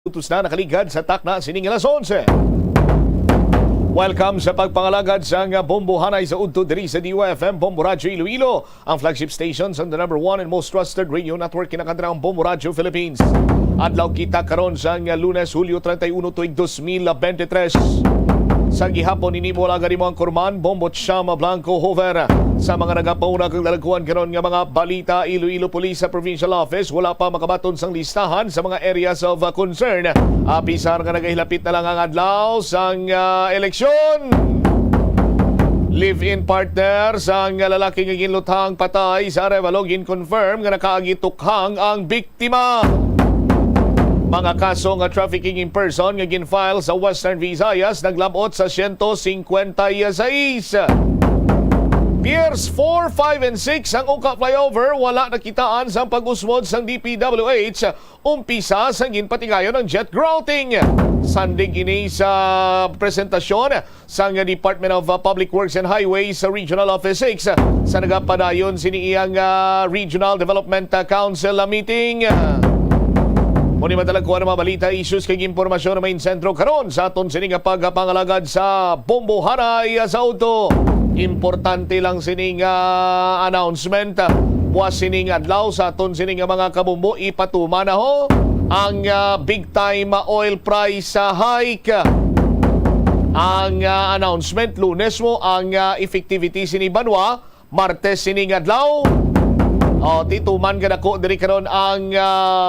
Utos na nakaligad sa takna sining alas 11. Welcome sa pagpangalagad sa bombohanay sa udto diri sa DYFM Bombo Radio Iloilo, ang flagship station sa the number 1 and most trusted radio network kinakandrang Bombo Radio Philippines. Adlaw kita karon sa Lunes, Hulyo 31 tuig 2023. Sa gihapon ini mo lagari mo ang Kurman, Bombo Chama Blanco Hover. Sa mga nagapauna kang lalagkuhan karon nga mga balita, Iloilo Police Provincial Office wala pa makabaton sang listahan sa mga areas of concern. Apisar nga nagahilapit na lang ang adlaw sang eleksyon. Live-in partner sang lalaking nga ginluthang patay sa Arevalo confirm nga nakaagitukhang ang biktima. Mga kaso nga trafficking in person nga ginfile sa Western Visayas naglabot sa 156. Piers 4, 5, and 6 ang Uka Flyover wala nakitaan sa pag-usmod sang DPWH. Umpisa sa ginpatingayon ng jet grouting. Sandig ini sa presentasyon sa Department of Public Works and Highways sa Regional Office 6 sa nagapadayon siniyang Regional Development Council meeting. Muni madalag ko ang mga balita, issues kay impormasyon na main sentro karon sa aton sining pagpangalagad sa bombohanay sa auto. Importante lang sining announcement. Buwas sining adlaw sa aton sining mga kabumbo ipatuma na ho ang big time oil price hike. Ang announcement Lunes mo ang effectivity sini Banwa, Martes sining adlaw. Tituman ka dako diri karon ang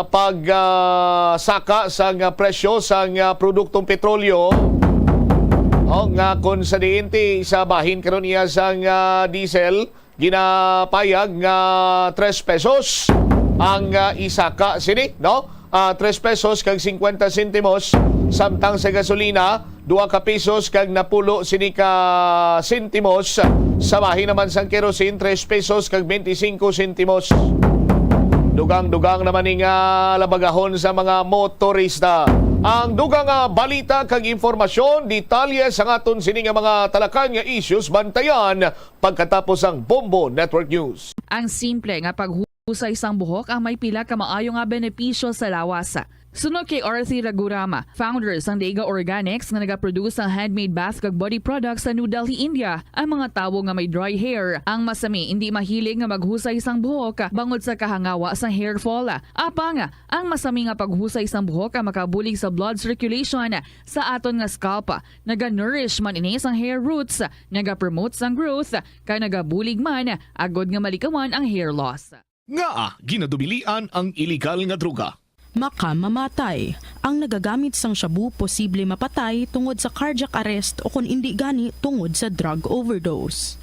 pagsaka sa presyo sa produktong petrolyo. Nga kon sa diinti sa bahin karon iya sang diesel ginapayag nga 3 pesos ang isaka sini, no? 3 pesos kag 50 sentimos, samtang sa gasolina 2 ka pesos kag napulo sini ka sentimos. Sa bahin naman sang kerosene 3 pesos kag 25 sentimos. Dugang-dugang naman ning labagahon sa mga motorista. Ang dugang balita kag informasyon, detalye sa aton sini nga mga talakan nga issues bantayan pagkatapos ang Bombo Network News. Ang simple nga paghusay sang buhok ang may pila ka maayo nga benepisyo sa lawas. Sunod kay Arthi Ragurama, founder sang Dega Organics nga nagaproduce ng handmade bath kag body products sa New Delhi, India. Ang mga tawo nga may dry hair, ang masami hindi mahilig nga maghusay sang buhok bangod sa kahangawa sang hair fall. Apang ang masami nga paghusay sang buhok ang makabulig sa blood circulation sa aton nga scalp. Naga-nourish man ini sang hair roots, naga-promote sang growth, kay nagabulig man agod nga malikawan ang hair loss. Nga ginadubilian ang illegal nga droga. Makamamatay. Ang nagagamit sang shabu posible mapatay tungod sa cardiac arrest o kung hindi gani tungod sa drug overdose.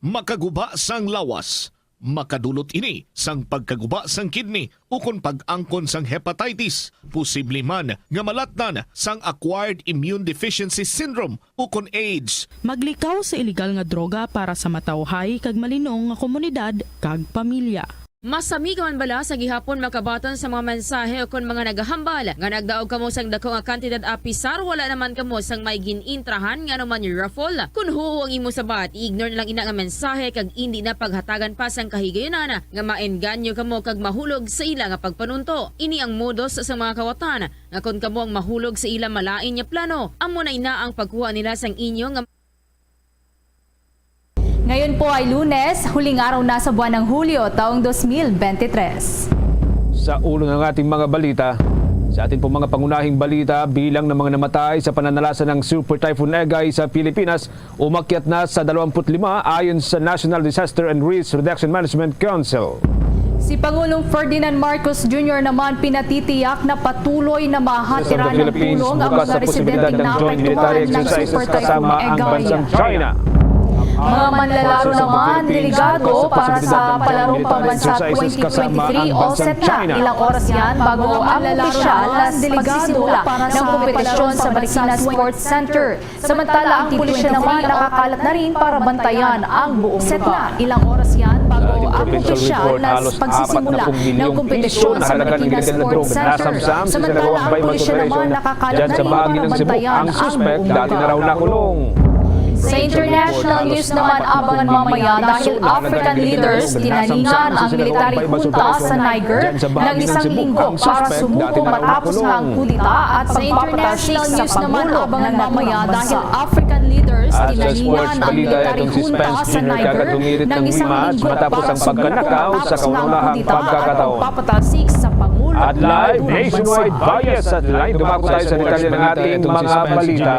Makaguba sang lawas. Makadulot ini sang pagkaguba sang kidney o kung pag-angkon sang hepatitis. Posible man nga malatnan sang acquired immune deficiency syndrome o kung AIDS. Maglikaw sa illegal nga droga para sa matawhay kag malinong nga komunidad kag pamilya. Masami ka man bala sa gihapon makabaton sa mga mensahe o kung mga nagahambal nga nagdaog kamo sang dako nga kantidad apisar wala naman kamo sang may ginintrahan nga naman yung raffle. Kung huo ang imo sabat, ignore na lang ina nga mensahe kag hindi na paghatagan pa sang kahigayonan nga maengganyo kamo kag mahulog sa ila nga pagpanunto. Ini ang modus sa mga kawatan nga kung kamo ang mahulog sa ila malain nga plano, amo na ina ang pagkuha nila sang inyo nga. Ngayon po ay Lunes, huling araw na sa buwan ng Hulyo, taong 2023. Sa ulo ng ating mga balita, sa ating pong mga pangunahing balita, bilang ng mga namatay sa pananalasa ng Super Typhoon Egay sa Pilipinas, umakyat na sa 25 ayon sa National Disaster and Risk Reduction Management Council. Si Pangulong Ferdinand Marcos Jr. naman pinatitiyak na patuloy na mahatiran ng tulong ang mga residenteng naapektuhan ng Super Typhoon Egay. Mga manlalaro naman, delegado para sa palarong pambansa 2023 all set na. Ilang oras yan bago ang opisyal na pagsisimula ng kompetisyon sa Marikina Sports Center. Samantala, ang pulisya naman nakakalat na rin para bantayan ang buong lugar. Ilang oras yan bago ang opisyal na pagsisimula ng kompetisyon sa Marikina Sports Center. Samantala, ang pulisya naman nakakalat na rin para bantayan ang buong lugar. Sa international news naman, abangan mamaya dahil African leaders tinaningan ang military junta sa Niger ng isang linggo para sumuko matapos nga ang kudita at pagpapatalsik sa Pangulo. Abangan mamaya dahil African leaders tinaningan ang military junta sa Niger ng isang linggo matapos para ang sumuko pagkanakaw matapos sa nga ang kauna-unahang kudita at pagkakataon. pagpapatalsik sa Pangulo. At live nationwide bias at live dumako tayo sa detalye ng ating mga balita.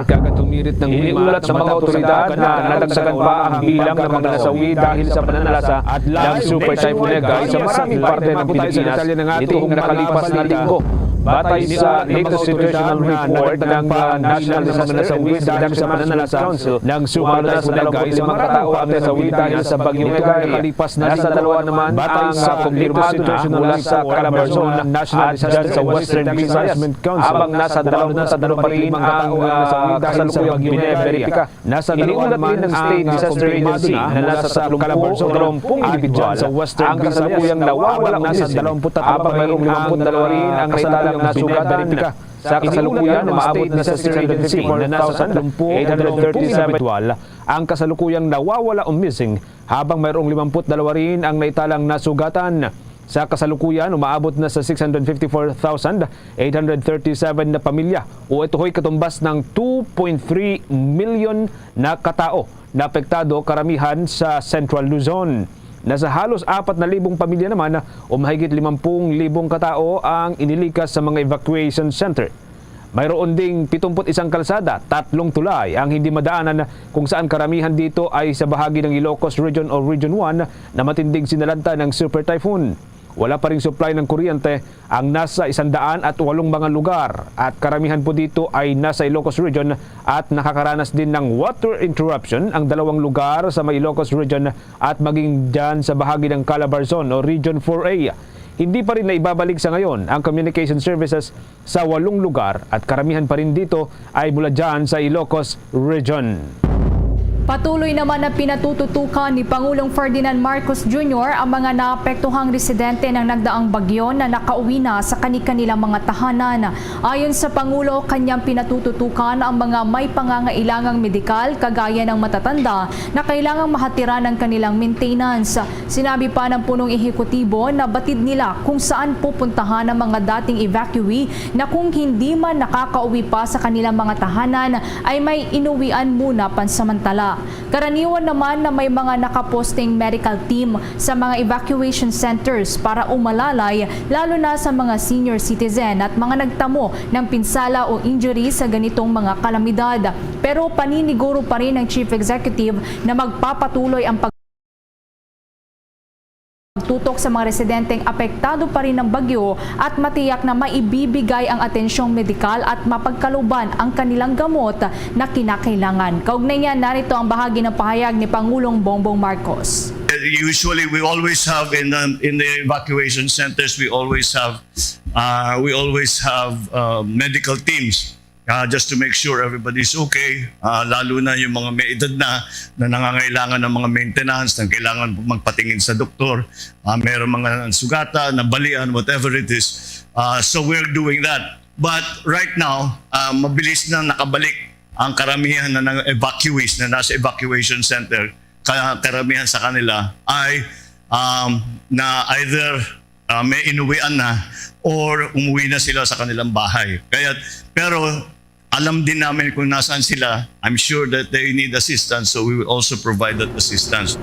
Iniulat ng mga otoridad na nadagsagan pa ang bilang ng mga nasawi dahil sa pananalasa ng Super Typhoon Egay sa maraming parte ng Pilipinas nitong nakalipas na linggo. Batay sa latest situational report ng National Disaster and dahil sa pananalasa ng Super Typhoon Egay sa mga katao ang nasawi dahil sa bagyong Egay. Nasa dalawa naman ang kumpirmado na mula sa Calabarzon at dyan sa Western Visayas, habang nasa 22 pa rin ang kasalukuyang bine-verifika. Iniulat din ng State Disaster Agency na nasa 30 individual ang kasalukuyang nawawalang misis, habang mayroong 52 rin ang naitalang nasugatan. Sa kasalukuyan, umaabot na sa Disaster Agency na nasa 837 individual ang kasalukuyang nawawala o missing, habang mayroong 52 rin ang naitalang nasugatan. Sa kasalukuyan, umaabot na sa 654,837 na pamilya o ito ho'y katumbas ng 2.3 million na katao na apektado, karamihan sa Central Luzon. Nasa halos 4,000 pamilya naman o mahigit 50,000 katao ang inilikas sa mga evacuation center. Mayroon ding 71 kalsada, 3 tulay ang hindi madaanan kung saan karamihan dito ay sa bahagi ng Ilocos Region o Region 1 na matinding sinalanta ng Super Typhoon. Wala pa ring supply ng kuryente ang nasa 108 mga lugar at karamihan po dito ay nasa Ilocos Region at nakakaranas din ng water interruption ang 2 lugar sa may Ilocos Region at maging dyan sa bahagi ng Calabarzon o Region 4A. Hindi pa rin na ibabalik sa ngayon ang communication services sa 8 lugar at karamihan pa rin dito ay mula dyan sa Ilocos Region. Patuloy naman na pinatututukan ni Pangulong Ferdinand Marcos Jr. ang mga naapektuhang residente ng nagdaang bagyo na nakauwi na sa kani-kanilang mga tahanan. Ayon sa Pangulo, kanyang pinatututukan ang mga may pangangailangang medikal kagaya ng matatanda na kailangang mahatira ng kanilang maintenance. Sinabi pa ng punong ehekutibo na batid nila kung saan pupuntahan ang mga dating evacuee na kung hindi man nakakauwi pa sa kanilang mga tahanan ay may inuwian muna pansamantala. Karaniwan naman na may mga nakaposting medical team sa mga evacuation centers para umalalay lalo na sa mga senior citizen at mga nagtamo ng pinsala o injury sa ganitong mga kalamidad. Pero paniniguro pa rin ng Chief Executive na magpapatuloy ang pagtutok sa mga residenteng apektado pa rin ng bagyo at matiyak na maibibigay ang atensyong medikal at mapagkaluban ang kanilang gamot na kinakailangan. Kaugnay niyan, narito ang bahagi ng pahayag ni Pangulong Bongbong Marcos. Usually, we always have in the evacuation centers, we always have medical teams. Just to make sure everybody's okay, lalo na yung mga may edad na nangangailangan ng mga maintenance, na kailangan magpatingin sa doktor, meron mga sugata, nabalian, whatever it is. So we're doing that. But right now, mabilis na nakabalik ang karamihan na ng evacuees na nasa evacuation center. Karamihan sa kanila ay na either may inuwian na or umuwi na sila sa kanilang bahay. Pero alam din namin kung nasaan sila. I'm sure that they need assistance, so we will also provide that assistance.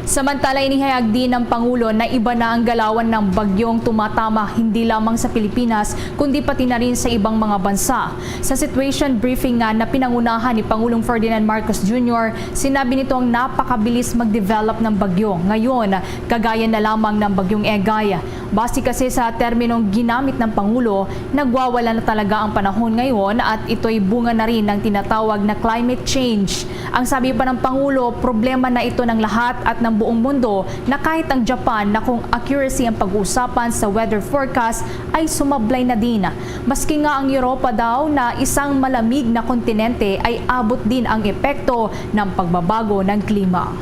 Samantala, inihayag din ng Pangulo na iba na ang galawan ng bagyong tumatama hindi lamang sa Pilipinas kundi pati na rin sa ibang mga bansa. Sa situation briefing nga na pinangunahan ni Pangulong Ferdinand Marcos Jr., sinabi nito ang napakabilis mag-develop ng bagyo. Ngayon, kagaya na lamang ng bagyong Egay. Base kasi sa terminong ginamit ng Pangulo, nagwawala na talaga ang panahon ngayon at ito'y bunga na rin ng tinatawag na climate change. Ang sabi pa ng Pangulo, problema na ito ng lahat at ng buong mundo na kahit ang Japan na kung accuracy ang pag-uusapan sa weather forecast ay sumablay na din. Maski nga ang Europa daw na isang malamig na kontinente ay abot din ang epekto ng pagbabago ng klima.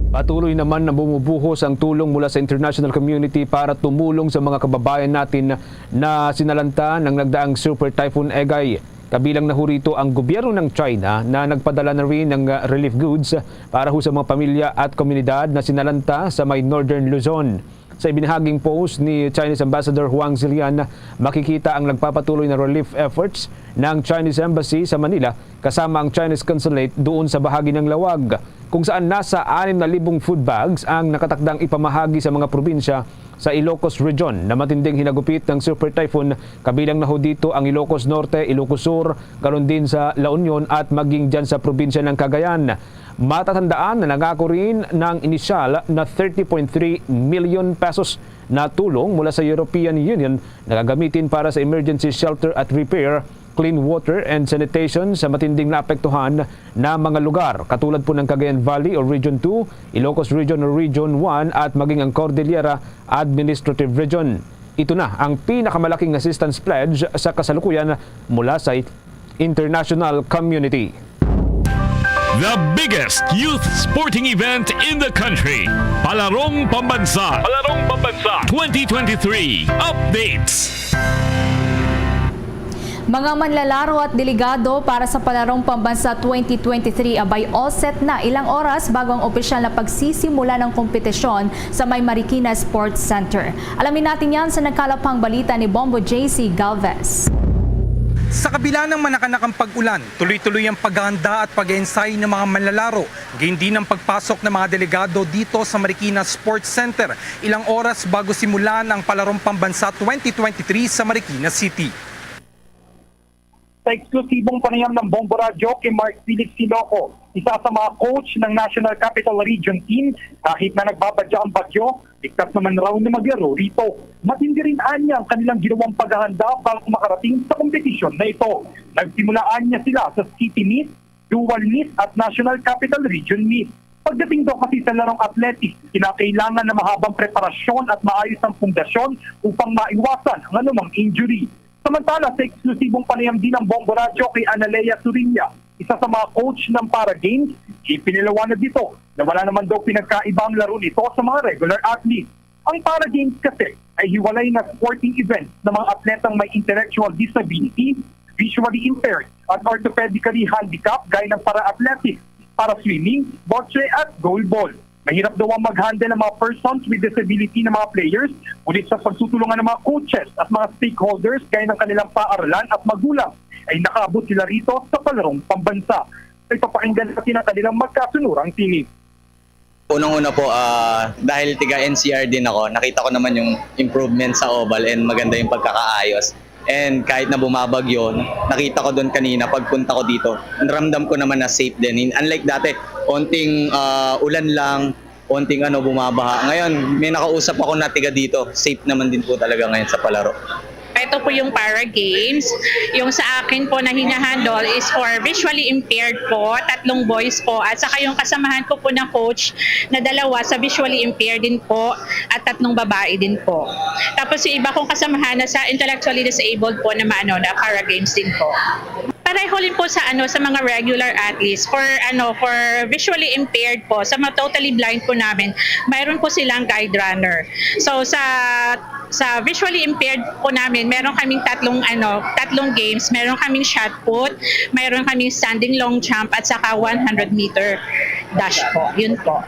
Patuloy naman na bumubuhos ang tulong mula sa international community para tumulong sa mga kababayan natin na sinalanta ng nagdaang Super Typhoon Egay. Kabilang na ho rito ang gobyerno ng China na nagpadala na rin ng relief goods para ho sa mga pamilya at komunidad na sinalanta sa may Northern Luzon. Sa ibinahaging post ni Chinese Ambassador Huang Zilian, makikita ang nagpapatuloy na relief efforts ng Chinese Embassy sa Manila kasama ang Chinese Consulate doon sa bahagi ng Lawag, kung saan nasa 6,000 food bags ang nakatakdang ipamahagi sa mga probinsya sa Ilocos Region na matinding hinagupit ng Super Typhoon. Kabilang na ho dito ang Ilocos Norte, Ilocos Sur, ganoon din sa La Union at maging dyan sa probinsya ng Cagayan. Matatandaan na nangako rin ng inisyal na 30.3 million pesos na tulong mula sa European Union na gagamitin para sa emergency shelter at repair, clean water and sanitation sa matinding naapektuhan na mga lugar katulad po ng Cagayan Valley o Region 2, Ilocos Region o Region 1 at maging ang Cordillera Administrative Region. Ito na ang pinakamalaking assistance pledge sa kasalukuyan mula sa international community. The biggest youth sporting event in the country. Palarong Pambansa. 2023 updates. Mga manlalaro at delegado para sa Palarong Pambansa 2023 abay all set na ilang oras bago ang opisyal na pagsisimula ng kompetisyon sa May Marikina Sports Center. Alamin natin yan sa nagkalapang balita ni Bombo JC Galvez. Sa kabila ng manakanakang pag-ulan, tuloy-tuloy ang paghahanda at pag-ensay ng mga manlalaro. Gayon din ang pagpasok ng mga delegado dito sa Marikina Sports Center ilang oras bago simulan ang Palarong Pambansa 2023 sa Marikina City. Sa eksklusibong panayam ng Bombo Radio kay Mark Felix Siloco, isa sa mga coach ng National Capital Region Team, kahit na nagbabadya ang bagyo, ligtas naman raw na maglaro rito. Matindi rin anya ang kanilang ginawang paghahanda para makarating sa kompetisyon na ito. Nagsimulaan niya sila sa City Meet, Dual Meet at National Capital Region Meet. Pagdating daw kasi sa larong athletics, kinakailangan na mahabang preparasyon at maayos ang pundasyon upang maiwasan ang anumang injury. Samantala, sa eksklusibong panayam din ng Bombo Radio kay Analea Surinya, isa sa mga coach ng Para Games, ipiniliwanag dito na wala naman daw pinagkaibang laro nito sa mga regular athletes. Ang Para Games kasi ay hiwalay na sporting event ng mga atletang may intellectual disability, visually impaired at orthopedically handicapped gaya ng para-athletics, para-swimming, bocce at goalball. Mahirap daw ang mag-handle ng mga persons with disability ng mga players, ulit sa pagtutulungan ng mga coaches at mga stakeholders gaya ng kanilang paaralan at magulang ay nakaabot sila rito sa Palarong Pambansa. Ipapakinggan natin ang kanilang magkasunurang tinig. Unang-una po, dahil tiga NCR din ako, nakita ko naman yung improvement sa oval and maganda yung pagkakaayos. And kahit na bumabagyo, nakita ko doon kanina pagpunta ko dito, naramdam ko naman na safe din. Unlike dati, onting ulan lang, onting bumabaha. Ngayon, may nakausap ako na tiga dito. Safe naman din po talaga ngayon sa palaro. Ito po yung Para Games. Yung sa akin po na hinahandle is for visually impaired po, 3 boys po, at saka yung kasamahan ko po ng coach na 2 sa visually impaired din po at 3 babae din po. Tapos yung iba kong kasamahan na sa intellectually disabled po na na Para Games din po. Pareho rin po sa sa mga regular athletes for visually impaired po, sa mga totally blind po namin, mayroon po silang guide runner. So sa visually impaired po namin, meron kaming 3 games, meron kaming shot put, meron kaming standing long jump at saka 100-meter dash po. Yun po.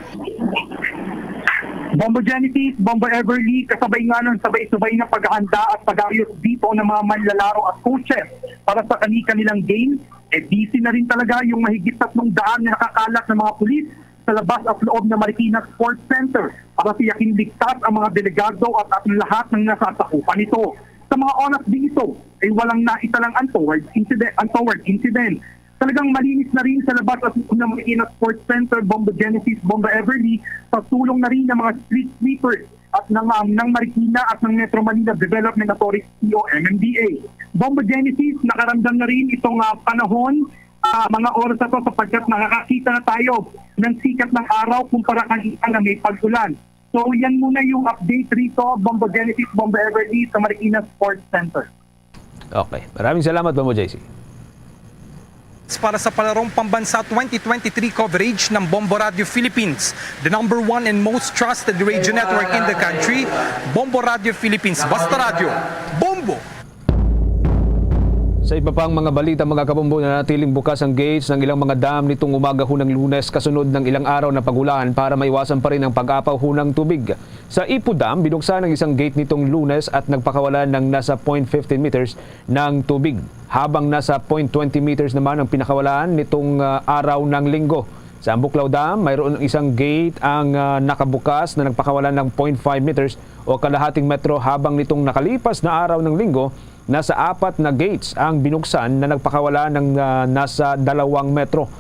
Bombo Genesis, Bombo Everly, kasabay nga ng sabay-sabay na paghahanda at pag-ayos dito ng mga manlalaro at coaches para sa kanilang game. Busy na rin talaga yung mahigit 300 na nakakalat ng mga pulis sa labas at loob ng Marikina Sports Center para tiyaking ligtas ang mga delegado at ang lahat ng nasasakupan nito. Sa mga oras din ito ay walang naitalang untoward incident. Talagang malinis na rin sa labas at ng Marikina Sports Center, Bombo Genesis, Bombo Everly, sa tulong na rin ng mga street sweepers at ng Marikina at ng Metro Manila Development Authority o MMDA. Bombo Genesis, nakaramdam na rin itong panahon, mga oras na ito sapagkat nakakakita na tayo ng sikat ng araw kumpara kanina na may pag-ulan. So yan muna yung update rito, Bombo Genesis, Bombo Everly sa Marikina Sports Center. Okay, maraming salamat Bombo JC. Para sa Palarong Pambansa 2023 coverage ng Bombo Radio Philippines, the #1 and most trusted radio network in the country, Bombo Radio Philippines. Basta Radio, Bombo! Sa iba pang mga balita mga kabombo, na natiling bukas ang gates ng ilang mga dam nitong umaga ho ng Lunes kasunod ng ilang araw na pagulan para maiwasan pa rin ang pag-apaw ho ng tubig. Sa Ipu Dam, binuksan ang isang gate nitong Lunes at nagpakawalan ng nasa 0.15 meters ng tubig. Habang nasa 0.20 meters naman ang pinakawalan nitong araw ng Linggo. Sa Ambuklaw Dam, mayroon isang gate ang nakabukas na nagpakawalan ng 0.5 meters o kalahating metro habang nitong nakalipas na araw ng Linggo, nasa 4 na gates ang binuksan na nagpakawala ng nasa 2 metro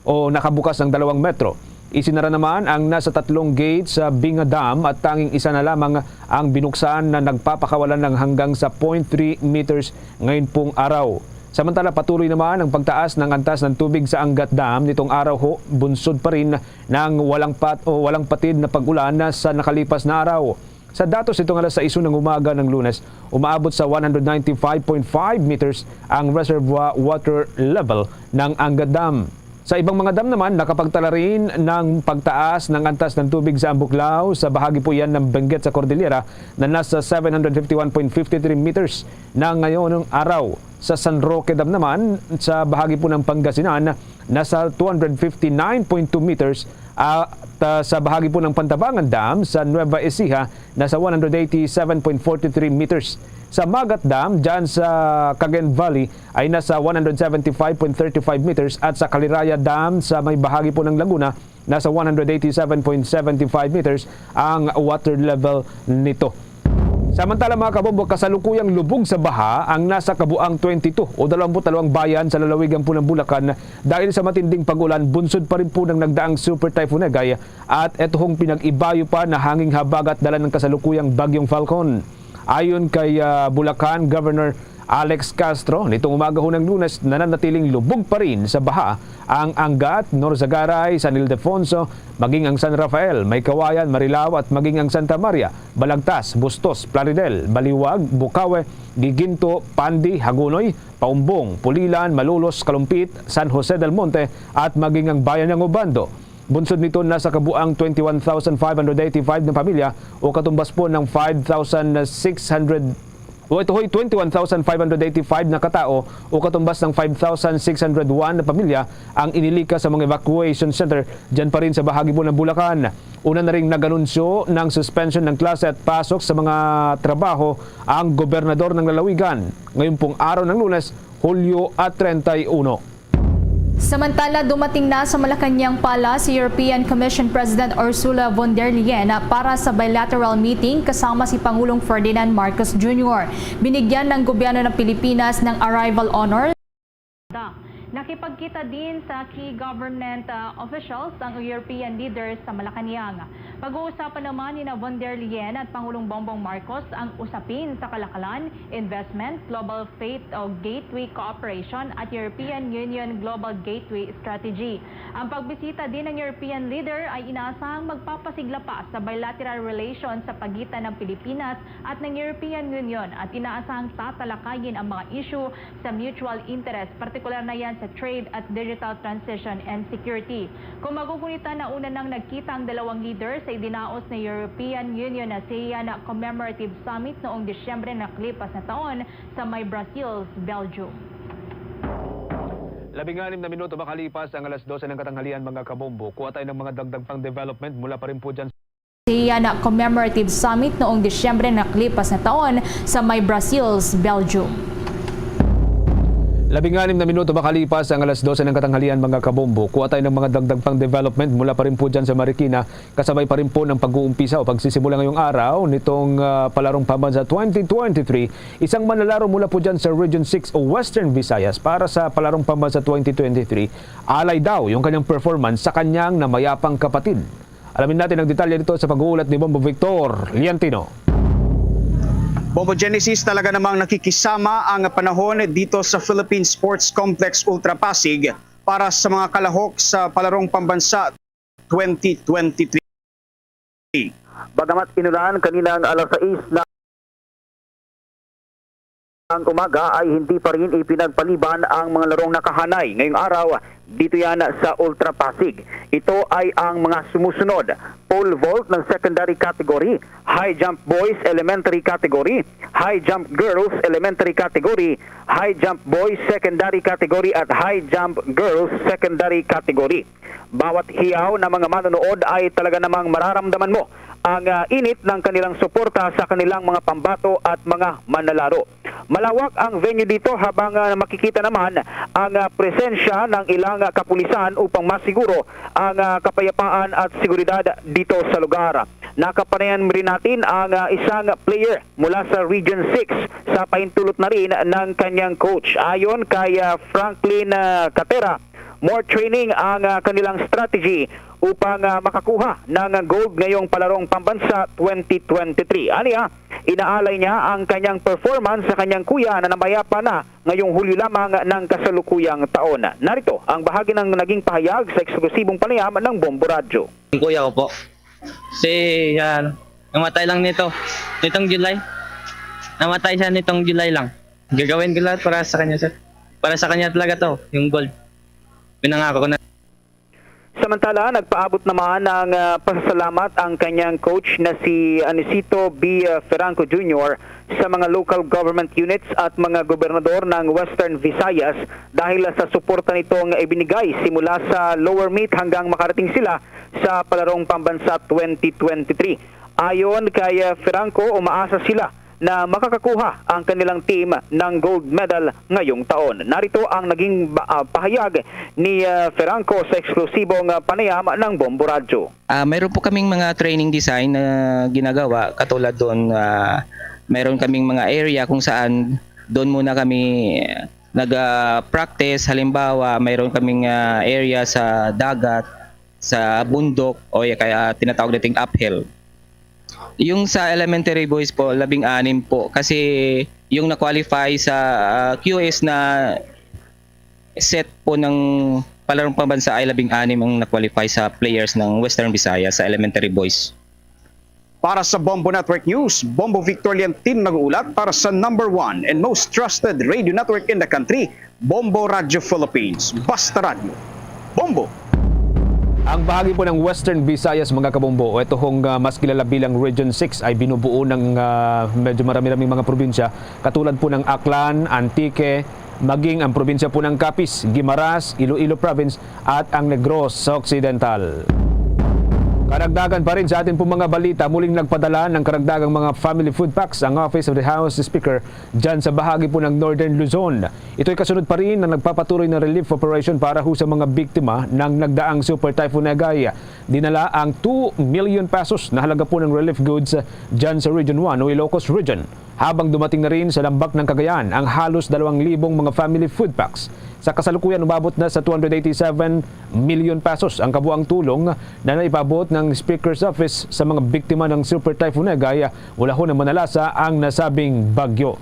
o nakabukas ng 2 metro. Isinara naman ang nasa 3 gates sa Binga Dam at tanging isa na lamang ang binuksan na nagpapakawalan ng hanggang sa 0.3 meters ngayon pong araw. Samantala patuloy naman ang pagtaas ng antas ng tubig sa Angat Dam nitong araw ho, bunsod pa rin ng walang patid na pag-ulan sa nakalipas na araw. Sa datos itong alas 6 ng umaga ng Lunes, umaabot sa 195.5 meters ang reservoir water level ng Angat Dam. Sa ibang mga dam naman, nakapagtala rin ng pagtaas ng antas ng tubig sa Ambuklaw sa bahagi po yan ng Benguet sa Cordillera na nasa 751.53 meters na ngayon ng araw. Sa San Roque Dam naman, sa bahagi po ng Pangasinan, nasa 259.2 meters at sa bahagi po ng Pantabangan Dam sa Nueva Ecija, nasa 187.43 meters. Sa Magat Dam, dyan sa Cagayan Valley, ay nasa 175.35 meters at sa Caliraya Dam sa may bahagi po ng Laguna, nasa 187.75 meters ang water level nito. Samantala mga kabombo, kasalukuyang lubog sa baha ang nasa kabuang 22 o 22 bayan sa lalawigan po ng Bulacan dahil sa matinding pag-ulan, bunsod pa rin po ng nagdaang Super Typhoon Egay at etuhong pinag-ibayo pa na hanging habagat dala ng kasalukuyang Bagyong Falcon. Ayon kay Bulacan Governor Alex Castro, nitong umaga ho ng Lunes, nananatiling lubog pa rin sa baha ang Angat, Norzagaray, San Ildefonso, maging ang San Rafael, Maykawayan, Marilao at maging ang Santa Maria, Balagtas, Bustos, Plaridel, Baliwag, Bukawe, Giginto, Pandi, Hagunoy, Paumbong, Pulilan, Malolos, Kalumpit, San Jose del Monte at maging ang bayan ng Obando. Bunsod nito nasa kabuang 21,585 na pamilya o katumbas po ng 21,585 na katao o katumbas ng 5,601 na pamilya ang inilika sa mga evacuation center dyan pa rin sa bahagi po ng Bulacan. Una na rin nag-anunsyo ng suspension ng klase at pasok sa mga trabaho ang gobernador ng lalawigan ngayon pong araw ng Lunes, Hulyo at 31. Samantala, dumating na sa Malacanang pala si European Commission President Ursula von der Leyen para sa bilateral meeting kasama si Pangulong Ferdinand Marcos Jr. Binigyan ng gobyerno ng Pilipinas ng arrival honor. Nakipagkita din sa key government officials ang European leaders sa Malacanang. Pag-uusapan naman ni von der Leyen at Pangulong Bongbong Marcos ang usapin sa kalakalan, investment, global faith o gateway cooperation at European Union Global Gateway Strategy. Ang pagbisita din ng European leader ay inaasahang magpapasigla pa sa bilateral relations sa pagitan ng Pilipinas at ng European Union at inaasahang tatalakayin ang mga issue sa mutual interest, partikular na yan sa trade at digital transition and security. Kung magugunita na una nang nagkita ang dalawang leader sa idinaos na European Union ASEAN Commemorative Summit noong Disyembre na nakalipas na taon sa may Brussels, Belgium. 16 na minuto makalipas ang alas 12 ng katanghalian mga kabombo. Kuha tayo ng mga dagdag pang development mula pa rin po dyan ASEAN Commemorative Summit noong Disyembre na nakalipas na taon sa may Brussels, Belgium. 16 na minuto makalipas ang alas 12 ng katanghalian mga kabombo. Kuha tayo ng mga dagdag pang development mula pa rin po dyan sa Marikina. Kasabay pa rin po ng pag-uumpisa o pagsisimula ngayong araw nitong palarong pambansa 2023. Isang manlalaro mula po dyan sa Region 6 o Western Visayas para sa palarong pambansa 2023. Alay daw yung kanyang performance sa kanyang namayapang kapatid. Alamin natin ang detalye dito sa pag-uulat ni Bombo Victor Liantino. Bombo Genesis, talaga namang nakikisama ang panahon dito sa Philippine Sports Complex Ultra Pasig para sa mga kalahok sa palarong pambansa 2023. Bagamat inulan kaninang alas 6 na ang umaga ay hindi pa rin ipinagpaliban ang mga larong nakahanay. Ngayong araw, Dito yan sa Ultra Pasig. Ito ay ang mga sumusunod. Pole vault ng secondary category, high jump boys elementary category, high jump girls elementary category, high jump boys secondary category at high jump girls secondary category. Bawat hiyaw na mga manonood ay talaga namang mararamdaman mo ang init ng kanilang suporta sa kanilang mga pambato at mga manlalaro. Malawak ang venue dito habang makikita naman ang presensya ng ilang kapulisan upang masiguro ang kapayapaan at seguridad dito sa lugar. Nakapanayan rin natin ang isang player mula sa Region 6 sa paintulot na rin ng kanyang coach. Ayon kay Franklin Catera, more training ang kanilang strategy upang makakuha ng gold ngayong palarong pambansa 2023. Aniya, inaalay niya ang kanyang performance sa kanyang kuya na namayapa na ngayong Hulyo lamang ng kasalukuyang taon. Narito ang bahagi ng naging pahayag sa eksklusibong panayam ng Bombo Radyo. Yung kuya ko po, kasi yan, namatay lang nitong July. Namatay siya nitong July lang. Gagawin ko lahat para sa kanya, sir. Para sa kanya talaga to, yung gold. Pinangako ko na. Samantala, nagpaabot naman ng pasasalamat ang kanyang coach na si Anisito B. Ferranco Jr. sa mga local government units at mga gobernador ng Western Visayas dahil sa suporta nitong ibinigay simula sa lower meet hanggang makarating sila sa palarong pambansa 2023. Ayon kay Ferranco, umaasa sila na makakakuha ang kanilang team ng gold medal ngayong taon. Narito ang naging pahayag ni Ferranco sa eksklusibong panayam ng Bombo Radyo. Mayroon po kaming mga training design na ginagawa. Katulad doon, mayroon kaming mga area kung saan doon muna kami nag-practice. Halimbawa, mayroon kaming area sa dagat, sa bundok, o kaya tinatawag nating uphill. Yung sa elementary boys po, 16 po. Kasi yung na-qualify sa QS na set po ng palarong pambansa ay 16 ang na-qualify sa players ng Western Visayas sa elementary boys. Para sa Bombo Network News, Bombo Victorian Team nag-uulat para sa #1 and most trusted radio network in the country, Bombo Radio Philippines. Basta Radio. Bombo! Ang bahagi po ng Western Visayas, mga kabombo, ito hong mas kilala bilang Region 6 ay binubuo ng medyo marami-raming mga probinsya katulad po ng Aklan, Antique, maging ang probinsya po ng Capiz, Guimaras, Iloilo Province at ang Negros Occidental. Karagdagan pa rin sa atin po mga balita, muling nagpadala ng karagdagang mga family food packs ang Office of the House Speaker dyan sa bahagi po ng Northern Luzon. Ito'y kasunod pa rin na nagpapatuloy na relief operation para ho sa mga biktima ng nagdaang Super Typhoon Egay. Dinala ang 2 million pesos na halaga po ng relief goods dyan sa Region 1 o Ilocos Region. Habang dumating na rin sa Lambak ng Cagayan ang halos 2,000 mga family food packs. Sa kasalukuyan, umabot na sa 287 million pesos ang kabuang tulong na naipabot ng Speaker's Office sa mga biktima ng Super Typhoon Egay mula ho na manalasa ang nasabing bagyo.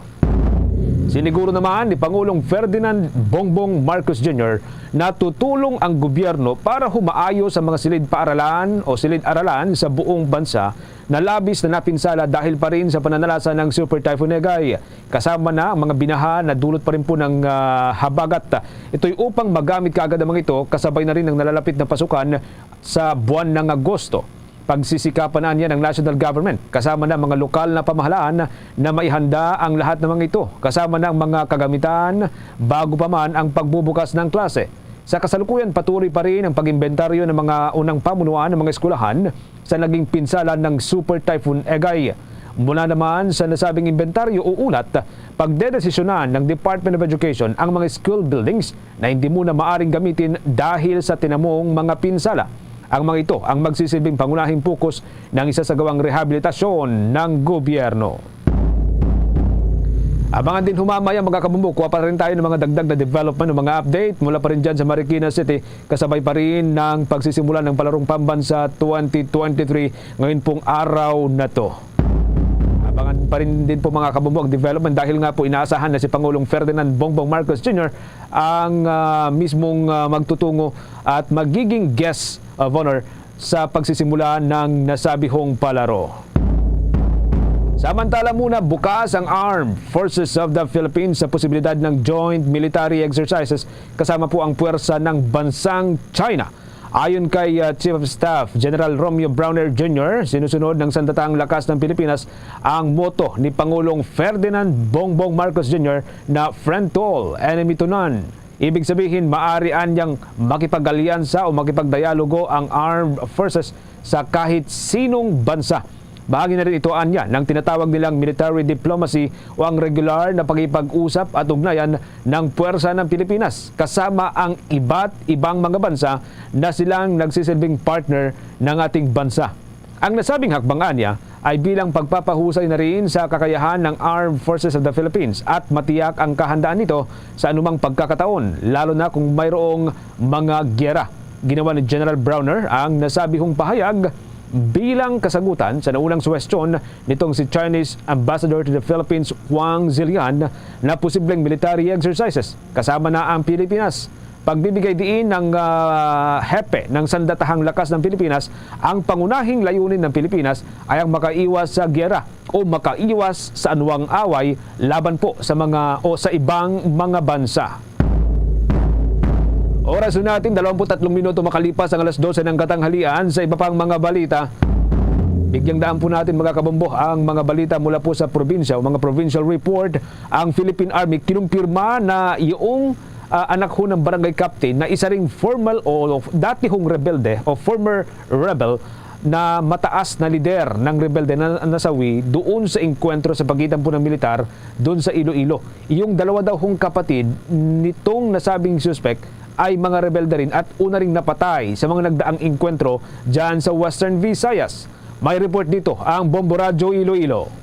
Siniguro naman ni Pangulong Ferdinand Bongbong Marcos Jr. na tutulong ang gobyerno para humaayos sa mga silid-paaralan o silid-aralan sa buong bansa na labis na napinsala dahil pa rin sa pananalasa ng Super Typhoon Egay. Kasama na ang mga binaha na dulot pa rin po ng habagat. Ito'y upang magamit kaagad ang mga ito kasabay na rin ng nalalapit na pasukan sa buwan ng Agosto. Pagsisikapan na niya ng national government kasama na mga lokal na pamahalaan na maihanda ang lahat ng mga ito kasama ng mga kagamitan bago pa man ang pagbubukas ng klase. Sa kasalukuyan, patuloy pa rin ang pag-imbentaryo ng mga unang pamunuan ng mga eskwelahan sa naging pinsala ng Super Typhoon Egay. Mula naman sa nasabing inventaryo o ulat, pagdedesisyonan ng Department of Education ang mga school buildings na hindi muna maaring gamitin dahil sa tinamong mga pinsala. Ang mga ito ang magsisilbing pangunahing pokus ng isasagawang rehabilitasyon ng gobyerno. Abangan din humamaya mga kabumbu, kuha pa rin tayo ng mga dagdag na development ng mga update mula pa rin dyan sa Marikina City, kasabay pa rin ng pagsisimula ng palarong pambansa 2023 ngayon pong araw na to. Abangan pa rin din po mga kabumbu ang development dahil nga po inaasahan na si Pangulong Ferdinand Bongbong Marcos Jr. ang mismong magtutungo at magiging guest of honor sa pagsisimula ng nasabihong palaro. Samantala muna, bukas ang Armed Forces of the Philippines sa posibilidad ng joint military exercises kasama po ang puwersa ng bansang China. Ayon kay Chief of Staff General Romeo Browner Jr., sinusunod ng Sandatahang Lakas ng Pilipinas ang moto ni Pangulong Ferdinand Bongbong Marcos Jr. na Friend to All, Enemy to None. Ibig sabihin, maaari anyang makipag-alyansa o makipagdialogo ang armed forces sa kahit sinong bansa. Bahagi na rin ito anya ng tinatawag nilang military diplomacy o ang regular na pag-ipag-usap at ugnayan ng puwersa ng Pilipinas kasama ang iba't ibang mga bansa na silang nagsisilbing partner ng ating bansa. Ang nasabing hakbang anya ay bilang pagpapahusay na rin sa kakayahan ng Armed Forces of the Philippines at matiyak ang kahandaan nito sa anumang pagkakataon, lalo na kung mayroong mga gyera. Ginawa ni General Browner ang nasabihong pahayag bilang kasagutan sa naunang suwestyon nitong si Chinese Ambassador to the Philippines Wang Zilian na posibleng military exercises kasama na ang Pilipinas. Pagbibigay diin ng hepe ng Sandatahang Lakas ng Pilipinas, ang pangunahing layunin ng Pilipinas ay ang makaiwas sa gyera o makaiwas sa anumang away laban po sa sa ibang mga bansa. Oras natin, 23 minuto makalipas ang alas 12 ng katanghalian. Sa iba pang mga balita, bigyang daan po natin mga kabombo ang mga balita mula po sa probinsya o mga provincial report. Ang Philippine Army kinumpirma na yung anak ho ng barangay captain na isa ring formal o dati hong rebelde o former rebel na mataas na lider ng rebelde na nasawi doon sa engkwentro sa pagitan po ng militar doon sa Iloilo. Yung dalawa daw hong kapatid nitong nasabing suspect ay mga rebelde rin at una ring napatay sa mga nagdaang engkwentro dyan sa Western Visayas. May report dito ang Bombo Radyo Iloilo.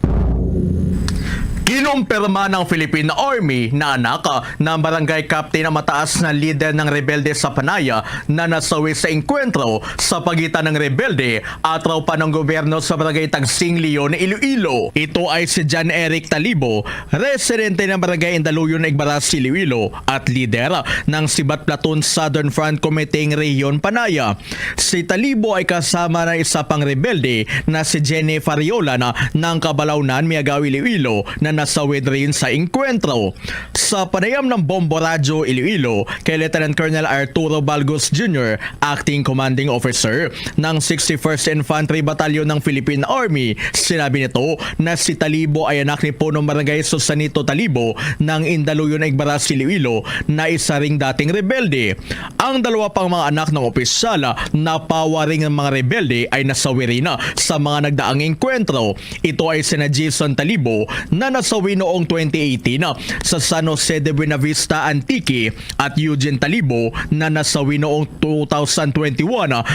Kinumpirma ng Philippine Army na anak ng barangay captain na mataas na lider ng rebelde sa Panaya na nasawi sa engkwentro sa pagitan ng rebelde at tropa ng gobyerno sa barangay Tagsing Leon, Iloilo. Ito ay si John Eric Talibo, residente ng barangay Indaluyon, Igbaras, Iloilo at lider ng Sibat Platoon Southern Front Committee Region Panaya. Si Talibo ay kasama ng isa pang rebelde na si Jenny Fariola ng Kabalaunan, Miagao, Iloilo na nasawid rin sa engkwentro. Sa panayam ng Bombo Radyo Iloilo kay Lieutenant Colonel Arturo Balgos Jr., Acting Commanding Officer ng 61st Infantry Battalion ng Philippine Army, sinabi nito na si Talibo ay anak ni Punong Barangay Susanito Talibo ng Indaluyon, Igbaras, Iloilo na isa ring dating rebelde. Ang dalawa pang mga anak ng opisyal na pawaring ng mga rebelde ay nasawi rin sa mga nagdaang engkwentro. Ito ay sina Jason Talibo na nasawi noong 2018 sa San Jose de Buenavista, Antique at Eugene Talibo na nasawi noong 2021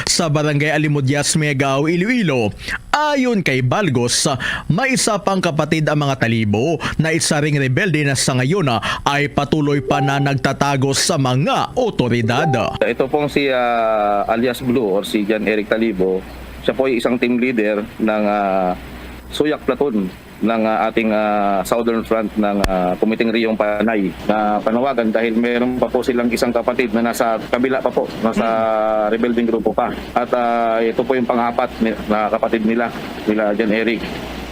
sa Barangay Alimudyas, Miagao, Iloilo. Ayon kay Balgos, may isa pang kapatid ang mga Talibo na isa ring rebelde na sa ngayon ay patuloy pa na nagtatago sa mga otoridad. Ito pong si alias Blue or si John Eric Talibo, siya po ay isang team leader ng Suyak Platoon ng ating Southern Front ng Committee Riyong Panay na panawagan dahil meron pa po silang isang kapatid na nasa kabila pa po, nasa rebelding grupo pa. At ito po yung pang-apat na kapatid nila John Eric.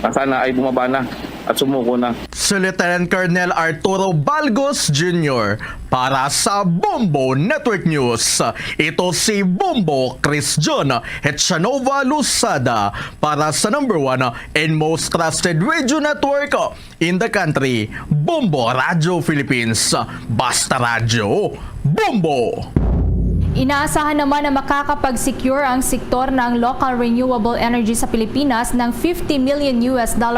Sana ay bumaba na at sumuko na. Si Lieutenant Colonel Arturo Balgos Jr. para sa Bombo Network News. Ito si Bombo Chris John Hetchanova Lusada para sa #1 and most trusted radio network in the country, Bombo Radyo Philippines. Basta radyo, Bombo! Inaasahan naman na makakapag-secure ang sektor ng local renewable energy sa Pilipinas ng $50 million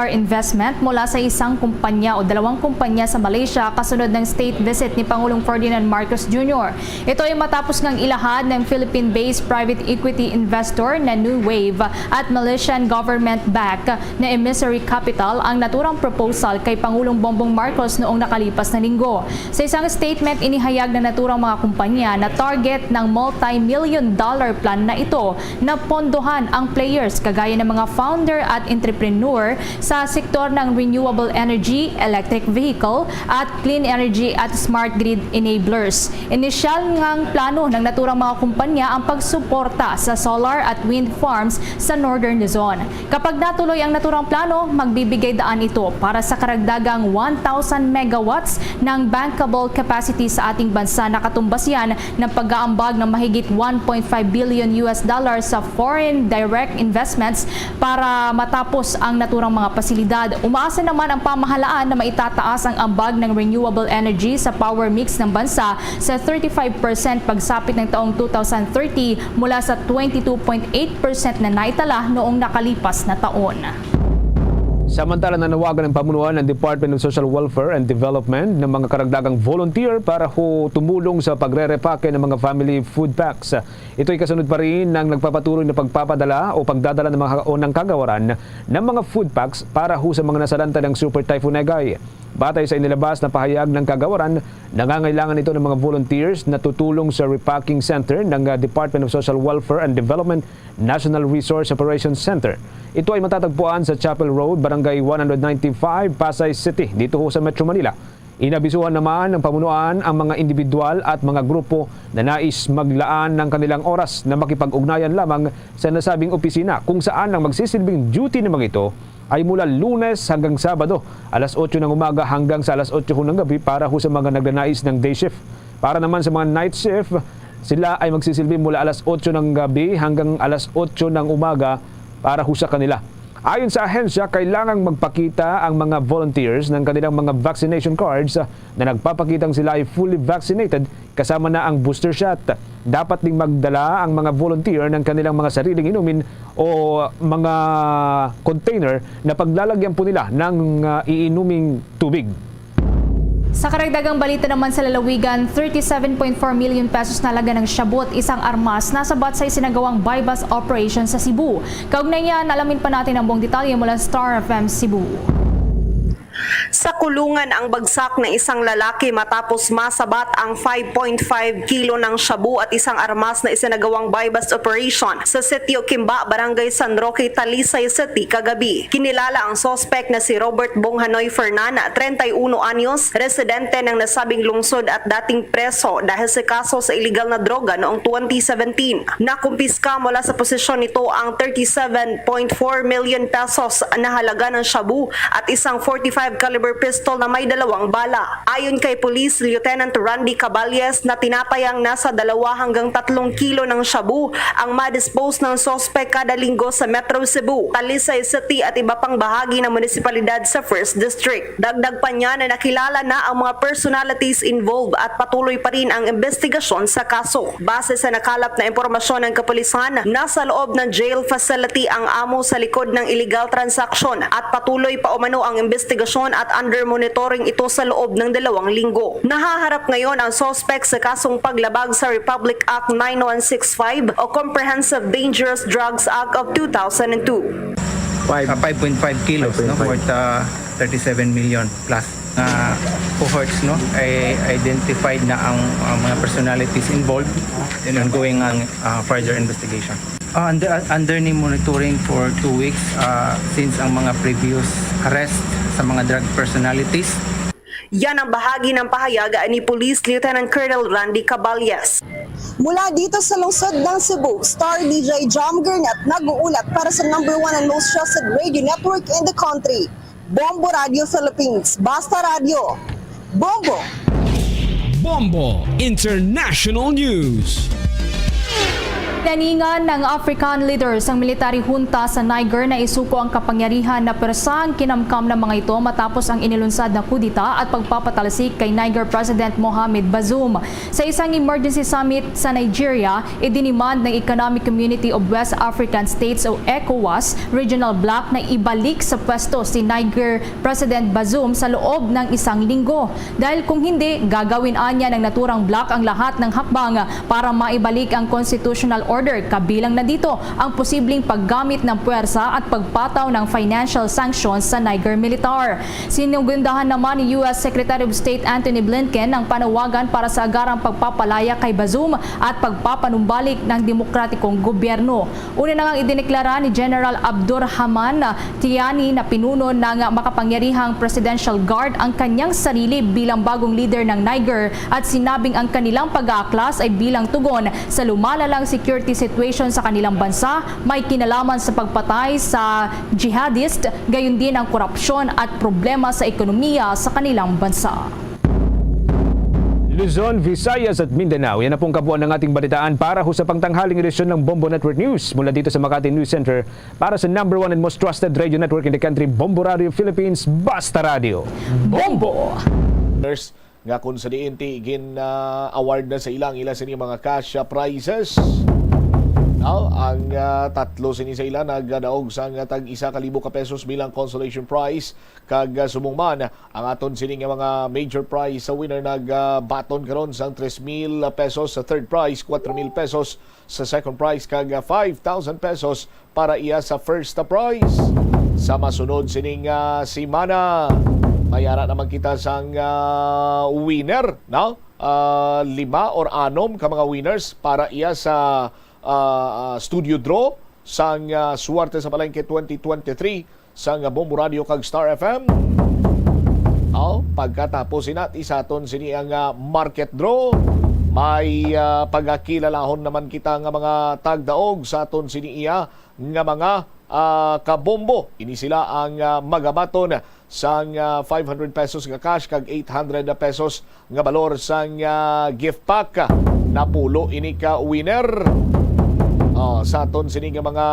investment mula sa isang kumpanya o dalawang kumpanya sa Malaysia kasunod ng state visit ni Pangulong Ferdinand Marcos Jr. Ito ay matapos ng ilahad ng Philippine-based private equity investor na New Wave at Malaysian government-backed na Emissary Capital ang naturang proposal kay Pangulong Bongbong Marcos noong nakalipas na linggo. Sa isang statement, inihayag na naturang mga kumpanya na target ng ng multi-million dollar plan na ito na pondohan ang players kagaya ng mga founder at entrepreneur sa sektor ng renewable energy, electric vehicle at clean energy at smart grid enablers. Inisyal ngang plano ng naturang mga kumpanya ang pagsuporta sa solar at wind farms sa Northern Luzon. Kapag natuloy ang naturang plano, magbibigay daan ito para sa karagdagang 1,000 megawatts ng bankable capacity sa ating bansa na katumbas yan ng pag-aambag ng mahigit 1.5 billion US dollars sa foreign direct investments para matapos ang naturang mga pasilidad. Umaasa naman ang pamahalaan na maitataas ang ambag ng renewable energy sa power mix ng bansa sa 35% pagsapit ng taong 2030 mula sa 22.8% na naitala noong nakalipas na taon. Samantala, nanawagan ng pamunuan ng Department of Social Welfare and Development ng mga karagdagang volunteer para tumulong sa pagre-repake ng mga family food packs. Ito ay kasunod pa rin ng nagpapatuloy na pagpapadala o pagdadala ng mga ng kagawaran ng mga food packs para sa mga nasalanta ng Super Typhoon Egay. Batay sa inilabas na pahayag ng kagawaran, nangangailangan ito ng mga volunteers na tutulong sa repacking center ng Department of Social Welfare and Development National Resource Operations Center. Ito ay matatagpuan sa Chapel Road, Barangay 195, Pasay City, dito sa Metro Manila. Inabisuhan naman ng pamunuan ang mga individual at mga grupo na nais maglaan ng kanilang oras na makipag-ugnayan lamang sa nasabing opisina kung saan ang magsisilbing duty naman ito ay mula Lunes hanggang Sabado, alas 8 ng umaga hanggang sa alas 8 ng gabi para sa mga nagnanais ng day shift. Para naman sa mga night shift, sila ay magsisilbi mula alas 8 ng gabi hanggang alas 8 ng umaga para sa kanila. Ayon sa ahensya, kailangang magpakita ang mga volunteers ng kanilang mga vaccination cards na nagpapakitang sila ay fully vaccinated kasama na ang booster shot. Dapat ding magdala ang mga volunteer ng kanilang mga sariling inumin o mga container na paglalagyan po nila ng iinuming tubig. Sa karagdagang balita naman sa lalawigan, 37.4 million pesos na halaga ng shabu at isang armas nasabat sa isinagawang buy-bust operation sa Cebu. Kaugnay niyan, alamin pa natin ang buong detalye mula Star FM Cebu. Sa kulungan ang bagsak ng isang lalaki matapos masabat ang 5.5 kilo ng shabu at isang armas na isinagawang buy-bust operation sa Sitio Kimba, Barangay San Roque, Talisay City kagabi. Kinilala ang suspect na si Robert Bonghanoy Fernana, 31 anyos, residente ng nasabing lungsod at dating preso dahil sa kaso sa illegal na droga noong 2017. Nakumpiska mula sa posisyon nito ang 37.4 million pesos na halaga ng shabu at isang 45 caliber pistol na may 2 bala. Ayon kay Police Lieutenant Randy Caballes na tinatayang nasa 2 hanggang 3 kilo ng shabu ang ma-dispose ng suspect kada linggo sa Metro Cebu, Talisay City at iba pang bahagi ng munisipalidad sa 1st District. Dagdag pa niya na nakilala na ang mga personalities involved at patuloy pa rin ang investigasyon sa kaso. Base sa nakalap na impormasyon ng kapulisan, nasa loob ng jail facility ang amo sa likod ng illegal transaction at patuloy pa umano ang investigasyon at under monitoring ito sa loob ng 2 linggo. Nahaharap ngayon ang suspect sa kasong paglabag sa Republic Act 9165 o Comprehensive Dangerous Drugs Act of 2002. 5.5 kilos, no, worth 37 million plus cohorts, no, ay identified na ang mga personalities involved in ongoing further investigation. Under ni monitoring for 2 weeks since ang mga previous arrest sa mga drug personalities. Yan ang bahagi ng pahayag ni Police Lieutenant Colonel Randy Caballes. Mula dito sa lungsod ng Cebu, Star DJ Jam Gernat nag-uulat para sa #1 and most trusted radio network in the country, Bombo Radio Philippines. Basta Radio. Bombo! Bombo International News. Naningan ng African leaders ang military junta sa Niger na isuko ang kapangyarihan na persang kinamkam ng mga ito matapos ang inilunsad na kudita at pagpapatalsik kay Niger President Mohamed Bazoum. Sa isang emergency summit sa Nigeria, idinimand ng Economic Community of West African States o ECOWAS Regional Bloc na ibalik sa pwesto si Niger President Bazoum sa loob ng 1 linggo. Dahil kung hindi, gagawin anya ng naturang bloc ang lahat ng hakbang para maibalik ang constitutional order. Kabilang na dito ang posibleng paggamit ng puwersa at pagpataw ng financial sanctions sa Niger militar. Sinugundahan naman ni U.S. Secretary of State Antony Blinken ang panawagan para sa agarang pagpapalaya kay Bazoum at pagpapanumbalik ng demokratikong gobyerno. Una na ngang idineklara ni General Abdurrahman Tiani na pinuno ng makapangyarihang Presidential Guard ang kanyang sarili bilang bagong leader ng Niger at sinabing ang kanilang pag-aaklas ay bilang tugon sa lumalalang security situation sa kanilang bansa, may kinalaman sa pagpatay sa jihadist, gayon din ang korupsyon at problema sa ekonomiya sa kanilang bansa. Luzon, Visayas at Mindanao. Yan na pong kabuuan ng ating balitaan para ho sa pangtanghaling edisyon ng Bombo Network News. Mula dito sa Makati News Center para sa #1 and most trusted radio network in the country, Bombo Radio Philippines, Basta Radio. Bombo! Nga kung sa DNT, award na sa ilang sini mga cash prizes. Ang tatlo sini sa ilan nagdaog sa tag 1,000 ka pesos bilang consolation prize kag sumungman ang aton sini nga mga major prize sa winner nagbaton karon sang 3,000 pesos sa third prize, 4,000 pesos sa second prize kag 5,000 pesos para iya sa first prize. Sa masunod sining simana mayara naman kita sang winner, no? 5 or 6 ka mga winners para iya sa studio draw sang Suwerte sa Palengke 2023 sang Bombo Radio kag Star FM. Pagkatapos inat isaton sini ang market draw, may pagkakilalahon naman kita nga mga tagdaog sa aton sini iya nga mga kabombo. Ini sila ang magabaton sang 500 pesos nga cash kag 800 pesos nga balor sang gift pack. Napulo ini ka winner. Sa aton sini nga mga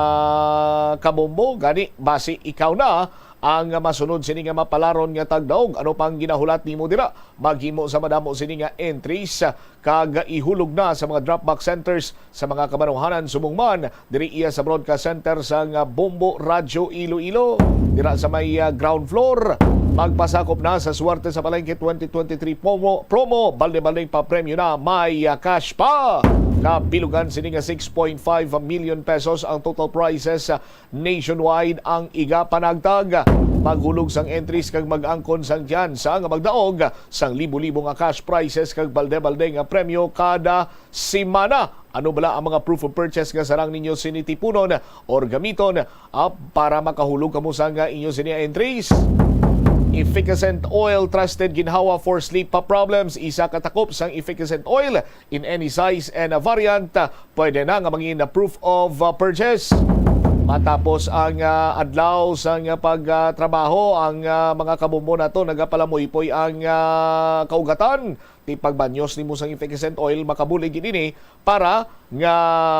kabombo, gani basi ikaw na ang masunod sini nga mapalaron nga tagdaog. Ano pang ginahulat nimo dira? Maghimo sa madamo sini nga entries kag ihulog na sa mga drop box centers sa mga kabanuhanan sumungman diri iya sa broadcast center sa Bombo Radio Iloilo dira sa may ground floor. Magpasakop na sa Suwerte sa Palengke 2023 promo balde-baldeng pa premyo na, may cash pa. Kabilugan sini nga 6.5 million pesos ang total prizes nationwide ang iga panagtag. Maghulog sang entries kag mag-angkon sang tiyan sa nga magdaog sang libo-libo nga cash prizes kag balde-balde nga premyo kada semana. Ano bala ang mga proof of purchase nga sarang ninyo sinitipunon or gamiton para makahulog kamo sa nga inyo sini entries? Efficacent Oil, trusted ginhawa for sleep problems. Isa katakop sang Efficacent Oil in any size and variant. Pwede na nga mangin na proof of purchase. Matapos ang adlaw sang pagtrabaho, ang mga kabombo nato nagapalamoy-poy ang kaugatan. Ti pagbanyos nimo sang Efficacent Oil makabulig ini para nga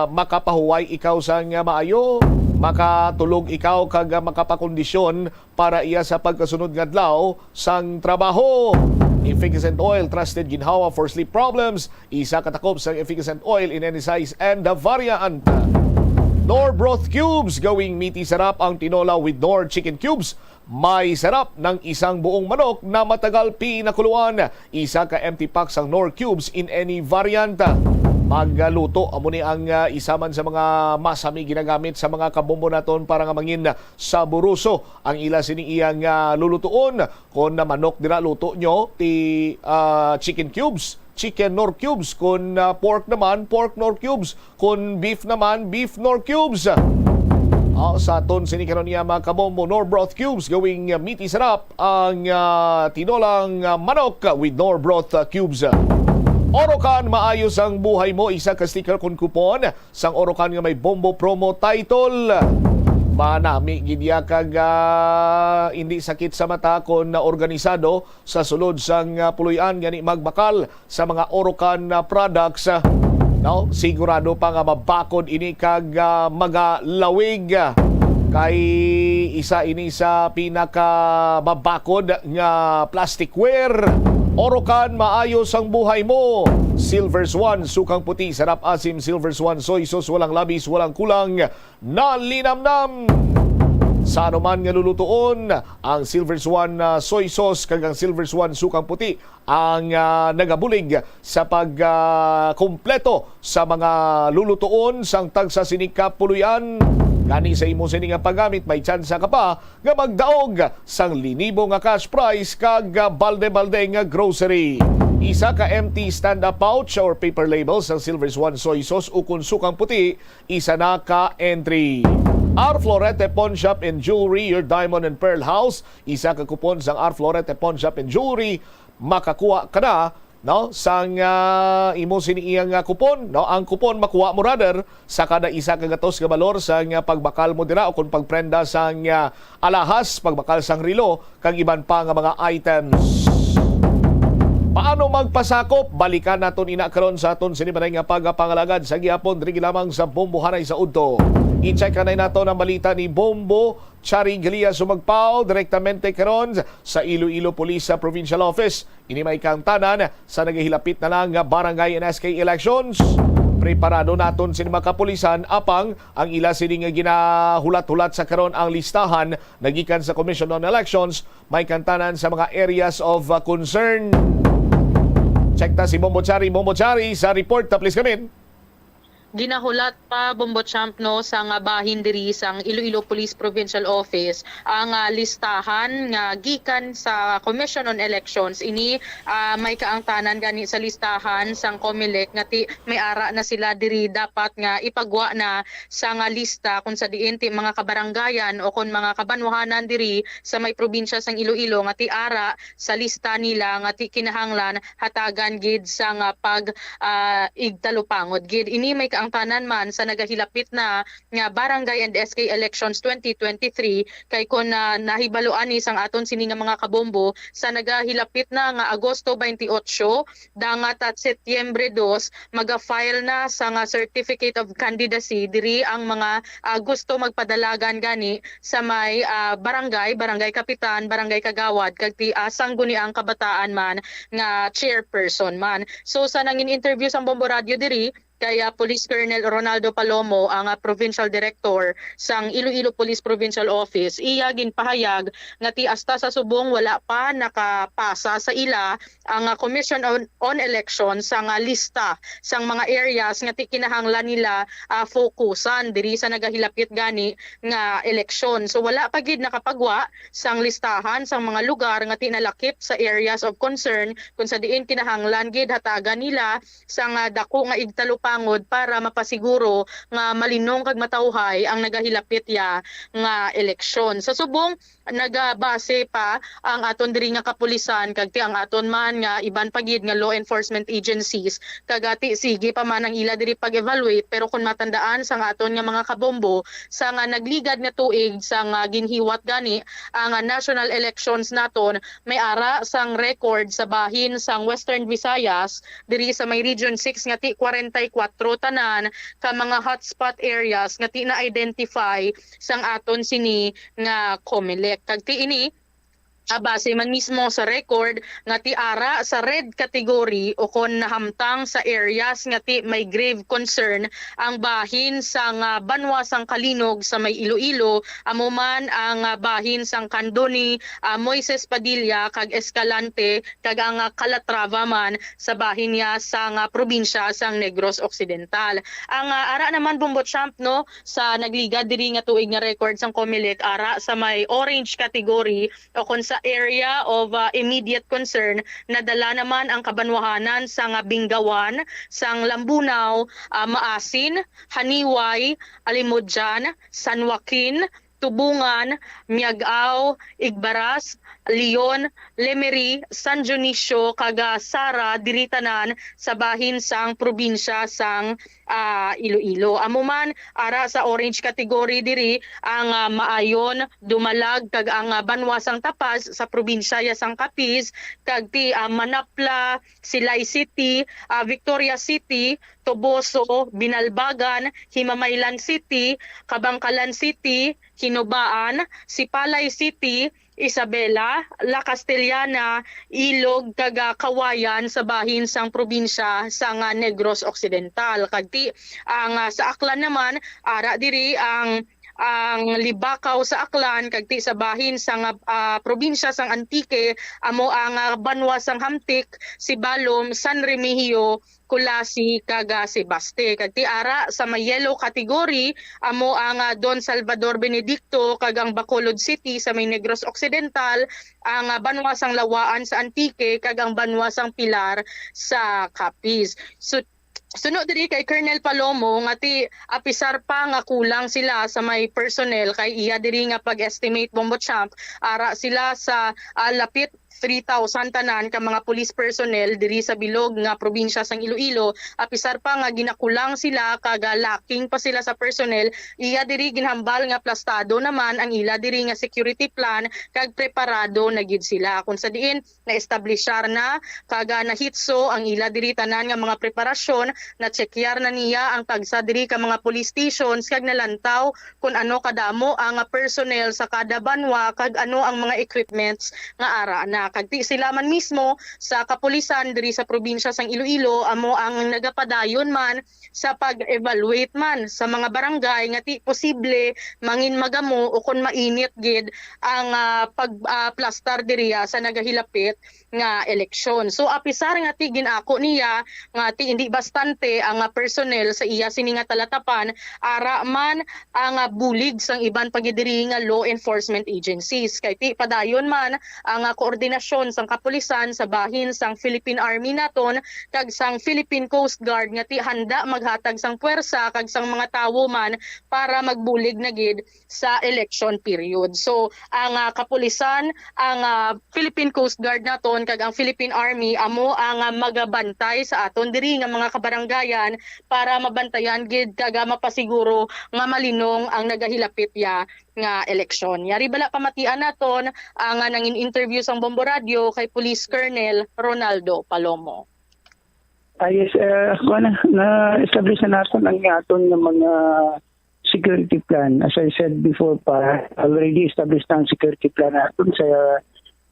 makapahuway ikaw sang maayo, makatulog ikaw kag makapakondisyon para iya sa pagkasunod nga adlaw sang trabaho. Efficacent Oil, trusted ginhawa for sleep problems. Isa katakop sang Efficacent Oil in any size and variant. Knorr Broth Cubes, gawing meaty sarap ang tinola with Knorr Chicken Cubes. May sarap ng isang buong manok na matagal pinakuluan. Isa ka empty packs ang Knorr Cubes in any variant. Magluto amo ni ang isaman sa mga masami ginagamit sa mga kabombo naton para nga mangin saburuso ang ila sini iyang lulutuon. Kung na manok dira luto nyo ti chicken cubes, chicken Knorr cubes. Kung pork naman, pork Knorr cubes. Kung beef naman, beef Knorr cubes. Sa aton sini karon niya mga kabombo, Knorr Broth Cubes, gawing meaty sarap ang tinolang manok with Knorr Broth Cubes. Orokan, maayos ang buhay mo. Isa ka sticker kun kupon sang Orokan nga may Bombo promo title. Manami gidya kag hindi sakit sa mata kon organisado sa sulod sang puloy-an gani magbakal sa mga Orokan products. No, sigurado pa nga mabakod ini kag magalawig. Kay isa ini sa pinaka mabakod nga plasticware. Orokan, maayos ang buhay mo. Silver Swan, sukang puti, sarap asim. Silver Swan, soy sauce, walang labis, walang kulang. Nalinamnam. Sa anuman nga lulutuon, ang Silver Swan soy sauce kag ang Silver Swan sukang puti ang nagabulig sa pagkumpleto sa mga lulutuon sang tagsa sinikap puluyan. Gani sa imo sini nga paggamit, may tsansa ka pa nga magdaog sang linibo nga cash prize kag balde-balde nga grocery. Isa ka empty stand-up pouch or paper labels ng Silver Swan soy sauce ukon sukang puti, isa na ka entry. R. Florete Pawn Shop and Jewelry, your diamond and pearl house. Isa ka kupon sang R. Florete Pawn Shop and Jewelry, makakuha ka na no sang imo siniyang kupon, no, ang kupon makuha mo rather sa kada isa ka gatos nga balor sang pagbakal mo dira o kung pagprenda sang alahas, pagbakal sang rilo kag iban pa nga mga items. Paano magpasakop? Balikan naton ina karon sa aton sinimanay nga pagapangalagad sa gihapon diri lamang sa Bombohanay sa Udto. I-check kanay nato ang balita ni Bombo Chari Galia sumagpaw direktamente karon sa Iloilo Police Provincial Office. Ini may kang tanan sa nagahilapit na lang nga barangay and SK elections. Preparado naton sa mga kapulisan apang ang ila sini nga ginahulat-hulat sa karon ang listahan nagikan sa Commission on Elections, may kantanan sa mga areas of concern. Check ta si Bombo Chari sa report ta please come Ginahulat pa Bombo Champ no sa nga bahin diri sang Iloilo Police Provincial Office ang listahan nga gikan sa Commission on Elections. Ini may kaangtanan gani sa listahan sang COMELEC nga may ara na sila diri dapat nga ipagwa na sa nga lista kung sa diin ti mga kabaranggayan o kung mga kabanwahanan diri sa may probinsya sang Iloilo nga ti ara sa lista nila nga ti kinahanglan hatagan gid sa nga pag igtalupangod gid. Ini may ang tanan man sa nagahilapit na nga barangay and SK elections 2023 kay kun nahibaluan ni sang aton sini nga mga kabombo sa nagahilapit na nga Agosto 28 dangat at Setyembre 2 maga-file na sa nga certificate of candidacy diri ang mga gusto magpadalagan gani sa may barangay kapitan, barangay kagawad kag ti sangguni ang kabataan man nga chairperson man. So sa nangin interview sa Bombo Radio diri kaya Police Colonel Ronaldo Palomo ang Provincial Director sang Iloilo Police Provincial Office, iya ginpahayag nga ti asta sa subong wala pa nakapasa sa ila ang Commission on Elections sang lista sang mga areas nga ti kinahanglan nila fokusan diri sa nagahilapit gani nga eleksyon. So wala pa gid nakapagwa sang listahan sang mga lugar nga tinalakip sa areas of concern kung sa diin kinahanglan gid hatagan nila sang dako nga igtalupangod para mapasiguro nga malinong kag matawhay ang nagahilapit ya nga eleksyon. Sa subong nagabase pa ang aton diri nga kapulisan kag ti ang aton man nga iban pagid nga law enforcement agencies kagati sige pa man ang ila diri pag-evaluate pero kung matandaan sa aton nga mga kabombo sa nga nagligad nga tuig sa nga ginhiwat gani ang national elections naton may ara sang record sa bahin sang Western Visayas diri sa may Region 6 nga ti 44 tanan ka mga hotspot areas nga ti na-identify sang aton sini nga COMELEC. Kag ti ini base man mismo sa record nga ti ara sa red category o kon nahamtang sa areas nga ti may grave concern ang bahin sang banwa sang Kalinog sa may Iloilo, amo man ang bahin sang Candoni, Moises Padilla kag Escalante kag ang Calatrava man sa bahin niya sang probinsya sang Negros Occidental. Ang ara naman Bombo Champ no sa nagligad diri nga tuig nga record sang COMELEC ara sa may orange category o kon sa area of immediate concern nadala naman ang kabanwahanan sang Bingawan, sang Lambunaw, Maasin, Haniway, Alimudjan, San Joaquin, Tubungan, Miagao, Igbaras, Leon, Lemery, San Dionisio, kaga Sara, diritanan sa bahin sang probinsya sang Iloilo. Amo man ara sa orange category diri ang Maayon, Dumalag kag ang Banwasang Tapaz sa probinsya ya sang Capiz kag ti Manapla, Silay City, Victoria City, Toboso, Binalbagan, Himamaylan City, Kabangkalan City, Hinubaan, Sipalay City, Isabela, La Castellana, Ilog, kaga Kawayan sa bahin sang probinsya sang Negros Occidental. Kagti ang sa Aklan naman ara diri ang ang libakaw sa Aklan kag ti sa bahin sang probinsya sang Antique amo ang banwa sang Hamtik, Sibalom, San Remigio, Kulasi kaga Sebaste. Kag ti ara sa may yellow category amo ang Don Salvador Benedicto kag ang Bacolod City sa may Negros Occidental, ang banwa sang Lawaan sa Antique kag ang banwa sang Pilar sa Capiz. So sunod diri kay Colonel Palomo nga ti apisar pa nga kulang sila sa may personnel kay iya diri nga pag-estimate Bombo Champ ara sila sa lapit 3,000 tanan ka mga police personnel diri sa bilog nga probinsya sang Iloilo. Apisar pa nga ginakulang sila kag lacking pa sila sa personnel, iya diri ginhambal nga plastado naman ang ila diri nga security plan kag preparado na gid sila. Kung sa diin na establishar na kag nahitso ang ila diri tanan nga mga preparasyon, na checkyar na niya ang tagsa diri ka mga police stations kag nalantaw kung ano kadamo ang personnel sa kada banwa kag ano ang mga equipments nga ara na. Kagti sila man mismo sa kapulisan diri sa probinsya sang Iloilo amo ang nagapadayon man sa pag-evaluate man sa mga barangay nga ti posible mangin magamo o kun mainit gid ang pagplastar diriya sa nagahilapit nga eleksyon. So apisar nga ti ginako niya nga ti hindi bastante ang personnel sa iya sini nga talatapan ara man ang bulig sang iban pagidiri nga law enforcement agencies. Kay ti padayon man ang koordinasyon sang kapulisan sa bahin sang Philippine Army naton kag sang Philippine Coast Guard nga ti handa maghatag sang puwersa kag sang mga tawo man para magbulig na gid sa election period. So ang kapulisan, ang Philippine Coast Guard naton kag ang Philippine Army amo ang magabantay sa aton diri nga mga kabaranggayan para mabantayan gid kag mapasiguro nga malinong ang nagahilapit ya nga eleksyon. Yari bala pamatian naton ang nangin interview sang Bombo Radio kay Police Colonel Ronaldo Palomo. Yes, na-establish na natin ang aton ng mga security plan. As I said before pa, already established ang security plan natin sa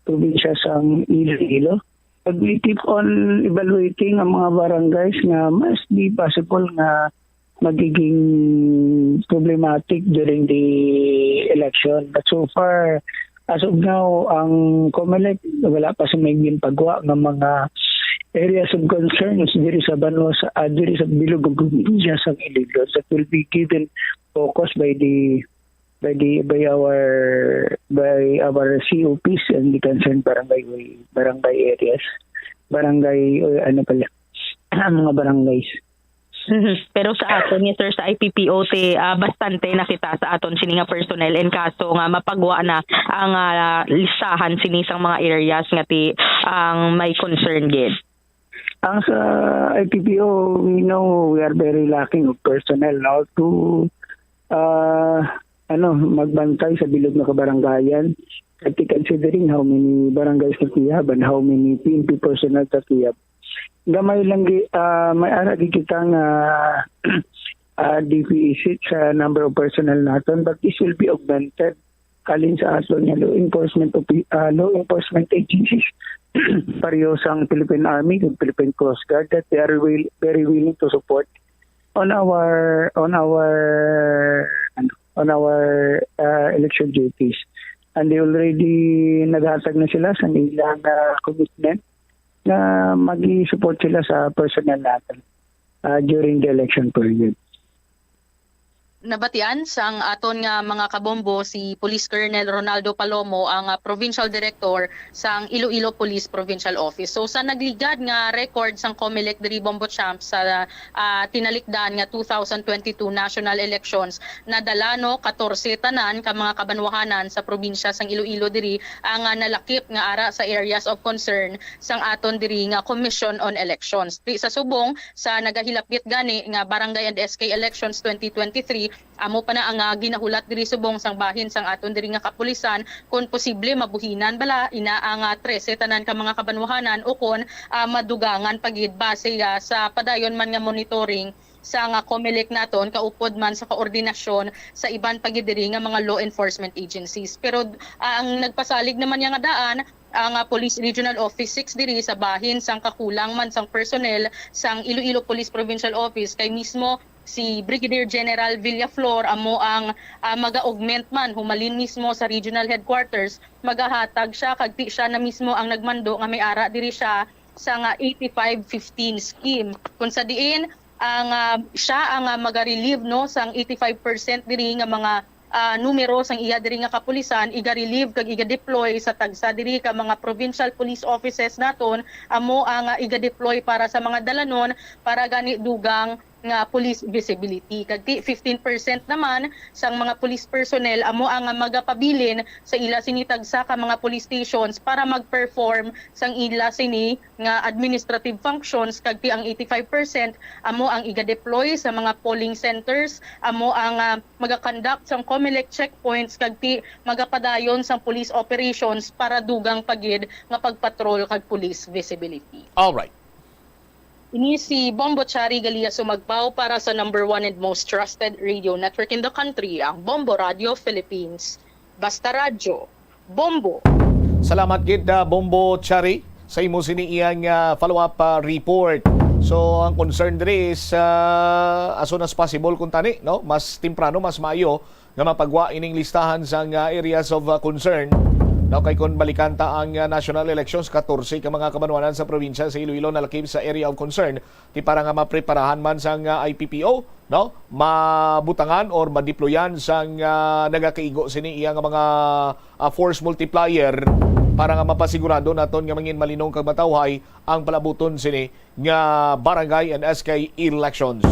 probinsya sang Iloilo. We keep on evaluating ang mga barangays nga mas di possible nga magiging problematic during the election. But so far, as of now, ang COMELEC wala pa sa may ginpagawa ng mga areas of concerns diri sa Banwa sa diri sa bilog ng probinsya sa Iloilo that will be given focus by our COPs and the concerned barangay areas. Mga barangays. Pero sa aton ni sir sa IPPOT bastante nakita sa aton sini nga personnel en kaso nga mapagwa na ang listahan sini sang mga areas nga ti ang may concern gid. Ang sa IPPO, we know we are very lacking of personnel now to magbantay sa bilog na kabarangayan. At considering how many barangays na tiyab and how many PNP personnel na tiyab. Gamay lang may ara kita nga deficit sa number of personnel natin, but this will be augmented kalin sa aton nga law enforcement agencies pareho sang Philippine Army and Philippine Coast Guard that they are very willing to support on our election duties, and they already naghatag na sila sa ilang commitment na mag-i-support sila sa personnel natin during the election period. Nabatian sang aton nga mga kabombo si Police Colonel Ronaldo Palomo ang Provincial Director sang Iloilo Police Provincial Office. So sa nagligad nga record sang COMELEC diri Bombo Champ sa tinalikdan nga 2022 national elections, nadala no 14 tanan ka mga kabanwahanan sa probinsya sang Iloilo diri ang nalakip nga ara sa areas of concern sang aton diri nga Commission on Elections. Di sa subong sa nagahilapit gani nga Barangay and SK Elections 2023, amo pa na ang ginahulat diri subong sang bahin sang aton diri nga kapulisan kung posible mabuhinan bala ina ang 13 tanan ka mga kabanwahanan o kung madugangan pagid base sa padayon man nga monitoring sa nga COMELEC naton kaupod man sa koordinasyon sa iban pagid diri nga mga law enforcement agencies. Pero ang nagpasalig naman nga daan ang Police Regional Office 6 diri sa bahin sang kakulang man sang personnel sang Iloilo Police Provincial Office kay mismo si Brigadier General Villaflor amo ang maga-augment man humalin mismo sa regional headquarters, magahatag siya kagti siya na mismo ang nagmando nga may ara diri siya sa nga 85-15 scheme. Kung sa diin ang siya ang maga-relieve no sang 85% diri nga mga numero sang iya diri nga kapulisan, iga-relieve kag iga-deploy sa tagsa diri ka mga provincial police offices naton, amo ang iga-deploy para sa mga dalanon para gani dugang nga police visibility. Kagti 15% naman sang mga police personnel amo ang magapabilin sa ila sinitag sa ka mga police stations para mag-perform sang ila sini nga administrative functions. Kagti ang 85% amo ang iga-deploy sa mga polling centers, amo ang maga-conduct sang COMELEC checkpoints, kagti magapadayon sang police operations para dugang pagid nga pagpatrol kag police visibility. All right. Ini si Bombo Chari Galia sumagbaw para sa number 1 and most trusted radio network in the country, ang Bombo Radio Philippines. Basta Radyo, Bombo. Salamat gid Bombo Chari sa imo sini iyang follow-up report. So ang concern diri is as soon as possible kung tani, no? Mas temprano, mas maayo nga mapagwa ining listahan sa areas of concern. Now, kay kung balikan ta ang national elections, 14 ka mga kabanwanan sa probinsya sa Iloilo na lakip sa area of concern. Ti para nga mapreparahan man sa IPPO, no? Mabutangan or madeployan sa nagakaigo sini iyang mga force multiplier para nga mapasigurado naton nga mangin malinong kag matawhay ang palabuton sini nga barangay and SK elections.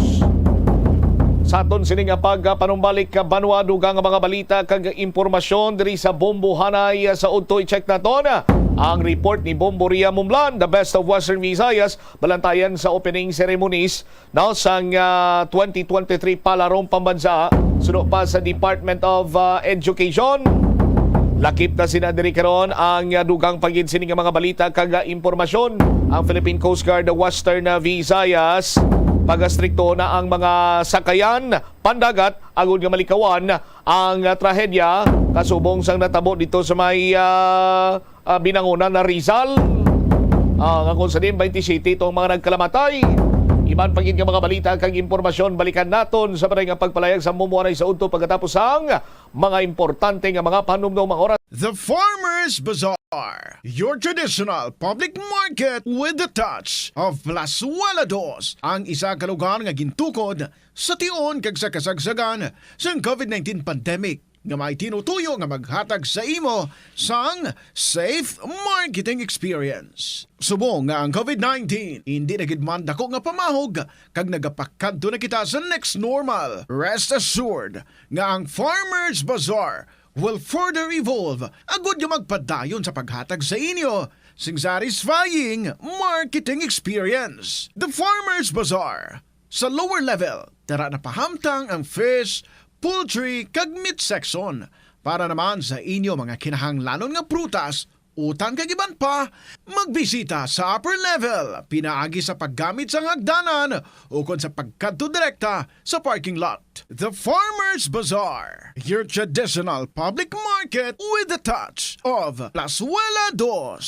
Sa aton sini nga pagpanumbalik banwa dugang nga mga balita kag impormasyon diri sa Bombo Hanay sa udto i-check naton ang report ni Bombo Ria Mumlan, the best of Western Visayas, balantayan sa opening ceremonies now sang 2023 palarong pambansa sunod pa sa Department of Education. Lakip na sinadiri karon ang dugang pagid sini nga mga balita kag impormasyon. Ang Philippine Coast Guard Western Visayas pagastrikto na ang mga sakayan pandagat agud nga malikawan ang trahedya kasubong sang natabo dito sa may binangunan na Rizal. Nga kung sa din 27 itong mga nagkalamatay. Iban pagid nga mga balita kag impormasyon balikan naton sa barang nga pagpalayag sa mumuanay sa udto pagkatapos ang mga importante nga mga panumdum mga oras. The Farmers Bazaar, your traditional public market with the touch of Plazuela Dos, ang isa ka lugar nga gintukod sa tion kag sa kasagsagan sa COVID-19 pandemic nga may tinutuyo nga maghatag sa imo sang safe marketing experience. Subong nga ang COVID-19 hindi na gid man dako nga pamahog kag nagapakadto na kita sa next normal. Rest assured nga ang Farmers Bazaar will further evolve agud yung magpadayon sa paghatag sa inyo sing satisfying marketing experience. The Farmers Bazaar sa lower level tara na pahamtang ang fish, poultry kag meat section para naman sa inyo mga kinahanglanon nga prutas, utang kag iban pa, magbisita sa upper level pinaagi sa paggamit sa hagdanan o kon sa pagkadto direkta sa parking lot. The Farmers Bazaar, your traditional public market with the touch of Plazuela Dos.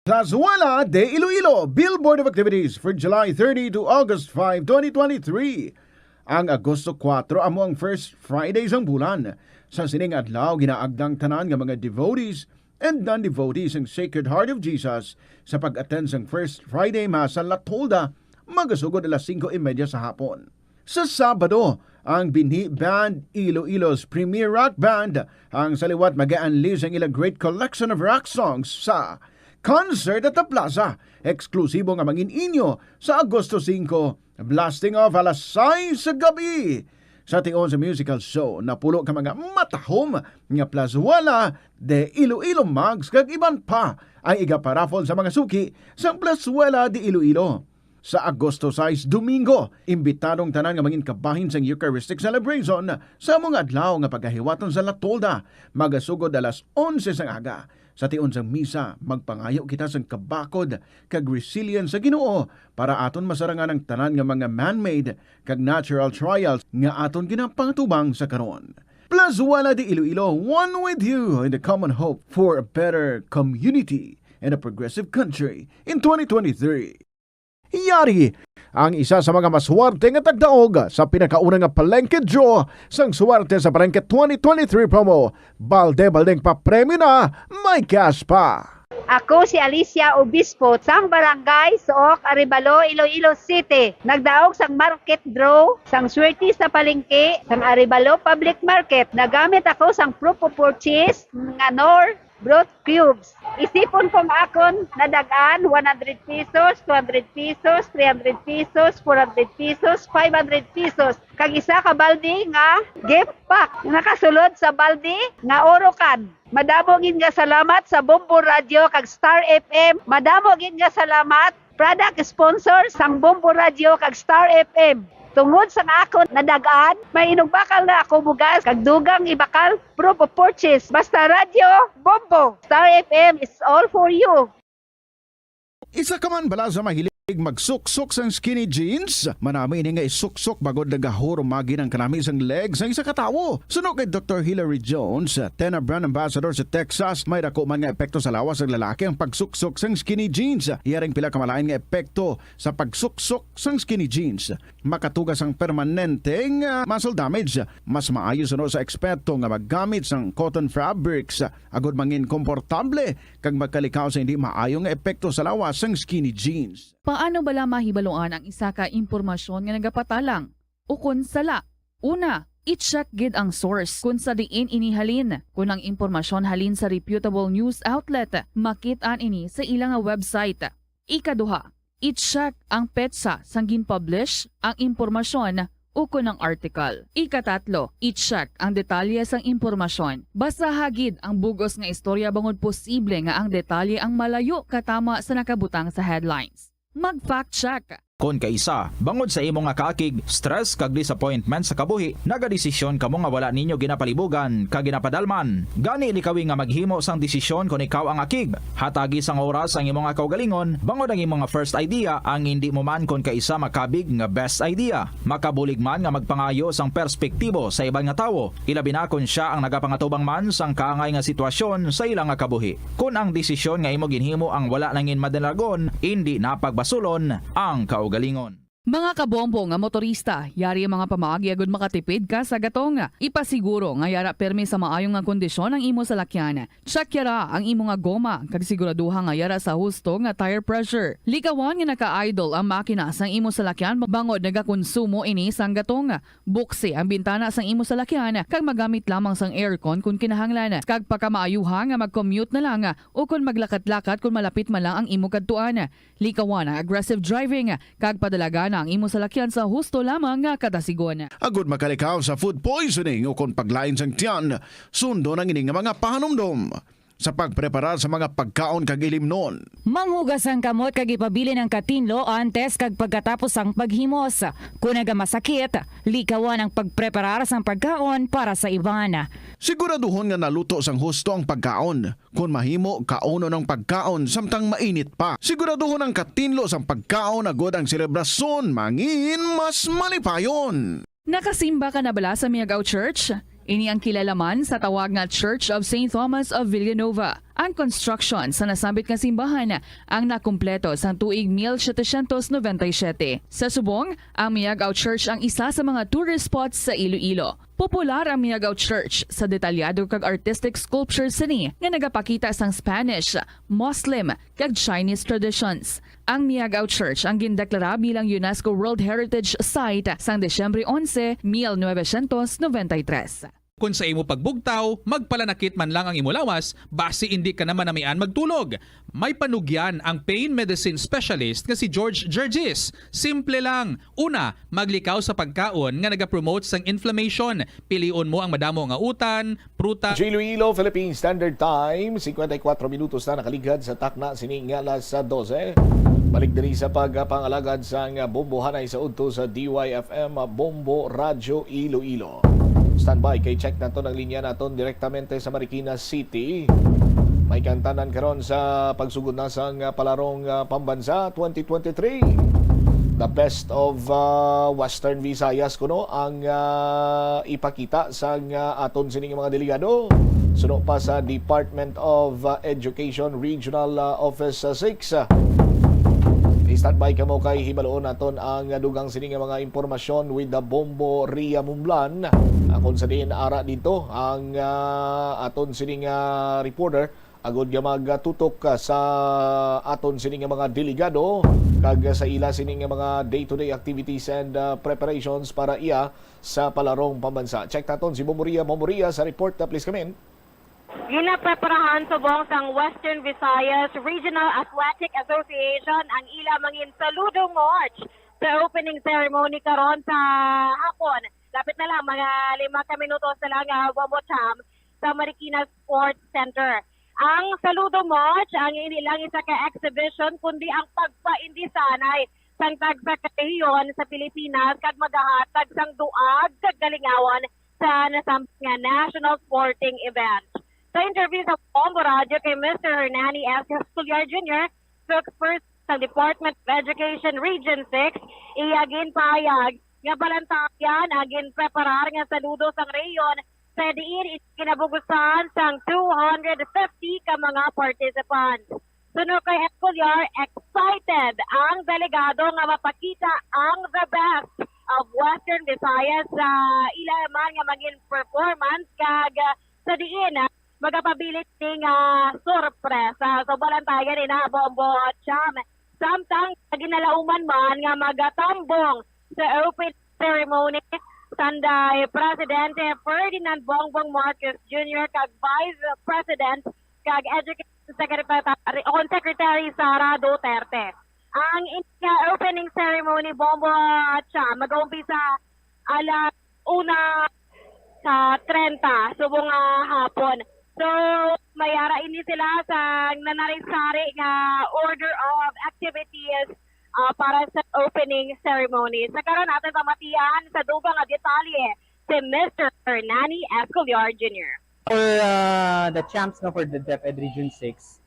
Plazuela de Iloilo Billboard of Activities for July 30 to August 5, 2023. Ang Agosto 4 amo ang first Fridays ang bulan. Sa sining adlaw ginaagdang tanan nga mga devotees and non-devotees ng Sacred Heart of Jesus sa pag-attend sang first Friday Mass sa La Tolda magasugod alas 5:30 sa hapon. Sa Sabado, ang Binhi Band Iloilo's premier rock band ang saliwat mag-a-unleash ang ilang great collection of rock songs sa concert at the Plaza. Eksklusibo nga mangin inyo sa Agosto 5, blasting off alas 6 sa gabi. Sa tion sa musical show, napulo ka mga matahom nga Plazuela de Iloilo mugs kag iban pa ay igaparafol sa mga suki sa Plazuela de Iloilo. Sa Agosto 6, Domingo, imbitadong tanan nga mangin kabahin sang Eucharistic celebration sa mga adlaw nga pagahiwaton sa La Tolda, magasugod alas 11 sang aga. Sa tion sang misa, magpangayo kita sang kabakod kag resilience sa Ginoo para aton masarangan ang tanan nga mga man-made kag natural trials nga aton ginapangtubang sa karon. Plazuela de Iloilo, one with you in the common hope for a better community and a progressive country in 2023. Yari ang isa sa mga maswerte nga tagdaog sa pinakaunang nga palengke draw sang swerte sa palengke 2023 promo. Balde-baldeng pa premyo na, may cash pa. Ako si Alicia Obispo, sang barangay Sook, Arevalo, Iloilo City. Nagdaog sang market draw, sang swerte sa palengke, sang Arevalo Public Market. Nagamit ako sang proof of purchase nga Nor Broth Cubes. Isipon kong akon nadagaan 100 pesos, 200 pesos, 300 pesos, 400 pesos, 500 pesos. Kag isa ka balde nga gift pack. Nakasulod sa balde nga orokan. Madamo gid nga salamat sa Bombo Radio kag Star FM. Madamo gid nga salamat product sponsor sang Bombo Radio kag Star FM. Tungod sa akon nadagaan, may inugbakal na ako bugas kag dugang ibakal proof of purchase. Basta Radio Bombo, Star FM is all for you. Isa ka man bala sa mahilig magsuksok sang skinny jeans? Manami ini nga isuksok bagod nagahuro magi ng kanami sang legs ang isa katawo. Suno kay Dr. Hilary Jones, Tena Brand Ambassador sa Texas, may dako man nga epekto sa lawas ng lalaki ang pagsuksok sang skinny jeans. Iyaring pila kamalain nga epekto sa pagsuksok sang skinny jeans. Makatugas ang permanenteng muscle damage. Mas maayo suno sa eksperto nga maggamit sang cotton fabrics agod mangin komportable kag magkalikaw sa hindi maayo nga epekto sa lawas sang skinny jeans. Paano bala mahibaluan ang isa ka impormasyon nga nagapatalang? Ukon sala. Una, i-check gid ang source kung sa diin inihalin. Kung ang impormasyon halin sa reputable news outlet, makit-an ini sa ilang website. Ikaduha, i-check ang petsa sang gin-publish ang impormasyon ukon ng article. Ikatatlo, i-check ang detalye sang impormasyon. Basta hagid ang bugos nga istorya bangod posible nga ang detalye ang malayo katama sa nakabutang sa headlines. Mag-fact check. Kon kaisa, bangod sa imo nga kaakig, stress kag disappointment sa kabuhi, nagadesisyon kamo nga wala ninyo ginapalibugan kag ginapadalman. Gani likawi nga maghimo sang desisyon kon ikaw ang akig. Hatagi sang oras ang imo nga kaugalingon, bangod ang imo nga first idea ang hindi mo man kon kaisa makabig nga best idea. Makabulig man nga magpangayo sang perspektibo sa ibang nga tawo, ilabi na kon siya ang nagapangatubang man sang kaangay nga sitwasyon sa ilang nga kabuhi. Kun ang desisyon nga imo ginhimo ang wala nangin madalagon, hindi napagbasulon ang kaugalingon. Mga kabombo nga motorista, yari ang mga pamaagi agud makatipid ka sa gatong. Ipasiguro nga yara permi sa maayong nga kondisyon ang imo salakyan. Check yara ang imo nga goma, kag siguraduha nga yara sa husto nga tire pressure. Likawan nga naka-idle ang makina sang imo salakyan bangod nagakonsumo ini sang gatong. Buksi ang bintana sang imo salakyan kag magamit lamang sang aircon kung kinahanglan. Kag pakamaayuha nga mag-commute na lang o kung maglakat-lakat kung malapit man lang ang imo kadtuan. Likawan ang aggressive driving kag padalaga ang imo salakyan sa husto lamang nga kadasigon. Agud makalikaw sa food poisoning o kung paglain sang tiyan, sundo ng ining mga pahanumdom sa pagpreparar sa mga pagkaon kag ilimnon. Manghugas ang kamot kag ipabili ng katinlo antes kag pagkatapos ang paghimos. Kung nagamasakit, likawan ang pagpreparar sang pagkaon para sa iban. Siguraduhon nga naluto sang husto ang pagkaon. Kung mahimo, kauno ng pagkaon samtang mainit pa. Siguraduhon ang katinlo sang pagkaon agud ang selebrasyon mangin mas malipayon. Nakasimba ka na bala sa Miagaw Church? Ini ang kilalaman sa tawag nga Church of St. Thomas of Villanueva. Ang construction sa nasambit nga simbahan ang nakumpleto sa tuig 1797. Sa subong, ang Miagaw Church ang isa sa mga tourist spots sa Iloilo. Popular ang Miagaw Church sa detalyado kag artistic sculptures sini nga nagapakita sang Spanish, Muslim kag Chinese traditions. Ang Miagaw Church ang gindeklara bilang UNESCO World Heritage Site sang Desyembre 11, 1993. Kung sa imo pagbugtaw, magpalanakit man lang ang imo lawas, base hindi ka naman namian magtulog. May panugyan ang pain medicine specialist nga si George Gergis. Simple lang. Una, maglikaw sa pagkaon nga nagapromote sang inflammation. Piliun mo ang madamo nga utan, pruta. Iloilo, Philippine Standard Time, 54 minutos na nakaligad sa takna siningala sa 12. Balik diri sa pagpangalagad sang bombohanay sa udto sa DYFM Bombo Radio Iloilo. Standby kay check nato ng linya naton direktamente sa Marikina City. May kantanan karon sa pagsugod na sang palarong pambansa 2023. The best of Western Visayas kuno ang ipakita sang aton sining mga delegado. Suno pa sa Department of Education Regional Office 6. I-standby ka mo kay hibaloon naton ang dugang sining nga mga impormasyon with the Bombo Ria Mumlan. Kung sa diin ara dito ang aton sining reporter agud nga magtutok sa aton sining nga mga delegado kag sa ila sining nga mga day-to-day activities and preparations para iya sa palarong pambansa. Check naton si Bombo Ria sa report. Please come in. Ginapreparahan subong sang Western Visayas Regional Athletic Association ang ila mangin saludo march sa opening ceremony karon sa hapon. Lapit na lang mga 5 minutos na lang Bombo Cham sa Marikina Sports Center. Ang saludo march ang inilang isa ka exhibition kundi ang pagpaindisanay sang tagsa-kahiyon sa Pilipinas kag magahatag sang duag kag galingawan sa nasambit nga national sporting event. Sa interview sa Bombo Radio kay Mr. Hernani S. Escolar Jr., spokesperson ng Department of Education Region 6, iyagin payag nga balantayan agin preparar nga saludo sang reyon sa diin kinabugusan sang 250 ka mga participants. Sunod kay Escolar, excited ang delegado nga mapakita ang the best of Western Visayas sa ilaman nga maging performance kag sa diin magapabilit ning sorpresa. So balantayan ni na Bombo Cham. Samtang ginalauman man nga magatambong sa open ceremony Sanday Presidente Ferdinand Bongbong Marcos Jr. kag Vice President kag Education Secretary Sara Duterte. Ang opening ceremony Bombo Cham mag-umpisa alas 1:30 subong hapon. So, mayara ini sila sa nanarisari nga order of activities para sa opening ceremony. Sa karon natin pamatian sa dugang nga detalye si Mr. Hernani Escolar Jr. For the champs for the DepEd Region 6,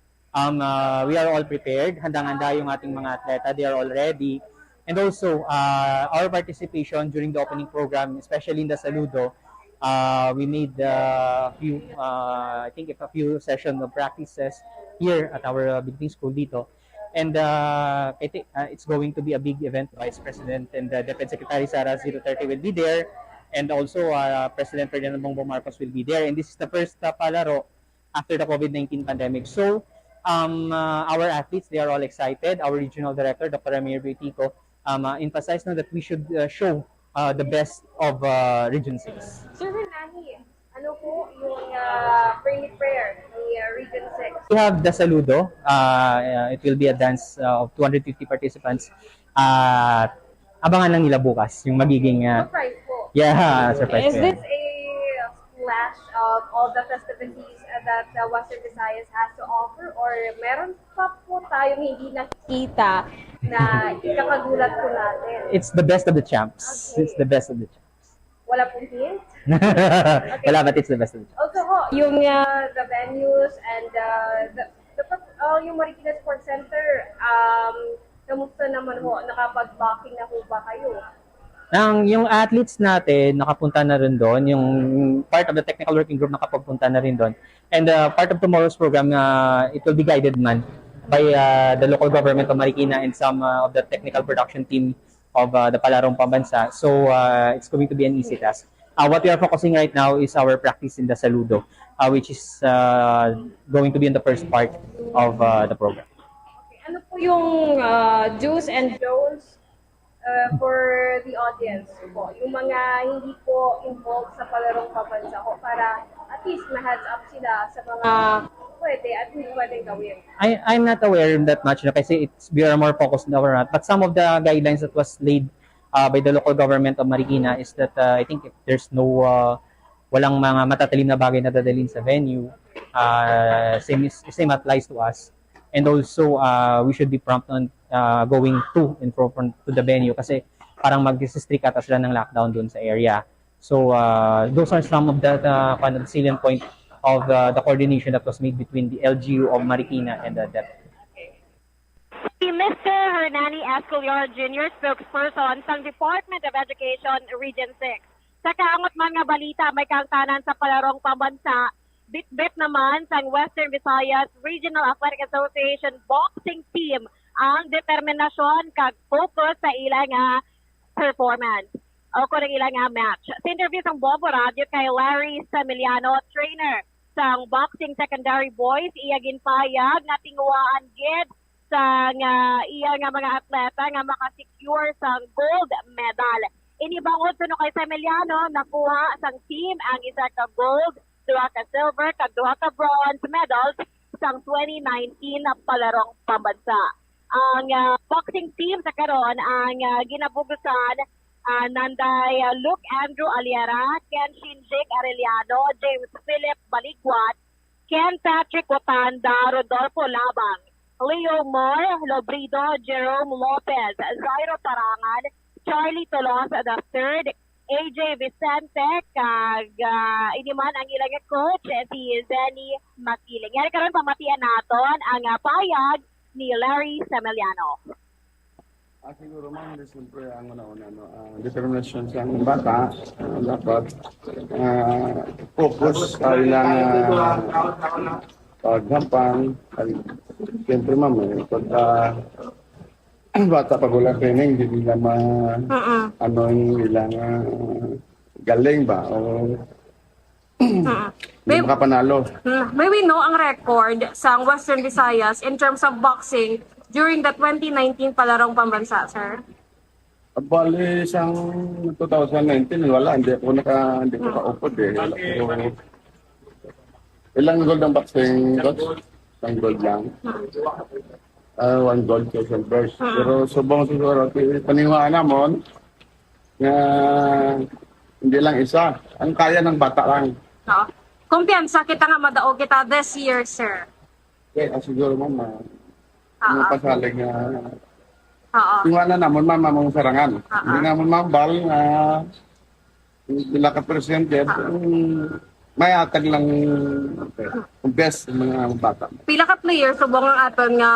we are all prepared. Handang-handa yung ating mga atleta. They are all ready. And also, our participation during the opening program, especially in the Saludo, we made a few sessions of practices here at our building school dito. And it's going to be a big event. Vice President and DepEd Secretary Sara Duterte will be there. And also President Ferdinand Bongbong Marcos will be there. And this is the first palaro after the COVID-19 pandemic. So our athletes, they are all excited. Our regional director, Dr. Ramir Betico, emphasized that we should show the best of Region 6. Sir Hernani, ano po yung prayer ni Region 6? We have the Saludo. It will be a dance of 250 participants. Abangan lang nila bukas yung magiging... surprise po. Yeah, surprise. Is this a flash of all the festivities that Western Visayas has to offer, or meron pa po tayong hindi nakikita na ikakagulat po natin? It's the best of the champs. Okay. It's the best of the champs. Wala pong hint? Wala, but it's the best of the champs. Also ho, yung the venues and yung Marikina Sports Center, kamusta naman ho? Nakapag-backing na ho ba kayo? Yung athletes natin, nakapunta na rin doon. Yung part of the technical working group nakapagpunta na rin doon. And part of tomorrow's program, it will be guided man by the local government of Marikina and some of the technical production team of the Palarong Pambansa. So it's going to be an easy task. What we are focusing right now is our practice in the Saludo, which is going to be in the first part of the program. Okay. Ano po yung do's and don'ts for the audience po? Yung mga hindi po involved sa Palarong Pambansa ko para at least ma-heads up sila sa mga pwede at hindi pwedeng gawin. I'm not aware that much kasi we are more focused on our but some of the guidelines that was laid by the local government of Marikina is that I think if there's no walang mga matatalim na bagay na dadalhin sa venue, same applies to us. And also we should be prompt on going to and from to the venue kasi parang mag-strict ata sila ng lockdown doon sa area. So those are some of the kind of salient point of the coordination that was made between the LGU of Marikina and the DepEd. Si Mr. Hernani Escolar Jr., spokesperson sa Department of Education Region 6. Sa kaangot man nga balita, may kaangtanan sa Palarong Pambansa, bit-bit naman sa Western Visayas Regional Athletic Association boxing team ang determinasyon kag focus sa ilang performance o kung ilang match. Sa interview sa Bombo Radio kay Larry Semiliano, trainer sa boxing secondary boys, iya ginpayag na tinguaan gid sa iya nga mga atleta nga makasecure sa gold medal. Inibangod kuno kay Semiliano, nakuha sang team ang isa ka gold, 2 ka silver, kag 2 ka bronze medals sang 2019 na palarong pambansa. Ang boxing team sa karon ang ginabugusan Nanday Luke Andrew Aliera, Ken Shinjik Arellano, James Philip Baligwat, Ken Patrick Otanda, Rodolfo Labang, Leo Moore, Lobrido, Jerome Lopez, Zairo Parangan, Charlie Tolos III, AJ Vicente, kag iniman ang ilang coach, si Zenny Makiling. Yan karon pamatian naton ang payag ni Larry Semiliano. Siguro ma'am, siyempre ang una-una, determination sa bata, dapat focus sa ilang paghampang. Siyempre ma'am, pagka bata pag wala training, hindi nila ano yung ilang galing ba o hindi makapanalo. May we know ang record sa Western Visayas in terms of boxing during the 2019 palarong pambansa, sir? Bali, isang 2019, wala. Hindi ko naka-upod eh. Ilang gold ang boxing, coach? Isang gold lang. 1 gold, 2 silver. Pero subong siguro, paniwaan namon na hindi lang isa. Ang kaya ng bata lang. No. Kumpiyansa kita nga madaog kita this year, sir. Okay, siguro mama. Mga pasalig na tingnan na namon mama mong sarangan. Hindi namon mambal na bila ka presidente, may atag lang best mga bata. Pila ka player subong ang aton nga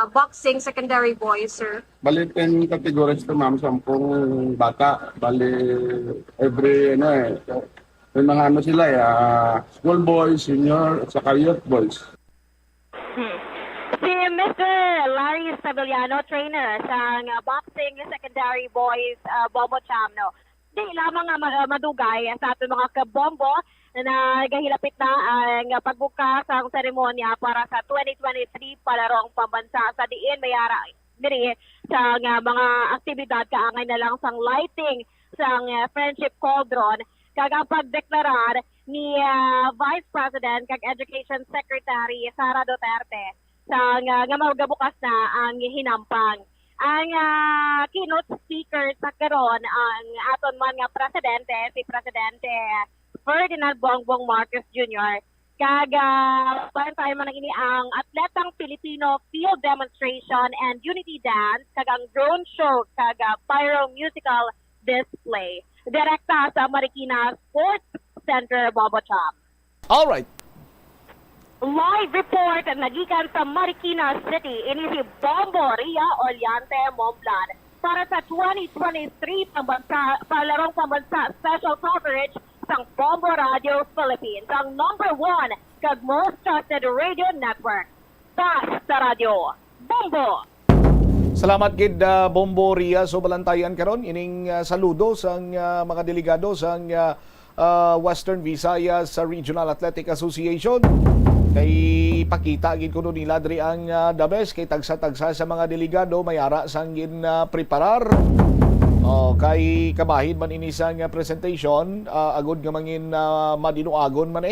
boxing secondary boys, sir? Bali 10 categories to ma'am, 10 bata. Bali every may mga sila school boys, senior, at saka youth boys. Si Mr. Larry Semiliano, trainer sa boxing secondary boys Bombo Chamno. Di lamang madugay sa ating mga kabombo na gahilapit na ang pagbukas ang seremonya para sa 2023 palarong pambansa sa diin mayara diri sa mga aktibidad kaangay na lang sang lighting sang Friendship Cauldron kag ang pagdeklarar ni Vice President kag Education Secretary Sara Duterte sa nga magabukas na ang hinampang. Ang keynote speaker sa karon ang aton man nga presidente, si Presidente Ferdinand Bongbong Marcos Jr. Kag tayo man ini ang atletang Pilipino field demonstration and unity dance kag ang drone show kag pyro musical display. Direkta sa Marikina Sports Center, Bobocham. All right. Live report nagikan sa Marikina City ini si Bombo Ria Oliante Momblan para sa 2023 palarong pambansa special coverage sang Bombo Radio Philippines, ang #1 kag most trusted radio network. Basta Radio, Bombo! Salamat gid Bombo Ria. So balantayan karon ining saludo sang mga delegado sang Western Visayas Regional Athletic Association. Kay pakita gid kuno nila diri ang the best kay tagsa-tagsa sa mga delegado mayara sang gin preparar. Kay kabahin man ini sang presentation agud nga mangin madinuagon man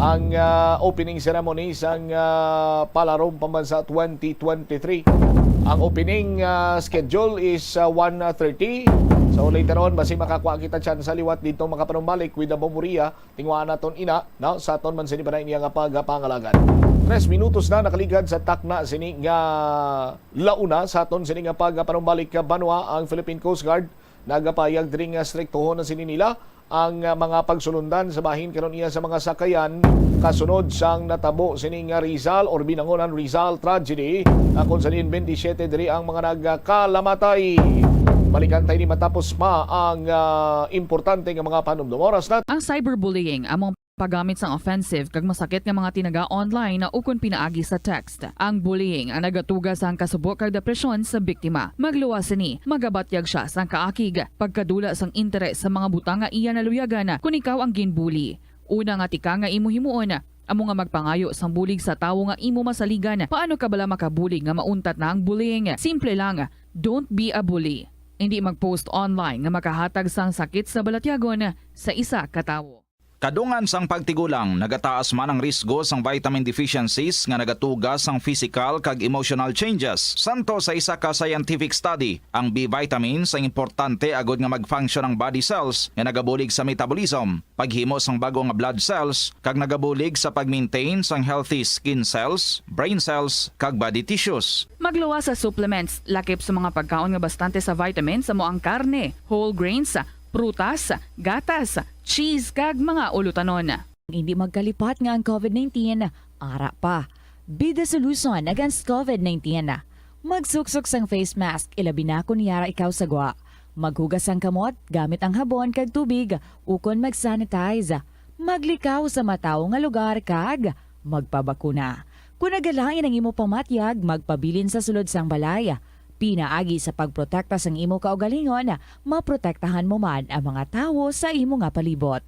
ang opening ceremony sang palarong pambansa 2023. Ang opening schedule is 1:30. So later on, basi makakuha kita chance sa liwat dito makapanumbalik with the Bomboria. Tingwaan naton ina, no? Sa aton man sini pa na iniya nga pagpangalagan. 3 minutos na nakaligad sa takna sini nga launa sa aton sini nga pagpanumbalik ka Banwa ang Philippine Coast Guard. Nagapayag diri nga striktohon na sini nila ang mga pagsulundan sa bahin karon iya sa mga sakayan kasunod sang natabo sini nga Rizal or binangonan Rizal tragedy kung sa 27 diri ang mga nagkalamatay. Balikan tayo ni matapos ang importante nga mga panumdum. Oras na. Ang cyberbullying among paggamit sang offensive kag masakit nga mga tinaga online na ukon pinaagi sa text. Ang bullying ang nagatuga sang kasubok kag depresyon sa biktima. Magluwas ni, magabatyag siya sang kaakig, pagkadula sang interes sa mga butang nga iya naluyagan kung ikaw ang ginbully. Una nga tika nga imo himuon, amo nga magpangayo sang bulig sa tawo nga imo masaligan. Paano ka bala makabulig nga mauntat na ang bullying? Simple lang, don't be a bully. Hindi mag-post online nga makahatag sang sakit sa balatyagon sa isa ka tawo. Kadungan sang pagtigulang, nagataas man ang risgo sang vitamin deficiencies nga nagatugas sang physical kag emotional changes. Santo sa isa ka scientific study, ang B vitamins ang importante agod nga mag-function ang body cells nga nagabulig sa metabolism, paghimo sang bago nga blood cells, kag nagabulig sa pag-maintain sang healthy skin cells, brain cells, kag body tissues. Magluwas sa supplements, lakip sa mga pagkaon nga bastante sa vitamins amo ang karne, whole grains, prutas, gatas, cheese kag mga ulutanon. Hindi magkalipat nga ang COVID-19, ara pa. Be the solution against COVID-19. Magsuksok sang face mask, ilabi na kung niyara ikaw sagwa. Maghugas ang kamot, gamit ang habon kag tubig, ukon mag-sanitize. Maglikaw sa mataw nga lugar kag magpabakuna. Kung nagalain ang imo pamatyag, magpabilin sa sulod sang balay. Pinaagi sa pagprotekta sang imo kaugalingon, maprotektahan mo man ang mga tawo sa imo nga palibot.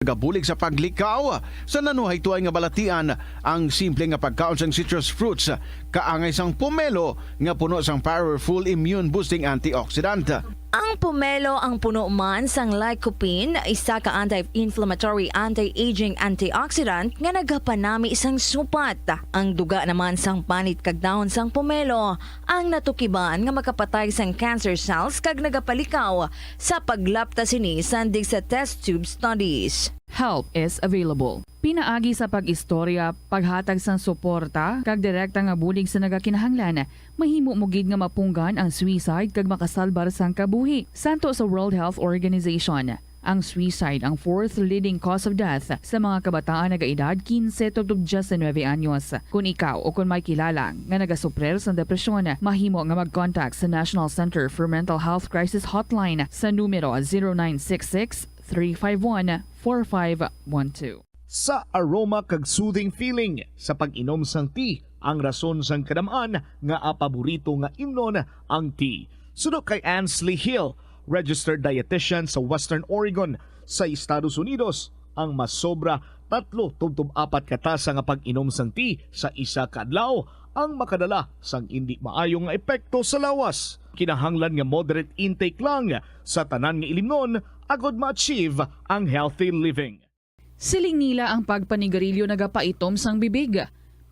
Gabulig sa paglikaw sa nanuhay tuay nga balatian ang simple nga pagkaon sang citrus fruits kaangay sang pomelo nga puno sang powerful immune boosting antioxidant. Ang pomelo ang puno man sang lycopene, isa ka anti-inflammatory, anti-aging antioxidant nga nagapanami isang supat. Ang duga naman sang panit kag dahon sang pomelo ang natukiban nga makapatay sang cancer cells kag nagapalikaw sa paglapta sini sandig sa test tube studies. Help is available. Pinaagi sa pag-istorya, paghatag sang suporta, kag direkta nga bulig sa nagakinahanglan, mahimo mo gid nga mapunggan ang suicide kag makasalbar sang kabuhi. Santo sa World Health Organization, ang suicide ang fourth leading cause of death sa mga kabataan nagaedad 15 to 19 anyos. Kung ikaw o kung may kilala nga nagasuprer sa depresyon, mahimo nga mag-contact sa National Center for Mental Health Crisis Hotline sa numero 0966-351-4512. Sa aroma kag soothing feeling sa pag-inom sang tea, ang rason sang kadamaan nga paborito nga imnon ang tea. Suno kay Ansley Hill, registered dietitian sa Western Oregon sa Estados Unidos, ang mas sobra 3-4 katasa nga pag-inom sang tea sa isa ka adlaw ang makadala sang hindi maayong nga epekto sa lawas. Kinahanglan nga moderate intake lang sa tanan nga ilimnon agod ma-achieve ang healthy living. Siling nila ang pagpanigarilyo nagapaitom sang bibig.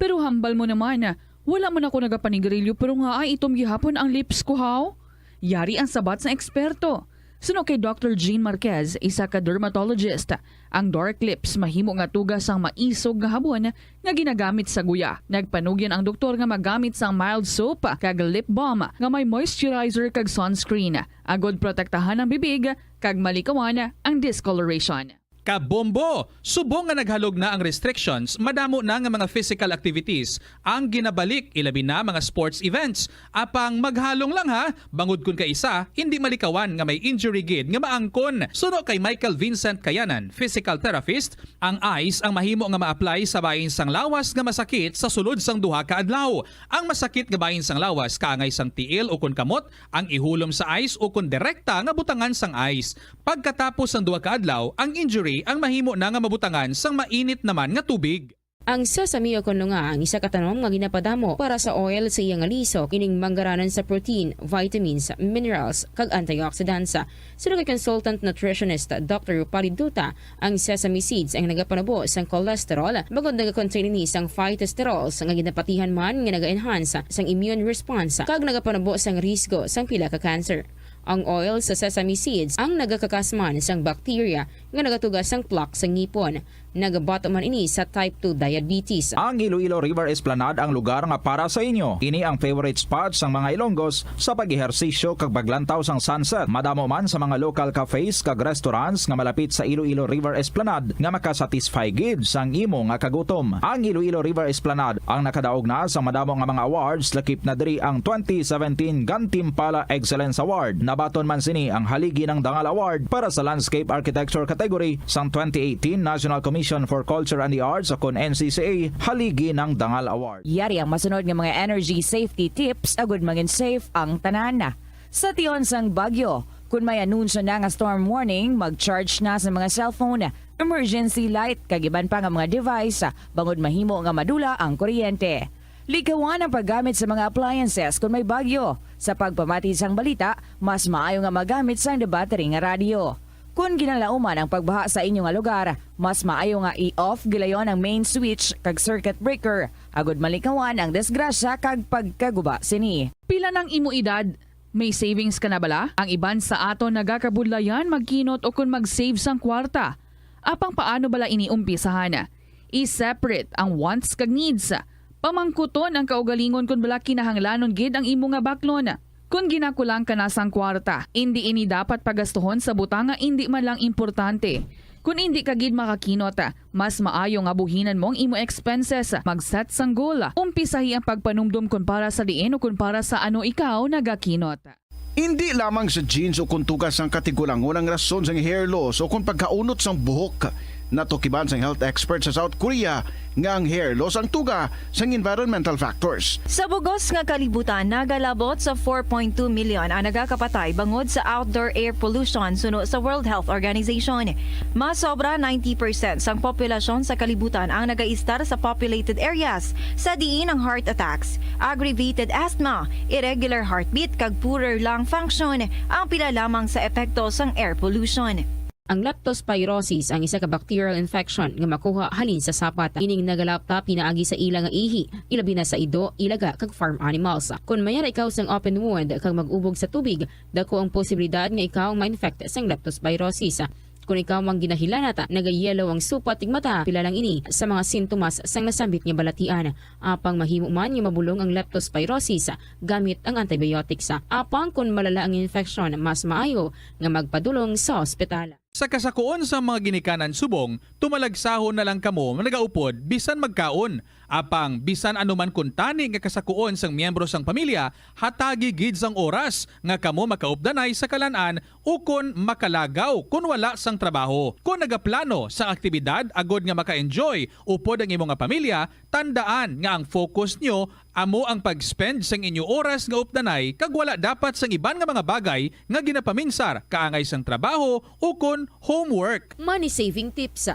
Pero hambal mo naman, wala man ako nagapanigarilyo pero nga ay itom gihapon ang lips ko haw. Yari ang sabat sa eksperto. Suno kay Dr. Jean Marquez, isa ka dermatologist, ang dark lips mahimo nga tugas sang maisog nga habon nga ginagamit sa guya. Nagpanugyan ang doktor nga magamit sang mild soap kag lip balm nga may moisturizer kag sunscreen. Agod protektahan ang bibig kag malikawan ang discoloration. Kabombo! Subong nga naghalog na ang restrictions, madamo na nga mga physical activities ang ginabalik, ilabi na mga sports events. Apang maghalong lang ha, bangod kun ka isa, hindi malikawan nga may injury gid nga maangkon. Suno kay Michael Vincent Kayanan, physical therapist, ang ice ang mahimo nga ma-apply sa bahin sang lawas nga masakit sa sulod sang duha ka adlaw. Ang masakit nga bahin sang lawas kaangay sang tiil o kun kamot, ang ihulom sa ice o kun direkta nga butangan sang ice. Pagkatapos sang duha ka adlaw, ang injury ang mahimo na nga mabutangan sang mainit naman nga tubig. Ang sesame o kuno nga ang isa ka tanom nga ginapadamo para sa oil sa iyang aliso kining manggaranan sa protein, vitamins, minerals kag antioxidants. Sino kay consultant nutritionist Dr. Rupali Duta, ang sesame seeds ang nagapanabo sang cholesterol bagod nagakontain ni sang phytosterols nga ginapatihan man nga naga-enhance sang immune response kag nagapanabo sang risgo sang pila ka cancer. Ang oil sa sesame seeds ang nagakakasman sang bacteria nga nagatugas sang plaque sa ngipon. Nagabato man ini sa type 2 diabetes. Ang Iloilo River Esplanade ang lugar nga para sa inyo. Ini ang favorite spot sang mga Ilonggos sa pag-ehersisyo kag paglantaw sang sunset. Madamo man sa mga local cafes kag restaurants nga malapit sa Iloilo River Esplanade nga makasatisfy gid sang imo nga kagutom. Ang Iloilo River Esplanade ang nakadaog na sa madamo nga mga awards, lakip na diri ang 2017 Gantimpala Excellence Award. Nabaton man sini ang haligi ng Dangal Award para sa Landscape Architecture category sang 2018 National Commission for Culture and the Arts o kon NCCA haligi ng Dangal Award. Yari ang masunod nga mga energy safety tips agud maging safe ang tanan. Sa tion sang Bagyo, kung may anunsyo na nga storm warning, mag-charge na sa mga cellphone, emergency light, kagiban pa nga mga device, bangod mahimo nga madula ang kuryente. Likawan ang paggamit sa mga appliances kung may bagyo. Sa pagpamati sang balita, mas maayo nga magamit sang battery nga radio. Kung ginalauman ang pagbaha sa inyong nga lugar, mas maayo nga i-off gilayon ang main switch kag circuit breaker. Agud malikawan ang disgrasya kag pagkaguba sini. Pila ng imo edad? May savings ka na bala? Ang iban sa ato nagakabudlayan magkinot o kung mag-save sang kwarta. Apang paano bala iniumpisahan? I-separate ang wants kag needs. Pamangkuton ang kaugalingon kung bala kinahanglanon gid ang imo nga baklon. Kung ginakulang ka na sang kwarta, hindi ini dapat pagastuhon sa butang nga hindi man lang importante. Kung hindi ka gid makakinot, mas maayo nga buhinan mong imo expenses. Mag-set sang goal. Umpisahi ang pagpanumdum kung para sa diin o kung para sa ano ikaw nagakinot. Hindi lamang sa jeans o kung tugas ang katigulangon ang rason sa hair loss o kung pagkaunot sang buhok. Natukiban sang health expert sa South Korea nga ang hair loss ang tuga sang environmental factors. Sa bugos nga kalibutan, nagalabot sa 4.2 million ang nagakapatay bangod sa outdoor air pollution suno sa World Health Organization. Mas sobra 90% sang populasyon sa kalibutan ang nagaistar sa populated areas, sa diin ang heart attacks, aggravated asthma, irregular heartbeat kag poorer lung function ang pila lamang sa epekto sang air pollution. Ang leptospirosis ang isa ka bacterial infection nga makuha halin sa sapat. Ining nagalapta pinaagi sa ila nga ihi, ilabi na sa ido, ilaga kag farm animals. Kung mayara ikaw sang open wound kag mag-ubog sa tubig, dako ang posibilidad nga ikaw ma-infect sang leptospirosis. Kung ikaw mang ginahilanata, nagayelo ang supat tig mata, pila lang ini sa mga sintomas sang nasambit nga balatian. Apang mahimo man nga mabulong ang leptospirosis gamit ang antibiotics. Apang kung malala ang infection, mas maayo nga magpadulong sa ospital. Sa kasakuon sa mga ginikanan subong, tumalagsahon na lang kamo nagaupod bisan magkaon. Apang bisan anuman kun tani nga kasakuon sang miyembro sang pamilya, hatagi gid sang oras nga kamo makaupdanay sa kalan-an o kun makalagaw kun wala sang trabaho. Kung nagaplano sa aktibidad agod nga maka-enjoy upod ang imong nga pamilya, tandaan nga ang focus nyo amo ang pag-spend sang inyo oras nga updanay kag wala dapat sang iban nga mga bagay nga ginapaminsar kaangay sang trabaho o kun homework. Money saving tips.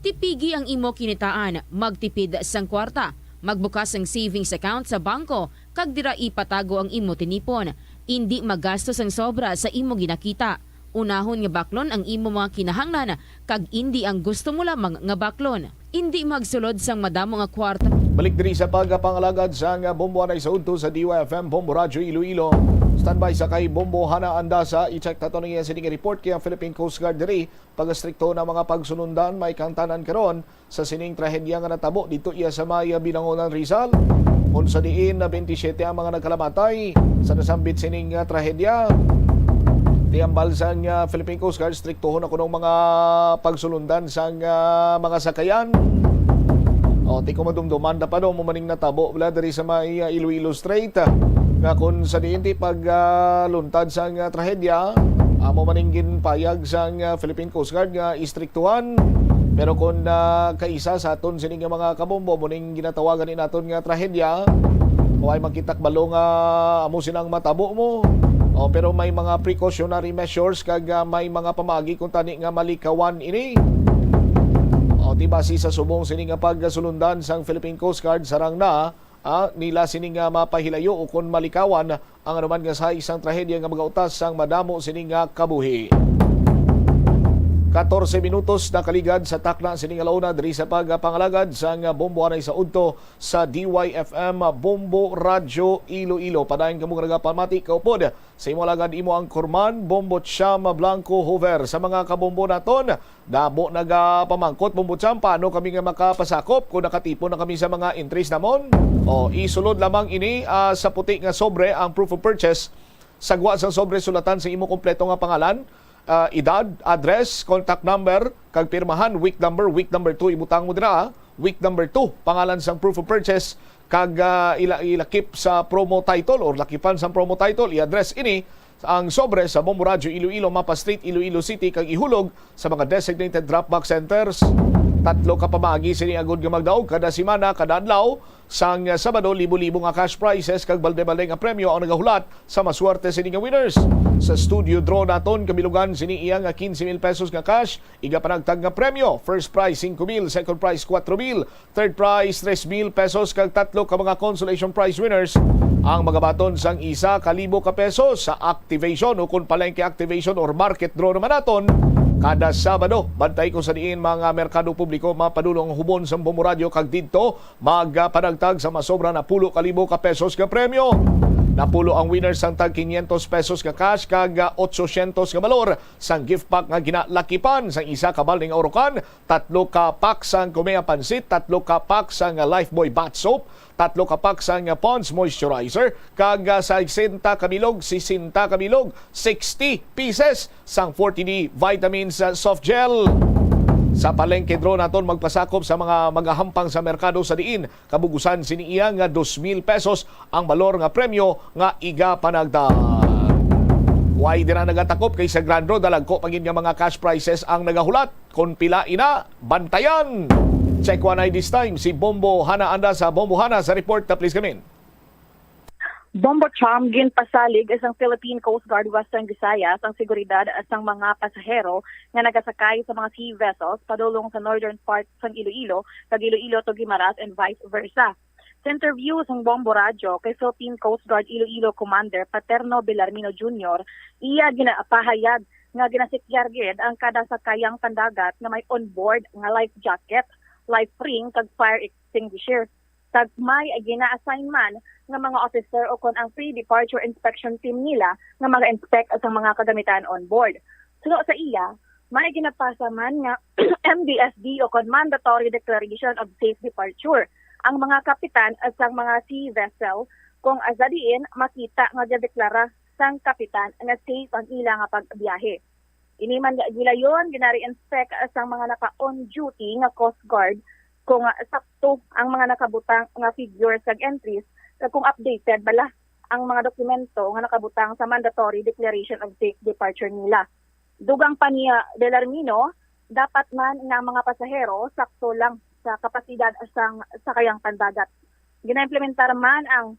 Tipigi ang imo kinitaan, magtipid sang kwarta, magbukas ng savings account sa bangko, kag dira ipatago ang imo tinipon. Hindi magastos ang sobra sa imo ginakita. Unahon nga baklon ang imo mga kinahanglan, kag hindi ang gusto mo lamang nga baklon. Hindi magsulod sang madamo nga kwarta. Balik diri sa pagpangalagad sa Bombo Anay sa Udto sa DYFM Bombo Radyo Iloilo. Standby sa kay Bombo Hana Andasa. I-check tato niya sa sining report kay ang Philippine Coast Guard diri. Pag-strikto na mga pagsunundan may kantanan karon sa sining trahedya nga natabo dito iya sa Maya Binangonan Rizal. Kung sa diin na 27 ang mga nagkalamatay sa nasambit sining trahedya. Tiambal sang Philippine Coast Guard, striktohon ako ng mga pagsulundan sang mga sakayan. O, ti ko madumduman na pa daw mo maning natabo wala dari sa may Iloilo Strait. Nga kung sa diin ti pagluntad sang trahedya, mo maning ginpayag sang Philippine Coast Guard nga istriktuhan. Pero kung kaisa sa aton sining mga kabombo, muning ginatawagan ni naton nga trahedya, o ay magkitakbalo nga amo sinang matabo mo. O, pero may mga precautionary measures kag may mga pamagi kung tani nga malikawan ini. O, base sa subong sining nga pagsulundan sang Philippine Coast Guard sarang na nila sining nga mapahilayo o kung malikawan ang anuman nga sa isang trahedya nga magautas sang madamo sining nga kabuhi. 14 minutos na kaligad sa takna sining alauna diri sa pagpangalagad sa Bombo Anay sa Udto sa DYFM Bombo Radyo Iloilo. Padayon kamo nagapamati kaupod sa imo alagad imo ang Kurman Bombo Cham Blanco Hover sa mga kabombo naton. Dabo nagapamangkot Bombo Cham paano kami nga makapasakop kung nakatipon na kami sa mga entries namon. O isulod lamang ini sa puti nga sobre ang proof of purchase. Sagwa sa sobre sulatan sa imo kompleto nga pangalan. Edad, address, contact number, kag pirmahan, week number 2, ibutang mo dira, week number 2, pangalan sang proof of purchase, kag ilakip sa promo title or lakipan sa promo title, i-address ini ang sobre sa Bombo Radio Iloilo, Mapa Street, Iloilo City kag ihulog sa mga designated drop-box centers. 3 ka pamagi sini agud nga magdaog kada semana kada adlaw. Sang Sabado, libo-libo nga cash prizes kag balde-balde nga premyo ang nagahulat sa maswerte sini nga winners. Sa studio draw naton kabilugan sini iya nga 15,000 pesos nga cash, iga panagtag nga premyo. First prize 5,000, second prize 4,000, third prize 3,000 pesos kag 3 ka mga consolation prize winners ang magabaton sang 1,000 ka pesos sa activation o kung palengke activation or market draw naman naton kada Sabado. Bantay ko sa diin mga merkado publiko mapadulong hubon sa Bombo Radio kag didto magpanagtag sa masobra na 10,000 ka pesos ka premyo. Napulo ang winners sang tag 500 pesos ka cash kag 800 ka balor sang gift pack nga ginalakipan sang 1 ka balde nga orokan, 3 ka pack sang Kumea Pansit, 3 ka pack sang Lifebuoy Bath Soap, 3 ka pack sang Pond's Moisturizer, kag sa 60 kabilog, 60 kabilog, 60 pieces sang 40D Vitamins Soft Gel. Sa palengke draw naton magpasakop sa mga magahampang sa merkado sa diin. Kabugusan siniiya nga 2,000 pesos ang balor nga premyo nga iga panagda. Why di na nagatakop kay sa Grand Draw dalagko pagin nga mga cash prizes ang nagahulat. Kung pila ina, bantayan. Check one ID this time si Bombo Hana anda sa Bombo Hana sa report na please come in. Bombo Charm ginpasalig isang Philippine Coast Guard Western Visayas ang seguridad asang mga pasahero nga nagasakay sa mga sea vessels padulong sa northern part ng Iloilo, kag Iloilo to Guimaras and vice versa. Sa interview sa Bombo Radio kay Philippine Coast Guard Iloilo Commander Paterno Bellarmino Jr., iya ginapahayag nga ginasikyar gid ang kada sakayang pandagat na may onboard nga life jacket, life ring kag fire extinguisher. Tag may gina-assign man ng mga officer o kon ang pre-departure inspection team nila nga mag-inspect sa mga kagamitan on board. Suno sa iya, may ginapasa man nga MDSD o kon Mandatory Declaration of Safe Departure ang mga kapitan at sang mga sea vessel kung azadiin makita nga deklara sang kapitan nga safe ang ila nga pagbiyahe. Ini man gilayon ginari-inspect sang mga naka-on duty nga Coast Guard kung sakto ang mga nakabutang nga figures kag entries kung updated bala ang mga dokumento nga nakabutang sa Mandatory Declaration of Safe Departure nila. Dugang pa niya Bellarmino, dapat man nga mga pasahero sakto lang sa kapasidad sang sakayang pandagat. Gina-implementar man ang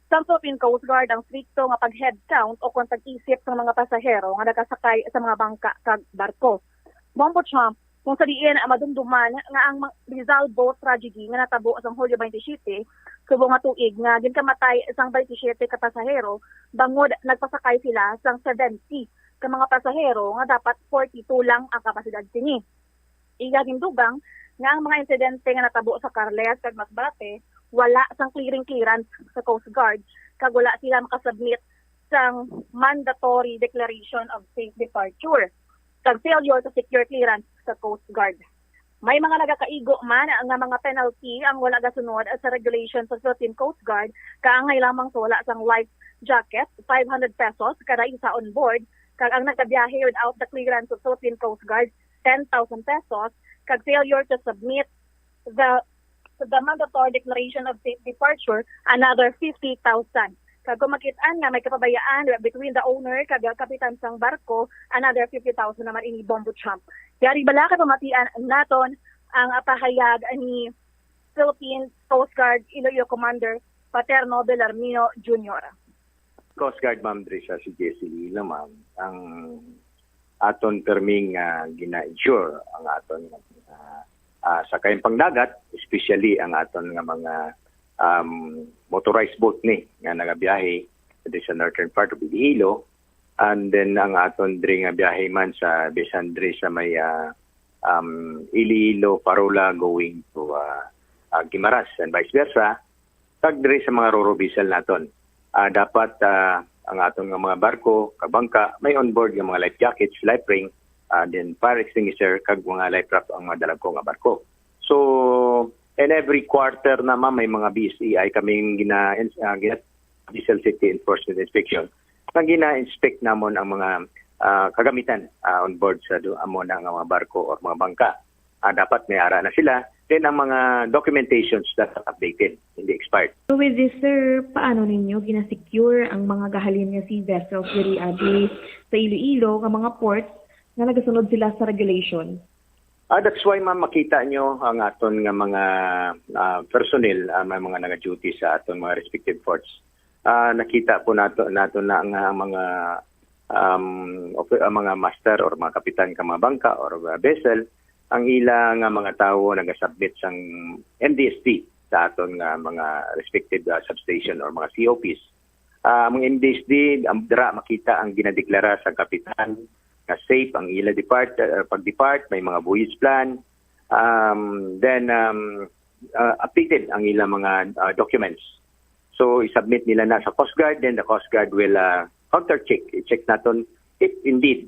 Philippine Coast Guard ang stricto nga pag-head count o kung tag-isip ng mga pasahero nga nakasakay sa mga bangka kag barko. Bombo Trump, kung sa diin madumduman nga ang Rizal boat tragedy nga natabo sa Hulyo 27, subong nga tuig nga ginkamatay isang 27 ka pasahero, bangod nagpasakay sila sang 70 ka mga pasahero nga dapat 42 lang ang kapasidad sini. Iya gindugang nga ang mga insidente nga natabo sa Carles kag Masbate, wala sang clearing clearance sa Coast Guard kag wala sila makasubmit sang Mandatory Declaration of Safe Departure kag failure to secure clearance sa Coast Guard. May mga nagakaigo man nga mga penalty ang wala gasunod sa regulations sa Philippine Coast Guard kaangay lamang sa wala sang life jacket, 500 pesos kada isa on board, kag ang nagkabiyahe without the clearance of Philippine Coast Guard, 10,000 pesos, kag failure to submit the Mandatory Declaration of Safe Departure, another 50,000. Kag kung makitaan nga may kapabayaan between the owner kag kapitan sang barko, another 50,000 naman ini Bombo Trump. Yari bala ka pamatian naton ang pahayag ni Philippine Coast Guard Iloilo Commander Paterno Bellarmino Jr. Coast Guard Ma'am Drisa si Jessie naman ang aton perming gina-insure ang aton sakayang pangdagat, especially ang aton nga mga motorized boat ni nga nagabiyahe sa northern part of Iloilo, and then ang aton diri nga biyahe man sa bisan diri sa may Iloilo Parola going to Guimaras and vice versa, kag diri sa mga roro vessel naton dapat ang aton nga mga barko kabangka may onboard nga mga life jackets, life ring, then fire extinguisher kag mga life raft ang mga dalagko nga barko. So and every quarter naman may mga BSEI kaming Diesel Safety Enforcement Inspection. Pag gina-inspect namon ang mga kagamitan on board sa amon ng mga barko o mga bangka. Dapat may ara na sila then ang mga documentations that are updated, hindi expired. So with this, sir, paano ninyo ginasecure ang mga gahalin nga sea vessels diri abi sa Iloilo nga mga ports nga nagasunod sila sa regulation? That's why ma'am makita nyo ang aton nga mga personnel, may mga naka-duty sa aton mga respective ports. Nakita po nato na ang mga mga master or mga kapitan ka mga bangka or vessel, ang ilang mga tao nag-submit sang MDST sa aton nga mga respective substation or mga COPs. Mga MDST, dra makita ang ginadeklara sa kapitan na safe ang ila pag-depart, may mga voyage plan, then updated ang ilang mga documents. So i-submit nila na sa Coast Guard, then the Coast Guard will counter-check. I-check natin if indeed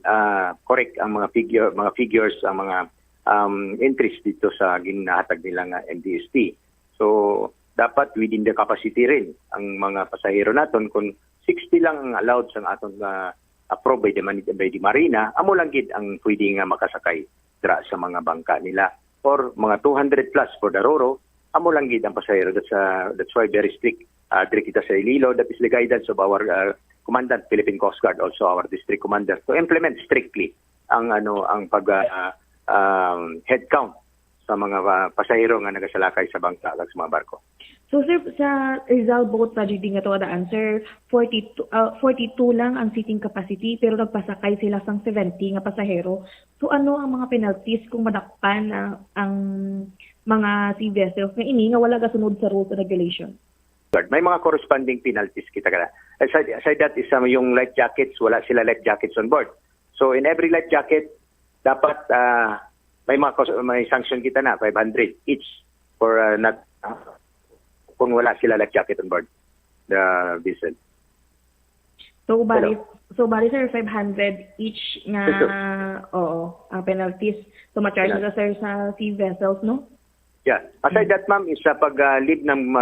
correct ang mga figures, ang mga entries dito sa ginahatag nilang MDST. So, dapat within the capacity rin ang mga pasahero naton. Kung 60 lang ang allowed sa aton approved by the Marina, amo lang gid ang pwede nga makasakay dra sa mga bangka nila. Or mga 200 plus for the Roro, amo lang gid ang pasahero. That's why very strict diri kita sa Iloilo. That is the guidance of our Commandant, Philippine Coast Guard, also our district commander, to implement strictly ang pag head count sa mga pasahero nga nagasalakay sa bangka ag sa mga barko. So sir, sa Rizal Boat Tragedy nga to adaan, sir, 42 lang ang seating capacity pero nagpasakay sila sang 70 nga pasahero. So ano ang mga penalties kung madakpan ang mga sea vessels nga ini nga wala gasunod sa rules and regulation? May mga corresponding penalties kita kada. Aside that is yung life jackets, wala sila life jackets on board. So in every life jacket, dapat may sanction kita na 500 each for kung wala sila life jacket on board the vessel. So bali sir 500 each nga penalties so ma-charge na sir sa sea vessels, no? Yeah. Aside that ma'am is pag-leave ng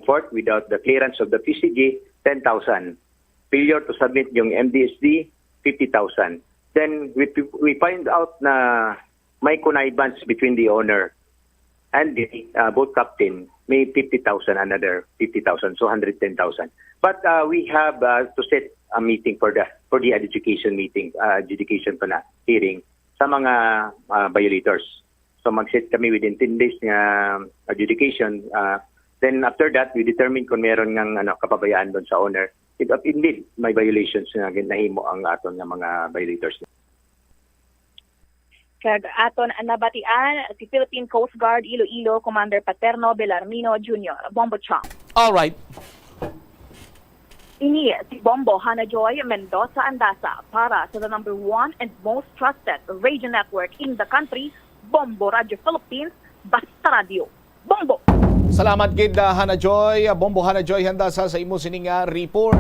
port without the clearance of the PCG, 10,000. Failure to submit yung MDSD, 50,000. Then we find out na may connivance between the owner and the boat captain, may 50,000, another 50,000, so 110,000. But we have to set a meeting for the adjudication meeting, hearing sa mga violators. So mag-set kami within 10 days nga adjudication. Then after that, we determine kung meron ng kapabayaan doon sa owner. If indeed may violations na nahimo ang aton nga mga violators. Kag aton nabatian si Philippine Coast Guard Iloilo Commander Paterno Belarmino Jr. Bombo Chong. All right. Ini si Bombo Hanajoy Mendoza Andasa para sa the number 1 and most trusted radio network in the country, Bombo Radio Philippines, Basta Radio. Bombo! Salamat gid Hana Joy, Bombo Hana Joy handa sa imo sining report.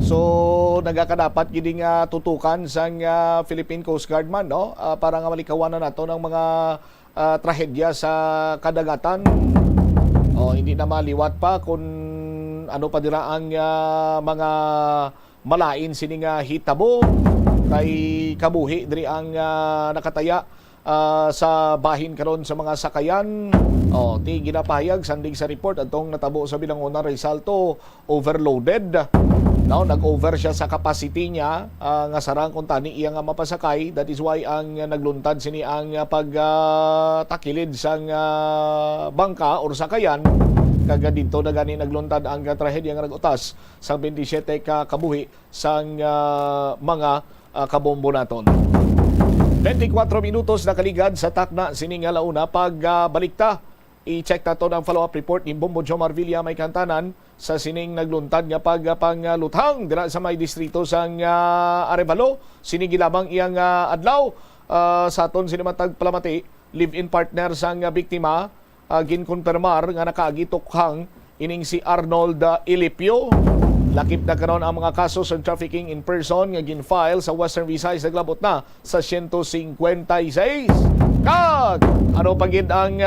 So nagakadapat gid nga tutukan sang Philippine Coast Guard man, no? Para nga malikawanan nato ng mga trahedya sa kadagatan. Hindi na maliwat pa kung ano pa dira ang mga malain sining hitabo kay kabuhi diri ang nakataya sa bahin karon sa mga sakayan. Ti ginapahayag sandig sa report atong natabo sa Bilangonan Rizalto overloaded. Nag-over siya sa capacity niya nga sarang kung tani iya nga mapasakay. That is why ang nagluntad sini ang pagtakilid sang bangka or sakayan. Kaga dito na gani nagluntad ang trahedya nga nagutas sa 27 ka kabuhi sang mga kabombo naton. 24 minutos na kaligad sa takna sining alauna pagbalikta. I-check nato ang follow-up report ni Bombo Jomar Villa may kantanan sa sining nagluntad nga pangluthang dira sa may distrito sang Arevalo. Sinigilabang iyang adlaw sa aton sinimatag Palamati, live-in partner sang biktima ginkonfirmar nga nakaagitokhang ining si Arnold Ilipio. Lakip na karon ang mga kaso sa trafficking in person nga gin-file sa Western Visayas naglabot na sa 156. Kag ano pagid ang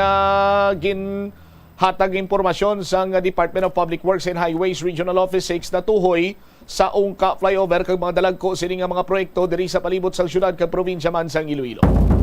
ginhatag impormasyon sa Department of Public Works and Highways Regional Office 6 na tuhoy sa Ungka Flyover kag mga dalagko sini nga mga proyekto diri sa palibot sa syudad kag probinsya man sang Iloilo.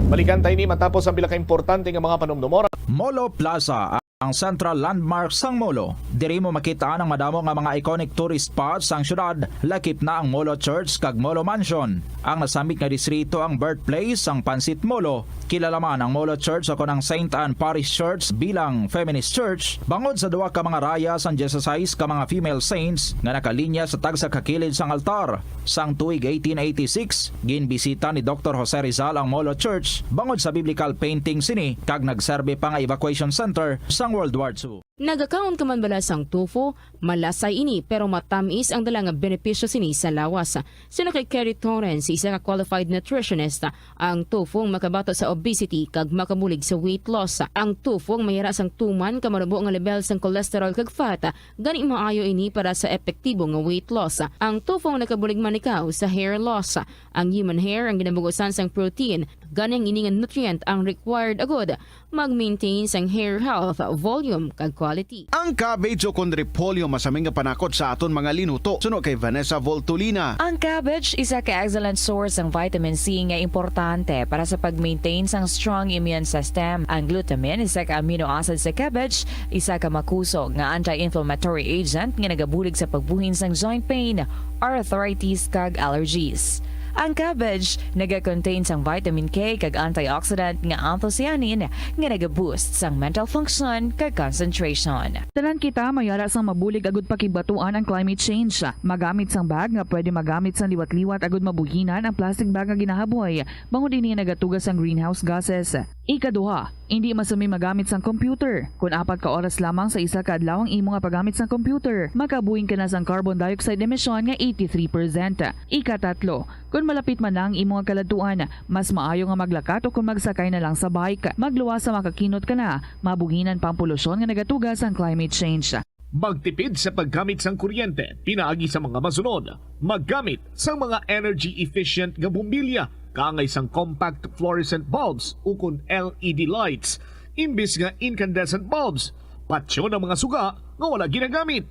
Balikan tayo ni matapos ang pila ka importante nga mga panumdumora. Molo Plaza ang central landmark sang Molo. Diri mo makita ang madamo nga mga iconic tourist spots sang syudad, lakip na ang Molo Church kag Molo Mansion. Ang nasamit nga distrito ang birthplace sang Pansit Molo. Kilala man ang Molo Church o ang St. Anne Parish Church bilang feminist church, bangod sa duwa ka mga raya sang 16 ka mga female saints nga nakalinya sa tagsa kakilid sang altar. Sang tuig 1886, ginbisita ni Dr. Jose Rizal ang Molo Church bangod sa biblical painting sini kag nagserbe pa nga evacuation center sang World War II. Nagakaon ka man bala sang tofu, malasay ini pero matamis ang dalang benepisyo sini sa lawas. Sino kay Kerry Torrens, isa ka qualified nutritionist, ang tofu ang makabato sa obesity kag makabulig sa weight loss. Ang tofu ang mayara sang tuman ka marubo nga level sang cholesterol kag fat, gani maayo ini para sa epektibo nga weight loss. Ang tofu ang nakabulig man ikaw sa hair loss. Ang human hair ang ginabugusan sang protein, gani ang iningan nutrient ang required agod mag-maintain sang hair health, volume kag quality. Ang cabbage o kon repolyo masaming nga panakot sa aton mga linuto. Suno kay Vanessa Voltolina. Ang cabbage isa ka excellent source ng vitamin C nga importante para sa pag-maintain sang strong immune system. Ang glutamine isa ka amino acid sa cabbage, isa ka makusog nga anti-inflammatory agent nga nagabulig sa pagbuhin sang joint pain, arthritis kag allergies. Ang cabbage naga-contain sang vitamin K kag antioxidant nga anthocyanin nga naga-boost sang mental function kag concentration. Tanan kita mayara sang mabulig agud pakibatuan ang climate change. Magamit sang bag nga pwede magamit sang liwat-liwat agud mabuhinan ang plastic bag nga ginahaboy bangod ini nagatugas sang greenhouse gases. Ikaduha, hindi masumi magamit sang computer. Kung 4 ka oras lamang sa isa ka adlaw ang imo nga paggamit sang computer, makabuhin ka na sang carbon dioxide emission nga 83%. Ikatatlo, kung malapit man lang imo nga kaladuan, mas maayo nga maglakat o kung magsakay na lang sa bike. Magluwas sa makakinot ka na, mabuhinan pang polusyon nga nagatugas ang climate change. Magtipid sa paggamit sang kuryente, pinaagi sa mga masunod. Maggamit sa mga energy efficient nga bumbilya, kaangay sang compact fluorescent bulbs ukon LED lights, imbis nga incandescent bulbs. Patsyo ng mga suga nga wala ginagamit.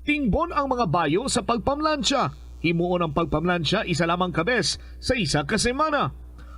Tingbon ang mga bayo sa pagpamlansya. Himuon ang pagpamlansya isa lamang kabes sa isa ka semana.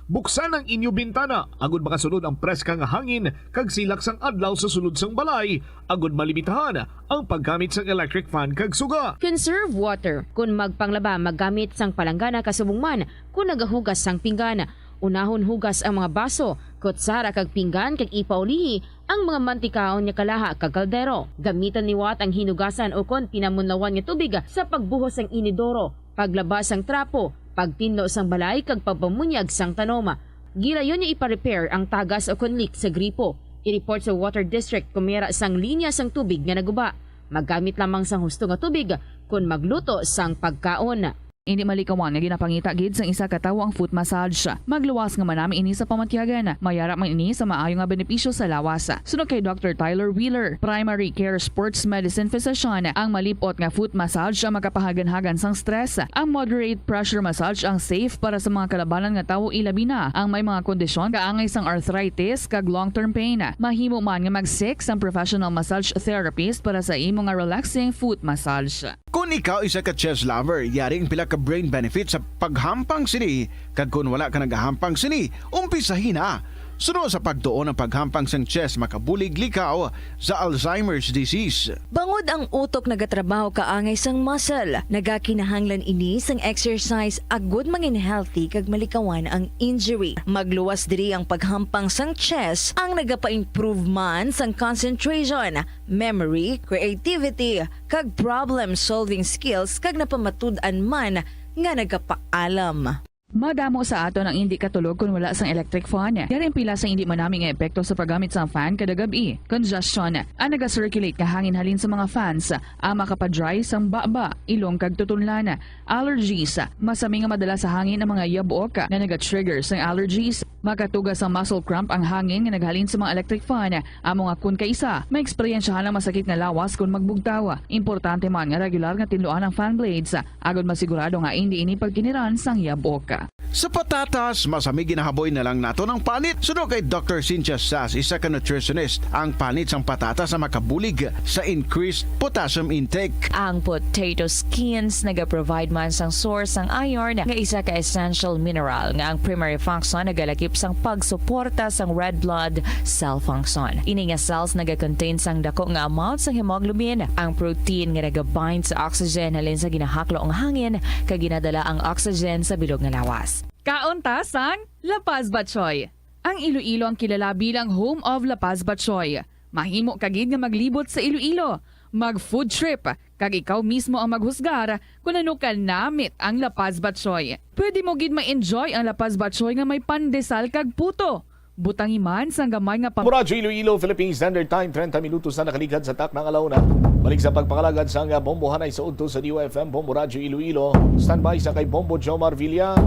Buksan ang inyo bintana, agud makasulod ang preska nga hangin kag silak sang adlaw sa sulod sang balay, agud malimitahan ang paggamit sang electric fan kag suga. Conserve water. Kung magpanglaba, maggamit sang palanggana kasubong man kung nagahugas sang pinggan. Unahon hugas ang mga baso, kutsara kag pinggan kag ipaulihi ang mga mantikaon nga kalaha kag kaldero. Gamitan liwat ang hinugasan o kon pinamunlawan nga tubig sa pagbuhos sang inidoro, paglabas sang trapo, pagtinlo sang balay kag pagpamunyag sang tanoma. Gilayon niya ipa-repair ang tagas o kon leak sa gripo. I-report sa Water District kung mayara sang linya sang tubig nga naguba. Maggamit lamang sang husto nga tubig kung magluto sang pagkaon. Hindi malikawan nga ginapangita gid sang isa ka tawo ang foot massage. Magluwas nga manami ini sa pamatyagan. Mayara man ini sa maayo nga benepisyo sa lawas. Sunod kay Dr. Tyler Wheeler, primary care sports medicine physician, ang malipot nga foot massage ang makapahagan-hagan sang stress. Ang moderate pressure massage ang safe para sa mga kalabanan nga tawo ilabi na ang may mga kondisyon kaangay sang arthritis kag long-term pain. Mahimo man nga mag-seek sang professional massage therapist para sa imo nga relaxing foot massage. Kung ikaw isa ka chess lover, yaring pila ka brain benefit sa paghampang sini. Kag kung wala ka nagahampang sini, umpisahin na. Sunod sa pagtuon ng paghampang sang chess, makabulig likaw sa Alzheimer's disease. Bangod ang utok nagatrabaho kaangay sang muscle, nagakinahanglan ini sang exercise agud mangin healthy kag malikawan ang injury. Magluwas diri ang paghampang sang chess ang nagapa-improve man sang concentration, memory, creativity kag problem-solving skills kag napamatud-an man nga nagapaalam. Madamo sa aton ang hindi katulog kung wala sang electric fan. Yaring pila sa hindi manaming epekto sa paggamit sang fan kada gabi. Congestion, ang naga-circulate ka hangin halin sa mga fans, ang makapadry sang baba, ilong kag tutunlan. Allergies, masami nga madala sa hangin ang mga yabuok na naga-trigger sang allergies. Makatugas ang muscle cramp ang hangin nga naghalin sa mga electric fan. Amo nga kun kaisa, may eksperyensyahan ang masakit nga lawas kung magbugtawa. Importante man nga regular nga tinluan ang fan blades, agod masigurado nga hindi ini pagkiniran sang yabuok. Sa patatas, masami ginahaboy na lang nato ng panit. Suno kay Dr. Cynthia Sass, isa ka nutritionist, ang panit sang patatas sa makabulig sa increased potassium intake. Ang potato skins nagaprovide man sang source sang iron nga isa ka essential mineral nga ang primary function nagalakip sang pagsuporta sang red blood cell function. Ini nga cells nagakontain sang dako nga amount sang hemoglobin. Ang protein nga nagabind sa oxygen halin sa ginahaklo ang hangin kag ginadala ang oxygen sa bilog nga lawas. Kaunta sang La Paz Batchoy. Ang Iloilo ang kilala bilang home of La Paz Batchoy. Mahimo kagid nga maglibot sa Iloilo, mag-food trip, kag ikaw mismo ang maghusgar kung ano ka namit ang La Paz Batchoy. Pwede mo gid ma-enjoy ang La Paz Batchoy nga may pandesal kag puto. Butangi man sang gamay nga Radyo Iloilo, Philippine Standard Time, 30 minutos na nakaligad sa tak ng alauna. Balik sa pagpangalagad sa bombohan ay sa udto sa DOFM Bombo Radyo Iloilo. Standby sa kay Bombo Jomar Villa.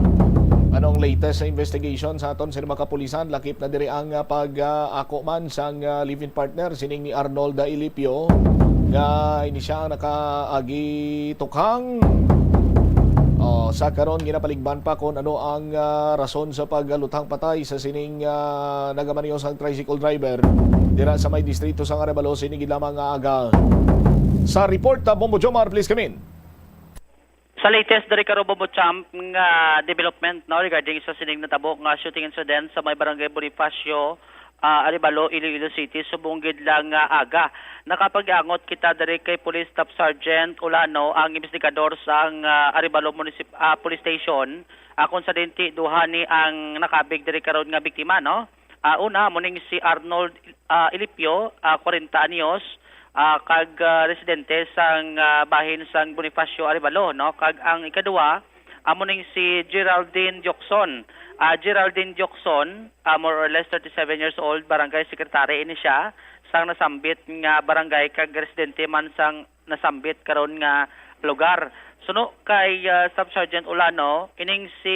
Anong latest sa investigation sa aton sa makapulisan? Lakip na diri ang pag-ako man sang live-in partner sining ni Arnold Ilipio nga ini siya ang nakaagi tukhang. Sa karon ginapaligban pa kung ano ang rason sa paglutang patay sa sining nagamaniyos ang tricycle driver dira sa may distrito sa Arevalo sining lamang aga. Sa report Bombo Jomar, please come in. Sa latest dari karo Bombo Champ nga development no regarding sa sining natabo nga shooting incident sa may barangay Bonifacio Arevalo, Iloilo City, subunggid lang aga. Nakapag-angot kita dari kay Police Staff Sergeant Ulano, ang investigador sa Arevalo Police Station, kung sa dinti duhani ang nakabig dari karon nga biktima, no? Una, muning si Arnold Ilipio, 40 anyos, kag residente sang bahin sang Bonifacio Arevalo, no? Kag ang ikaduwa, muning si Geraldine Jokson. Geraldine Jokson, more or less 37 years old, barangay secretary ini siya, sang nasambit nga barangay kag residente man sang nasambit karon nga lugar. Suno kay Staff Sergeant Ulano, ining si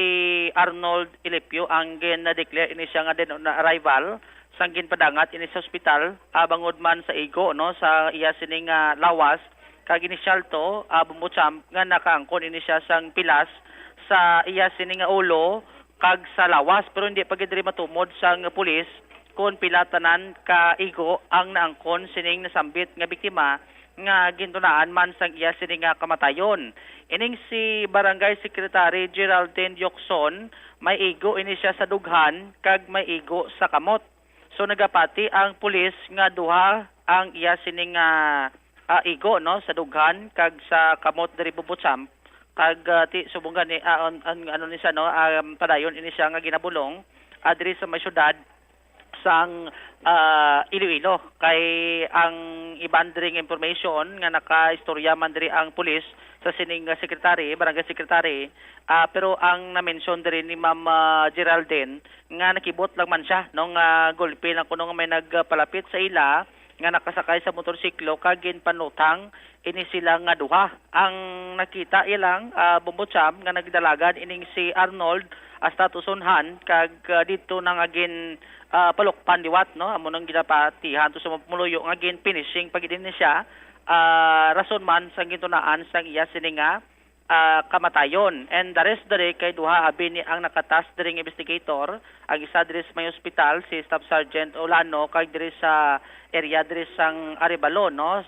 Arnold Ilipio ang gin-declare ini siya nga den na arrival sang ginpadangat ini sa ospital bangod man sa igo no sa iya sining lawas kag inisyal to bumutsamp nga nakaangkon ini siya sang pilas sa iya sining ulo kag sa lawas pero hindi pa gid diri matumod sang pulis kung pilatanan ka igo ang naangkon sining nasambit nga biktima nga gintunaan man sang iya sining kamatayon. Ining si Barangay Secretary Geraldine Jokson may igo ini siya sa dughan kag may igo sa kamot. So nagapati ang pulis nga duha ang iya sining igo no sa dughan kag sa kamot diri Bubutsamp. Kag ti subungan ni ano ni siya no padayon ini siya nga ginabulong diri sa may syudad sang Iloilo kay ang ibandring information nga nakaistorya man diri ang pulis sa sining secretary barangay secretary pero ang na-mention diri ni Ma'am Geraldine nga nakibot lang man siya no nga golpe lang kuno nga may nagpalapit sa ila nga nakasakay sa motorsiklo kag ginpanutang ini sila nga duha. Ang nakita ilang Bumbutsamp nga nagdalagan ining si Arnold statusunhan kag dito nang agin palukpan liwat no amo nang ginapatihan to sa muluyo nga agin finishing pag din siya rason man sang gintunaan sang iya sininga kamatayon. And the rest dere kay duha abi ni ang nakatas diring investigator, ang isa diri sa may ospital si Staff Sergeant Olano kay diri sa area diri sang Arevalo no.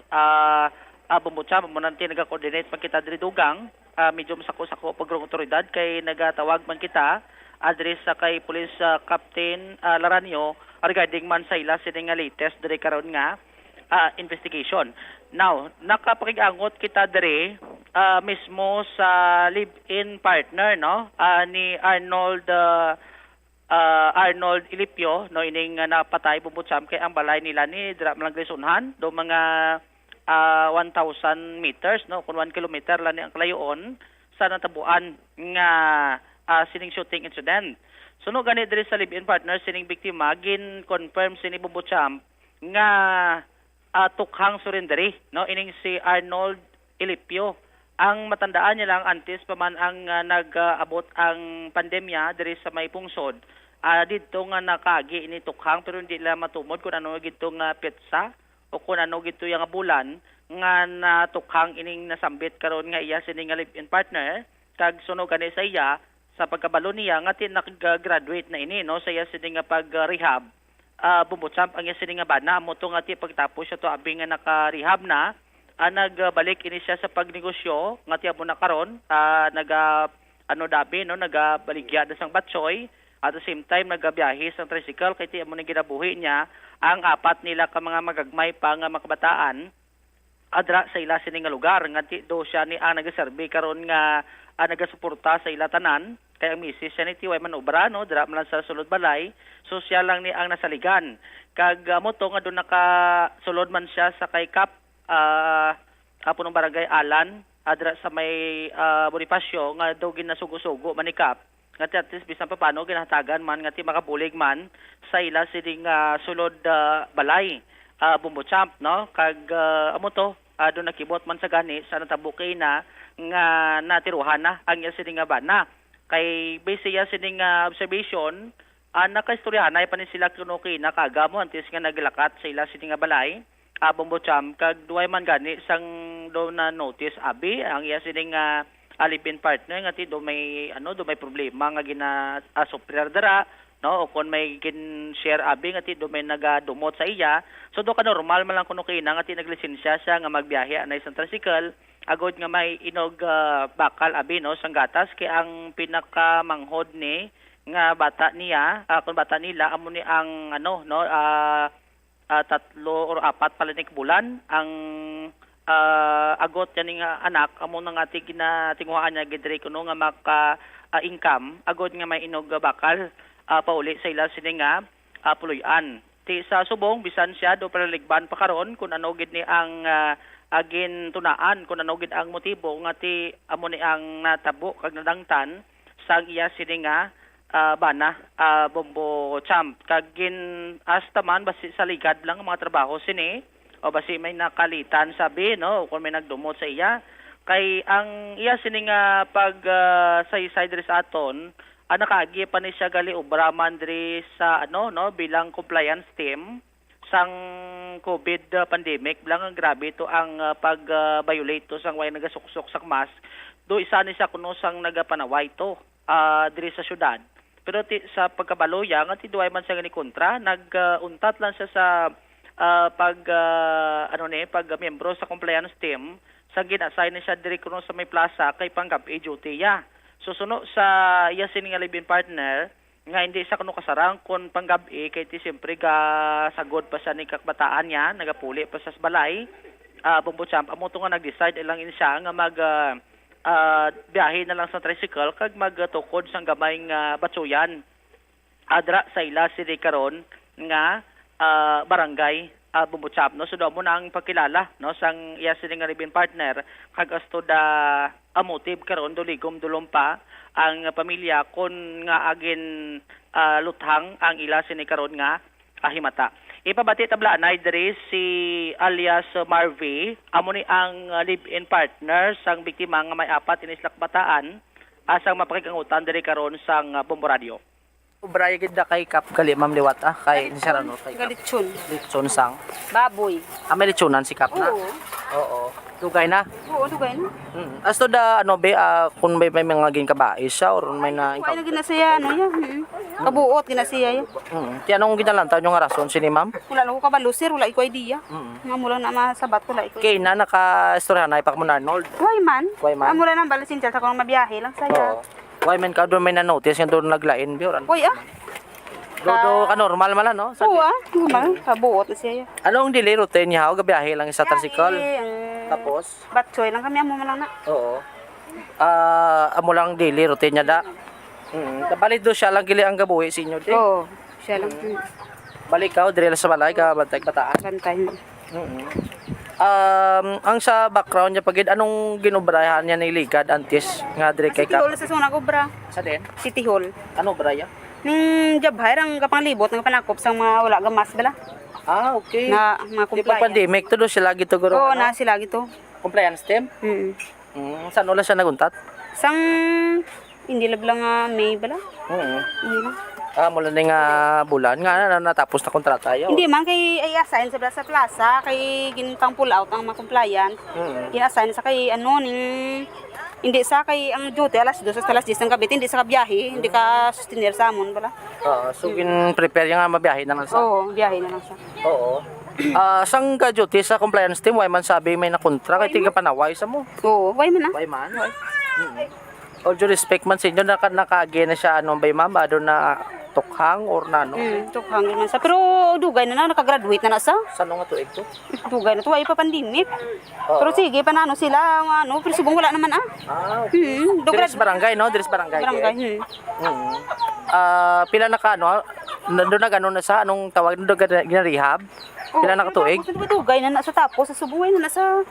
Bumutsa mo nanti naga-coordinate man kita diri dugang medyo masako-sako pagrong otoridad kay nagatawag man kita address sa kay Police Captain Laranio regarding man sa ila sining nga latest diri karon nga investigation. Now, nakapag-angot kita diri mismo sa live-in partner no ni Arnold Ilipio no ining napatay Bumutsamp kay ang balay nila ni dira lang Grisunhan do mga 1,000 meters no kun 1 kilometer lang ni ang kalayoon sa natabuan nga sining shooting incident. Suno gani diri sa live-in partner sining biktima gin confirm sini Bumutsamp nga tukhang surrenderi no ining si Arnold Ilipio. Ang matandaan niya lang antes pa man ang nag-abot ang pandemya diri sa may pungsod dito nga nakagi ini tukhang pero hindi la matumod kung ano gito nga petsa o kung ano gito yung bulan nga natukhang ining nasambit karon nga iya sining live-in partner kag suno gani sa iya sa pagkabalo niya nga nag-graduate na ini no sa iya sini nga pag-rehab. Bumutsamp ang iya sini nga bana mo to nga ti pagtapos siya to abi nga naka-rehab na. Nagbalik ini siya sa pagnegosyo nga ti amo na karon nagabaligya na sang batsoy. At the same time, nagabiyahe sa tricycle kay ti amo na ginabuhi niya ang apat nila ka mga magagmay pa nga makabataan adra sa ila sini nga lugar nga ti do siya ni ang nagaserbi karon nga nagasuporta sa ila tanan kay ang misis siya ni ti way man obra no dira man sa sulod balay so siya lang ni ang nasaligan kag mo to nga do nakasulod man siya sa kay Kap punong barangay Alan adra sa may Bonifacio nga do ginasugo-sugo man ni Kap nga at least bisan pa paano ginahatagan man nga ti makabulig man sa ila sining sulod balay Bumbochamp no kag amo to do nakibot man sa gani sa natabukay na nga natiruhan na ang iya sining bana kay base ya sining observation nakaistoryahan ay pa ni sila kuno kay nakagamo antes nga naglakat sa ila sining balay Bumbochamp kag duay man gani sang do na notice abi ang iya sining alipin partner nga ti do may problema nga gina supplier dara no o kon may gin share abi nga ti do may nagadumot sa iya so do ka normal man lang kuno kay nga ti naglisensya siya nga magbiyahe anay sa tricycle agod nga may inog bakal abi no sang gatas kay ang pinakamanghod ni nga bata niya kun bata nila amo ni ang tatlo or apat pala ni bulan ang agot yan nga anak amo nang ati ginatinguhaan niya gidre kuno nga maka income agod nga may inog bakal pauli sa ila sini nga puloy-an ti sa subong bisan siya do palaligban pa karon kun ano gid ni ang agin tunaan kun ano gid ang motibo nga ti amo ni ang natabo kag nadangtan sang iya sini nga bana Bumbochamp kag gin hasta man basi sa ligad lang ang mga trabaho sini o basi may nakalitan sabi no kung may nagdumot sa iya kay ang iya sining pag saysay diri sa aton nakaagi pa ni siya gali obraman diri sa bilang compliance team sang COVID pandemic bilang ang grabe to ang pag-violate to sang way nagasuksok sa mask do isa ni siya kuno sang nagapanaway to diri sa syudad pero sa pagkabaloya nga ti duay man siya ni kontra nag-untat lang siya sa pag miyembro sa compliance team sa gina-assign siya diri kuno sa may plaza kay panggabi duty ya. So suno sa iya sining living partner nga hindi sa kuno kasarang kon panggabi kay ti siyempre ga sagod pa sa ni kakbataan niya nagapuli pa sa balay Bumbochamp amo to nga nag-decide lang siya nga mag biyahe na lang sa tricycle kag magtukod sang gamay nga batsuyan adra sa ila sini karon nga barangay Bumbochamp no so do mo na ang pagkilala no sang iya sining living partner kag asto da motive karon do ligom dulom pa ang pamilya kon nga agin luthang ang ila sini karon nga himata ipabati tabla na diri si alias Marvy amo ni ang live-in partner sang biktima nga may apat inislak bataan asang mapakikangutan diri karon sang Bomboradio. Ubraya gid da kay Kap kali Ma'am Liwat kay ni Sarano kay Kap. Litson sang Baboy. May litsonan si Kap na. Oo. Dugay na. Oo, dugay na. Asto da kung may mga gin kabae siya or may na Kuha na ginasaya kabuot ginasaya ya. Ti anong ginalantaw nyo nga rason sini Ma'am? Wala ko kabalo sir, wala ko idea. Nga mula na masabat ko ko. Kay na naka-istorya na ipak mo na Arnold. Why man? Mula nang balasin siya sa kung mabiyahe lang saya. Why man ka doon may na-notice yung doon naglain biyoran? Uy Do ka normal mala no? Oo normal. Kabuot na siya. Anong delay routine niya? Gabiyahe lang sa tricycle. Tapos? Batsoy lang kami, amo lang na. Oo. Amo lang daily routine niya da. Balik do siya lang gili ang gabuhi sa inyo. Oo, siya lang. Balik ka, dire sa balay ka, bantay bataan. Bantay. Ang sa background niya pagid anong ginubrahan niya ni Ligad antes nga dire kay City Hall sa sunag obra. Sa din? City Hall. Ano obra ya? Ning jabhay ang kapanglibot ng panakop sang mga wala gamas bala. Okay. Na mga compliance. Di pandemic to do sila gito guro. Oo, na sila gito. Compliance team? Saan wala siya naguntat? Sang hindi lang May bala. Hindi lang. Mula na nga bulan nga natapos na kontrata yaw. Hindi man kay ay assign sa plaza kay ginpang pull out ang mga compliant. Gina-assign sa kay ning Hindi sa kay ang duty alas 2 sa alas 10 ng gabi, hindi sa biyahe, hindi ka sustainer sa amon bala. So prepare nga mabiyahe na lang sa. Oo, biyahe na lang siya. Oo. Sang ka duty sa compliance team, why man sabi may nakontra kay tiga panaway sa mo. Oo, why man na. Why man? All due respect man sa inyo, naka-again na siya anong bay ma'am, do na tukhang or na no? Tukhang naman sa. Pero dugay na nakagraduate na sa. Saan nga tuig to? Dugay na to, ay pa pandemic. Pero sige, panano sila, pero subong wala naman Diris barangay, no? Diris barangay. Barangay, pila na ka, no? Nandun na gano'n na sa, anong tawag, nandun gina-rehab? Pila na ka tuig? Dugay na sa tapos, sa subungay na sa.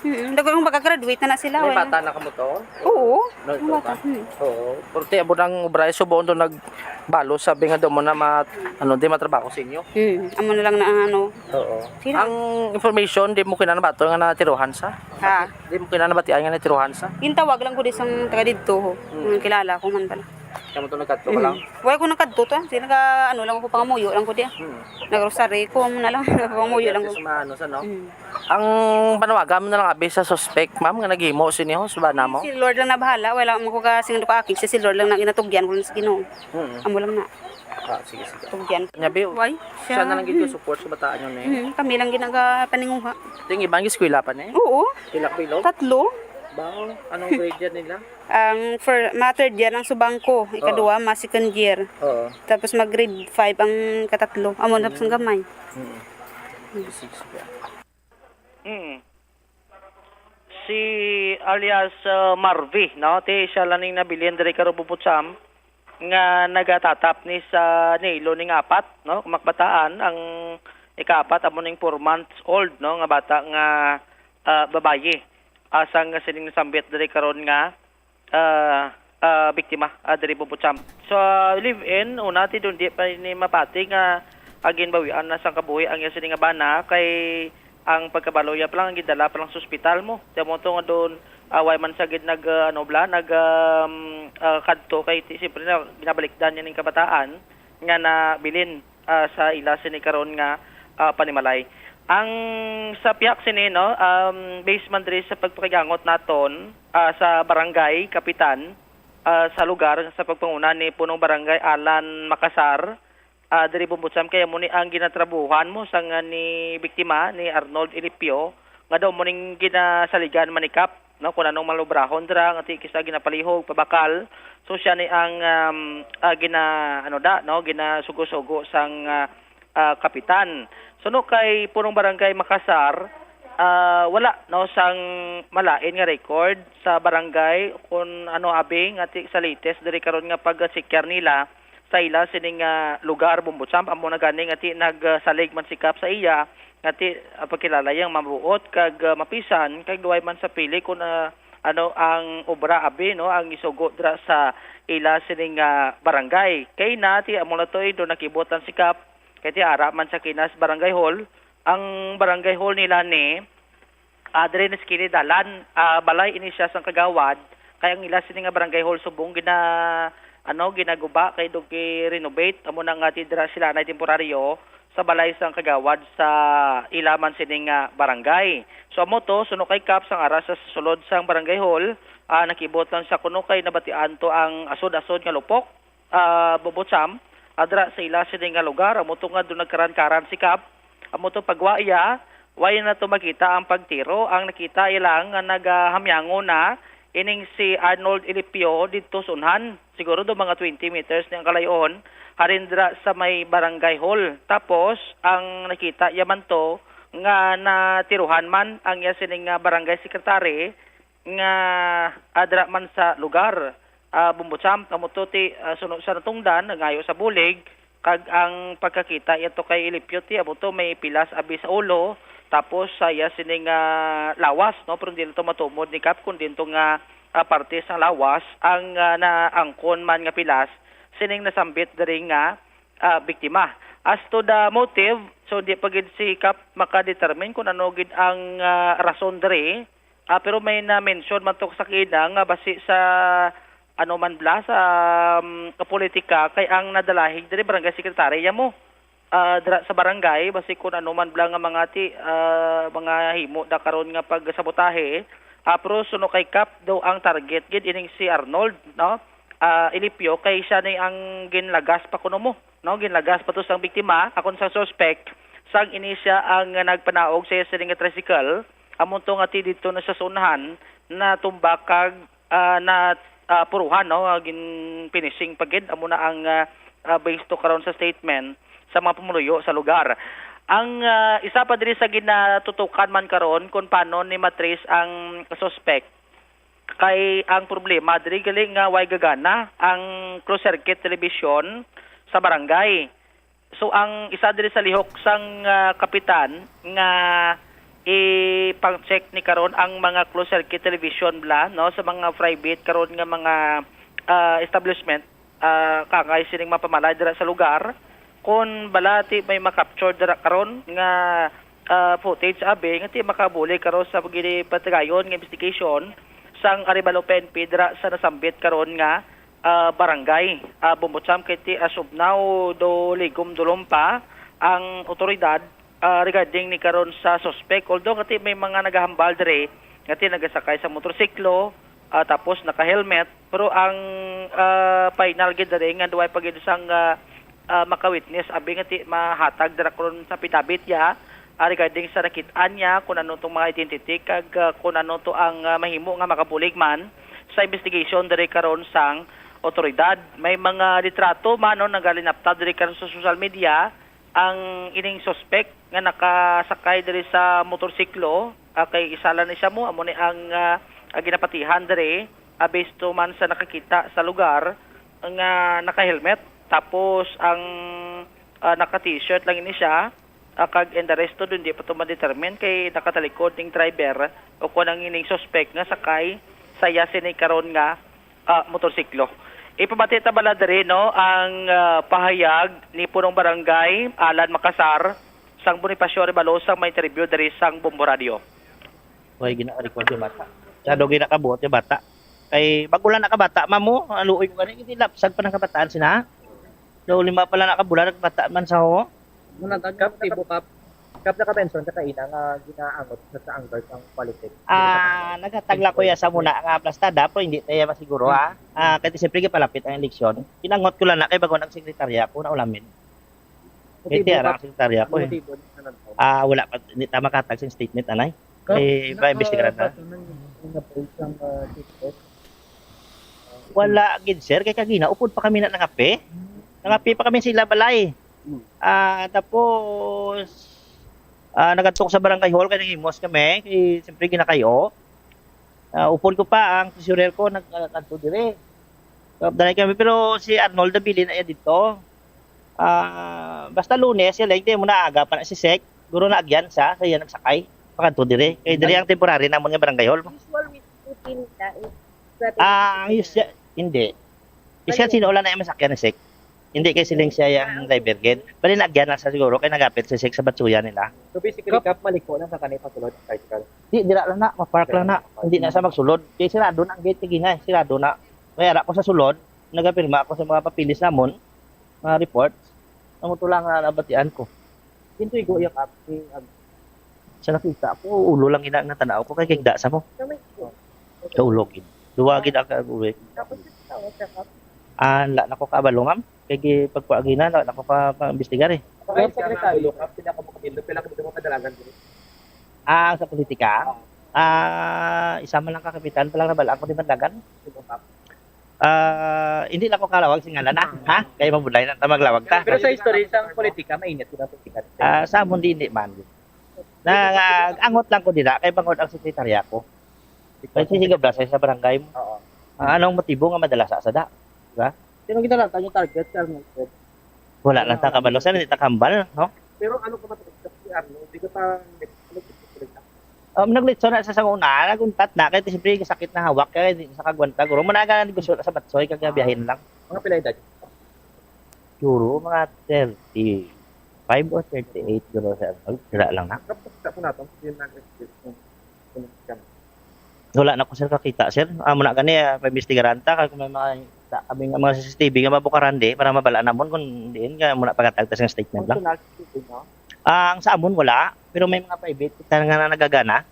Dagay yung magagraduate na sila. May bata na ka mo to? Oo. Bata. Oo. Porte, abo ng ubray, subuon doon nagbalo, sabi nga doon mo na di matrabaho sa inyo. Amo na lang na ano. Oo. Ang information, di mo kinanabato nga natiruhan sa? Ha? Di mo kinanabatian nga natiruhan sa? Gintawag lang ko di sa taga dito. Kilala ko man pala. Kaya mo ito nagkadto ka lang? Huwag ko nagkadto to. Sila lang ako pangamuyo lang ko di. Nagrosary ko na lang. Pangamuyo lang ko. Ang panawagan mo na lang abi sa suspect, ma'am, nga naghimo siniho sa bana mo? Si Lord lang na bahala. Wala mo ko kasing ka akin. Si Lord lang na inatugyan ko sa Ginoo. Amo lang na. Sige. Tugyan. Nyabi, Why? siya na lang gito support sa bataan yun eh. Kami lang ginagapaninguha. Ito yung ibang eskwela pa na eh? Oo. Pilak bilog? 3. Bao, anong grade yan nila? Ang third year ang subang ko, ika-2 second year. Oo. Tapos mag-grade 5 ang katatlo. Amo na sa gamay. Si alias Marvy, no? Ti siya lang ning nabilin diri karo Bubutsam nga nagatatap ni sa Nilo ning 4, no? Kumakbataan ang ika-4 amo ning 4 months old, no? Nga bata nga babaye. Asang sining nasambit diri karon nga biktima diri Bubutsam. So live-in una ti doon di pa ni mapati nga agin bawian na sa kabuhi ang sining nga bana kay ang pagkabaloya pa lang ang gidala pa lang sa ospital mo. Tiyan mo ito nga doon, way man sagid kadto kay siyempre na ginabalikdan niya ng kabataan nga nabilin sa ila sini karon nga panimalay. Ang sa piyak sini, no, based man diri sa pagpakigangot naton sa barangay kapitan sa lugar sa pagpanguna ni punong barangay Alan Makasar, diri Bubutsam kaya mo ni ang ginatrabuhan mo sa nga ni biktima ni Arnold Ilipio nga daw mo ning ginasaligan manikap, no, kun anong malubrahon dra nga ti kisa ginapalihog pabakal. So siya ni ang ginasugo-sugo sang kapitan. So no kay punong barangay Makasar, wala no sang malain nga record sa barangay kun ano abing ati sa latest diri karon nga pagsikyer nila sa ila sining lugar Bubutsam amo na gani nga ti nagsalig man sikap sa iya nga ti pagkilalayang mabuot kag mapisan kag duay man sa pili kun ang obra abi no ang isugo dra sa ila sining barangay kay nati amo na toy do nakibutan sikap kay ti ara man sa Kinas Barangay Hall. Ang Barangay Hall nila ni diri na skili dalan balay ini siya sang kagawad kay ang ila sini nga Barangay Hall subong ginaguba kay dog renovate amo nang ti dira sila na temporaryo sa balay sang kagawad sa ilaman sining barangay. So amo to suno kay kap sang ara sa sulod sang Barangay Hall nakibot lang sa kuno kay nabatian to ang asod-asod nga lupok Bubutsam adra sa ila sining nga lugar amo to nga do nagkaran-karan sikap amo to pagwaya way na to makita ang pagtiro ang nakita ilang nga nagahamyango na ining si Arnold Ilipio dito sunhan siguro do mga 20 meters niyang kalayon harindra sa may Barangay Hall. Tapos ang nakita yaman to nga natiruhan man ang iya sining barangay secretary nga adra man sa lugar Bubutsam amo to ti suno sa natungdan ngayo sa bulig kag ang pagkakita ito kay Ilipio ti amo to may pilas abi sa ulo tapos saya sining lawas no pero dili to matumod ni kap kun dito nga parte sa lawas ang naangkon man nga pilas sining nasambit diri nga biktima. As to the motive, so di pagid si kap makadetermine kung ano gid ang rason diri pero may na mention man to sa kina nga basi sa man bla sa kapolitika kay ang nadalahig diri barangay secretary mo sa barangay basi kun man bla nga mga himo da karon nga pagsabotahe Pero suno kay Kap daw ang target gid ining si Arnold, no? Ilipyo kay siya ni ang ginlagas pa kuno mo, no? Ginlagas pa to sang biktima akon sa suspect sang ini siya ang nagpanaog sa sining tricycle amon to nga ti dito na sa sunahan na tumbak kag na puruhan, no? Gin finishing pagid amo na ang based to karon sa statement sa mga pumuluyo sa lugar. Ang isa pa diri sa ginatutukan man karon kung paano ni matrace ang suspect kay ang problema diri galing nga way gagana ang closed circuit television sa barangay. So ang isa diri sa lihok sang kapitan nga pang-check ni karon ang mga closed circuit television bla, no, sa mga private karon nga mga establishment kangay sining mapamalay dira sa lugar kung balati may makapture dira karon nga footage abi nga ti makabuli karon sa pagpatigayon nga investigation sang Arevalo PNP dira sa nasambit karon nga barangay. Bumbutsam kay ti as of now do ligom dulom pa ang otoridad regarding ni karon sa suspect, although kati may mga nagahambal dire kati nagasakay sa motorsiklo tapos naka-helmet, pero ang final gid dire nga duay pagid sang maka-witness abi nga ti mahatag dira karon sa pitabit ya regarding sa nakit-an niya kung ano tong mga identity kag kung ano to ang mahimo nga makabulig man sa investigation dire karon sang otoridad. May mga litrato man no nagalinapta dire karon sa social media ang ining suspect nga nakasakay dire sa motorsiklo kay isala ni siya mo amo ni ang ginapatihan dire based to man sa nakakita sa lugar nga naka-helmet tapos ang naka-t-shirt lang ini siya kag and the rest dun di pa to ma-determine kay nakatalikod ning driver o kung ang ining suspect nga sakay sa yasin ni karon nga motorsiklo. Ipabati ta bala diri no ang pahayag ni punong barangay Alan Makasar sang Bonifacio Arevalo sang may interview diri sang Bombo Radio. Hoy gina-record yung bata. Sado ginakabuot yung bata. Kay bagulan na kabata mamo, aluoy ko gani hindi lapsag pa ng kabataan sina. Do 5 pala na kabulan kabataan man sa ho. Muna kap tibo kap na kabenson sa kaina nga ginaangot sa anggar ang politik. Nagatagla ko ya sa muna nga plastada pero hindi tayo masiguro ha. Kasi siyempre palapit ang eleksyon. Pinangot ko lang na kay bago ng sekretarya ko na ulamin. Hindi ara ang sekretarya ko. Wala pa hindi tama katag sa statement anay. Kay pa-investigaran na. Wala gid sir kay kagina upod pa kami na nangape. Nangape pa kami sila balay. Tapos nagatok sa barangay hall kay nangimos kami kay siyempre ginakayo. Upod ko pa ang treasurer ko nagkanto dire. Dalay kami pero si Arnold Dabilin ay dito. Basta Lunes sila hindi mo na aga pa na si Sek. Guro na agyan sa iya nagsakay. Pakanto dire. Kay dire ang temporary namon nga barangay hall. Usual with routine na hindi. Kasi sino wala na yung masakyan ni Sek. Hindi kay siling siya yung driver gid. Bali nagyan na sa siguro kay nagapit si Sek sa batsuya nila. So basically kap maliko na sa kanay pasulod ng tricycle. Di dira lang na, mapark lang na. Hindi na sa magsulod. Kay sirado na ang gate tigina, sirado na. Kaya ako sa sulod, nagapirma ako sa mga papilis namon, mga reports. Amo to lang nabatian ko. Kinto igo yung kap sa nakita ako ulo lang ina nga tanaw ko kay kigda sa mo. Sa ulo gid. Duwa gid ang uwi. Tapos tawo sa kap. La nako kabalo ma'am. Kay pagpaagina na nako pa imbestigar eh. Kaya sekretaryo kap pila ka mo kapilo pila ka mo kadalagan diri. Sa politika. Isa man lang ka kapitan pala na bala ako di bandagan. Hindi lang ko kalawag singalan na ha kay mabulay na maglawag ta. Pero sa history sang politika mainit ko na politika. Sa amon hindi man. Angot lang ko dira kay bangod ang sekretarya ko. Kay sisigab sa barangay mo. Oo. Anong motibo nga madala sa asada? Diba? Sino kita lang tanyo target sa Arnold? Wala lang ta kabalo sa hindi ta kambal, no? Pero ano ka matapos si Arnold? Di ko pa naglitso na sa una, naguntat na kay siyempre sakit na hawak kay di sa kagwanta guro managa negosyo sa Batsoy kag biyahin lang. Mga pila edad? Siguro mga 35 o 38 guro sa Arnold. Dira lang na. Tapos sa nato, yun nag-expect Wala na ko sir kakita sir. Amo na gani pa-investigaran ta kay kung may mga CCTV nga mabukaran para mabala namon kung diin nga muna pagatagtas ng statement lang. Ang sa amon wala, pero may mga private kita nga nagagana.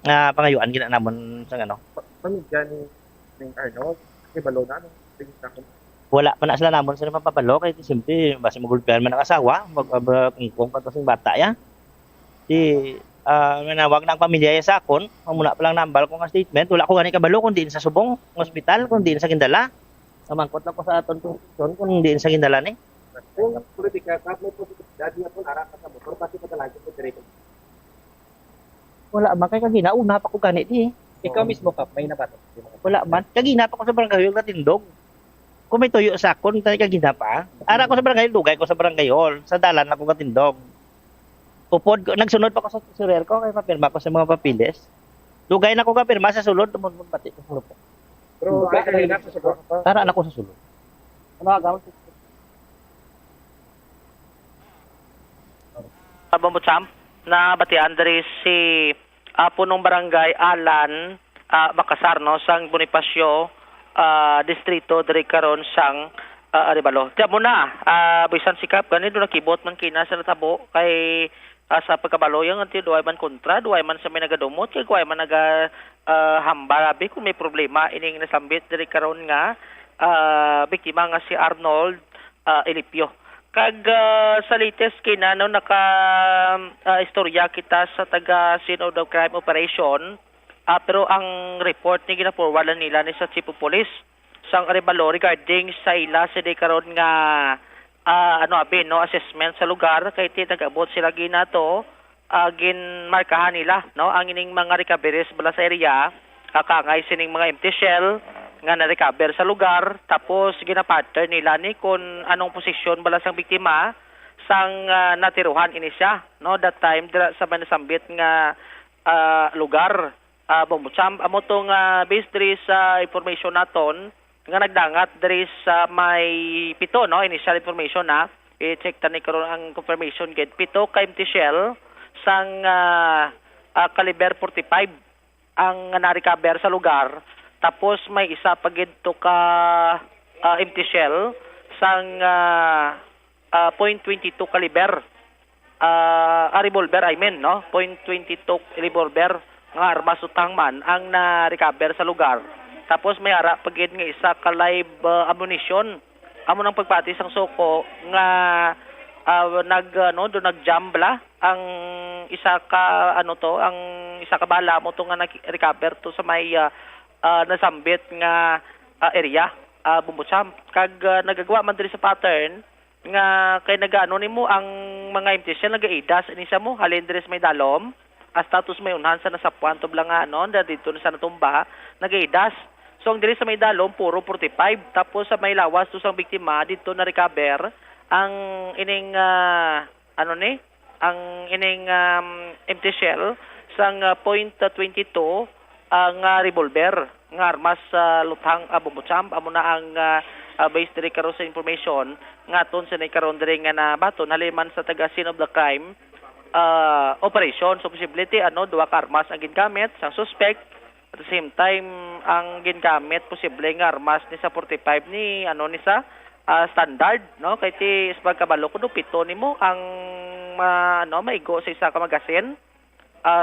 nga pangayuan gina namon sa ano. Pamilya ni Arnold, kay balo na no. Wala pa na sila namon sa mapapalo kay simple basi magulpian man ang asawa, magkungkong pa to sing bata ya. Di manawag ng pamilya sa akon, muna pa lang nambal ko nga statement, wala ko gani kabalo kung diin sa subong ospital, kung diin sa Gindala. Samangkot lang ko sa aton kung diin sa Gindala ni. Kung politika ka mo posibilidad niya po ara ka sa motor pati pa talaga ko dire. Wala man kay kagina una pa ko gani di. Ikaw mismo ka may nabato. Wala man kagina pa ko sa barangay nga tindog. Kung may tuyo sa akon tani kagina pa. Ara ko sa barangay lugay ko sa barangay hall, sa dalan ako katindog. Upod nagsunod pa ko sa surer ko kay papirma ko sa mga papilis. Lugay na ko ka pirma sa sulod tumun pati ko grupo. Pero ay na sa subong pa. Tara na ko sa sulod. Ano agawon? Bambutsam na batian diri si punong barangay Alan Bacasar no sang Bonifacio distrito diri karon sang Arevalo. Diya mo na bisan sikap gani do nakibot man kina sa natabo kay sa pagkabalo yang anti duay man kontra duay man sa may nagadumot kay duay man naga hambarabi kung may problema ining nasambit diri karon nga biktima nga si Arnold Elipio. Kag sa latest kina no naka istorya kita sa taga scene of the crime operation pero ang report ni gina-forward nila ni sa Chief of Police sang Arevalo regarding sa ila sa karon nga assessment sa lugar kay ti nagabot sila ginato ginmarkahan nila no ang ining mga recoveries bala sa area kakangay sining mga empty shell nga na-recover sa lugar tapos gina-pattern nila ni kung anong posisyon bala sang biktima sang natiruhan ini siya no that time sa manasambit nga lugar Bambutsam amo tong based diri sa information naton nga nagdangat diri sa may pito no initial information na i-check tani karon ang confirmation gate pito ka empty shell sang caliber 45 ang na-recover sa lugar. Tapos may isa pa gidto ka empty shell sang .22 caliber revolver no .22 revolver nga armas utang man ang na-recover sa lugar. Tapos may ara pagid nga isa ka live ammunition amo nang pagpati sang soko nga nag-jam bala ang isa ka ang isa ka bala mo to nga na-recover to sa may nasambit nga area Bambutsam kag nagagawa man diri sa pattern nga kay nagaano nimo ang mga empty shell nagaidas ini sa mo halin diri sa may dalom status may unhan sa nasapuan to bla nga dito na sa natumba nagaidas so ang diri sa may dalom puro 45 tapos sa may lawas to sang biktima dito na recover ang ining ang ining empty shell sang .22 ang revolver nga armas luthang Bambutsam amo na ang based diri karon sa information nga aton sa karon diri nga nabaton haliman sa taga scene of the crime operation so possibility duha ka armas ang gingamit sang suspect at the same time ang gingamit posible nga armas ni sa 45 ni ni sa standard no kay ti pagkabalo kuno pito nimo ang maigo sa isa ka magasin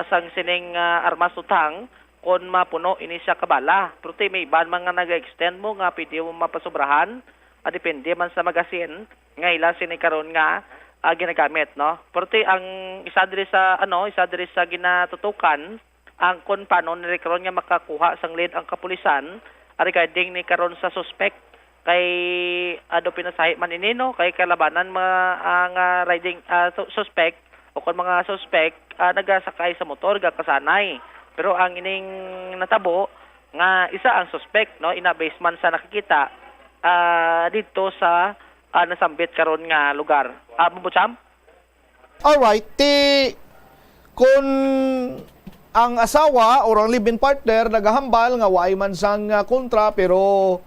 sang sining armas utang kon mapuno ini siya kabala. Pero may iban man nga nag-extend mo nga pwede mo mapasobrahan. Depende man sa magasin nga ila sini karon nga ginagamit no. Pero ang isa diri sa ginatutukan ang kon paano ni karon nga makakuha sang lead ang kapulisan regarding ni karon sa suspect kay pinasahi man ini no kay kalabanan ang riding suspect o kon mga suspect nagasakay sa motor gakasanay. Pero ang ining natabo nga isa ang suspect no ina-base man sa nakikita dito sa nasambit karon nga lugar. Bambutsam? Alright, kung ang asawa o ang live-in partner nagahambal nga waay man sang kontra pero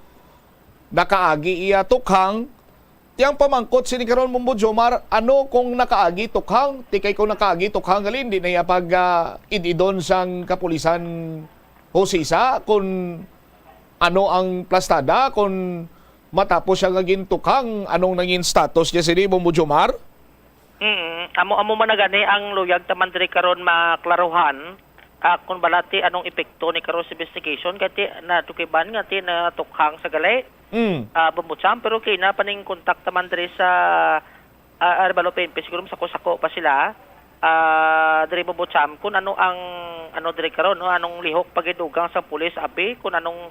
nakaagi iya tukhang tiyang pamangkot sini karon Mumbo Jomar kung nakaagi tukhang tikay kung nakaagi tukhang galin di na iya pag ididon sang kapulisan hosisa kung ang plastada kung matapos siya ngagin tukhang anong nangin status niya sini Mumbo Jomar? Amo man na gani ang luyag taman diri karon maklaruhan kung balati anong epekto ni karon sa investigation kati na tukiban nga ti na tukhang sa gali. Bumbutsam pero kay na paning kontak man diri sa Arevalo PNP siguro sa kusako pa sila. Diri bumbutsam kung ano ang diri karon no anong lihok pagidugang sa pulis abi kung anong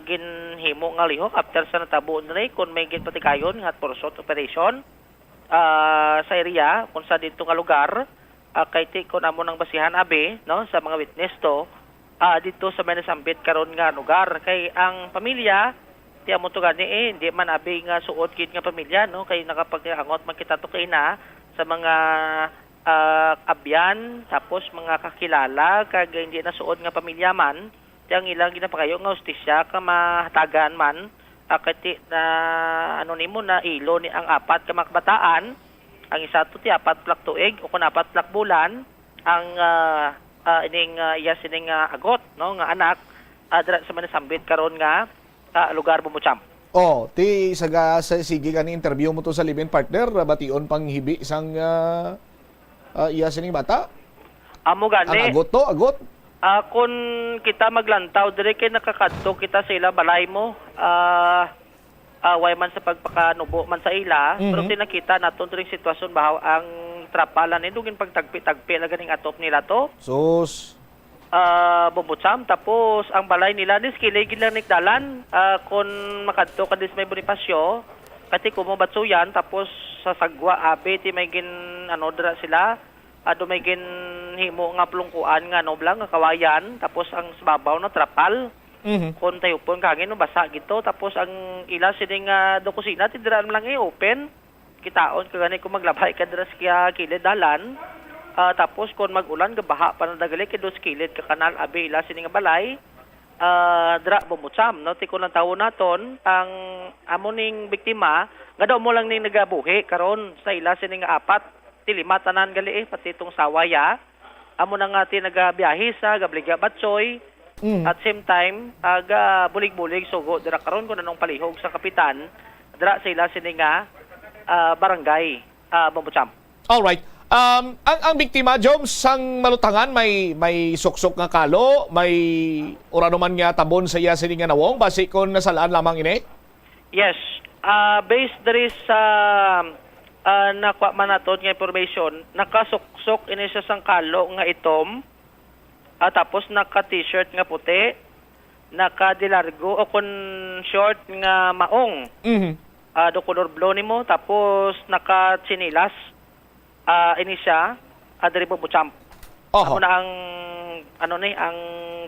ginhimo nga lihok after sa natabo diri kung may ginpatikayon nga pursuit operation sa area kung sa dito nga lugar. Kay ti ko namo nang basihan abi no sa mga witness to dito sa Manasambit karon nga lugar kay ang pamilya ti amo to gani hindi man abi nga suot kit nga pamilya no kay nakapaghangot man kita to kay na sa mga abyan tapos mga kakilala kag hindi na suot nga pamilya man ti ang ilang ginapakayo nga hustisya ka mahatagan man kay na nimo na ilo ni ang apat ka mga kabataan. Ang isa to ti 4 plak tuig o kun 4 plak bulan ang ining sining agot no nga anak dira sa Manasambit karon nga lugar Bumbutsam. Ti sige kani interview mo to sa live-in partner bation pang hibi sang sining bata. Amo gani. Ang agot. Kung kita maglantaw diri kay nakakadto kita sa ila balay mo way man sa pagpakanubo man sa ila pero tinakita naton ring sitwasyon bahaw ang trapalan ni dugin pagtagpi-tagpi na ganing atop nila to. Sus. Bumbutsam tapos ang balay nila dis kiligid lang nikdalan kung makadto kadis may Bonifacio kati kumo batsuyan tapos sa sagwa abi ti may gin dira sila do may gin himo nga plungkuan nga noblang nga kawayan tapos ang sababaw na trapal. Kung tayo po kagin no basa gito tapos ang ila sining do kusina ti dira lang open kitaon kagani kung maglabay ka dira sa kilid dalan tapos kung magulan gabaha pa na dagali kay dos kilid ka kanal abi ila sining balay dira Bumbutsam no ti kun ang tawo naton ang amoning biktima nga daw mo lang ning nagabuhi karon sa ila sining 4 ti 5 tanan gali pati itong sawaya amo na nga ti nagabiyahe sa Gabligya Batsoy. At same time, bulig-bulig sugo dira karon kun anong palihog sa kapitan dira sa ila sini nga barangay Bumbutsam. All right. Ang biktima Joms sang malutangan may suksok nga kalo, may urano man nga tabon sa iya sini nga nawong base kon nasalaan lamang ini. Yes. Based diri sa nakuha man naton nga information, nakasuksok ini siya sang kalo nga itom. Tapos naka-t-shirt nga puti, naka-dilargo o kun short nga maong. Do color blue nimo tapos naka-chinilas. Ini siya diri Bumbutsam. Ako na ang ang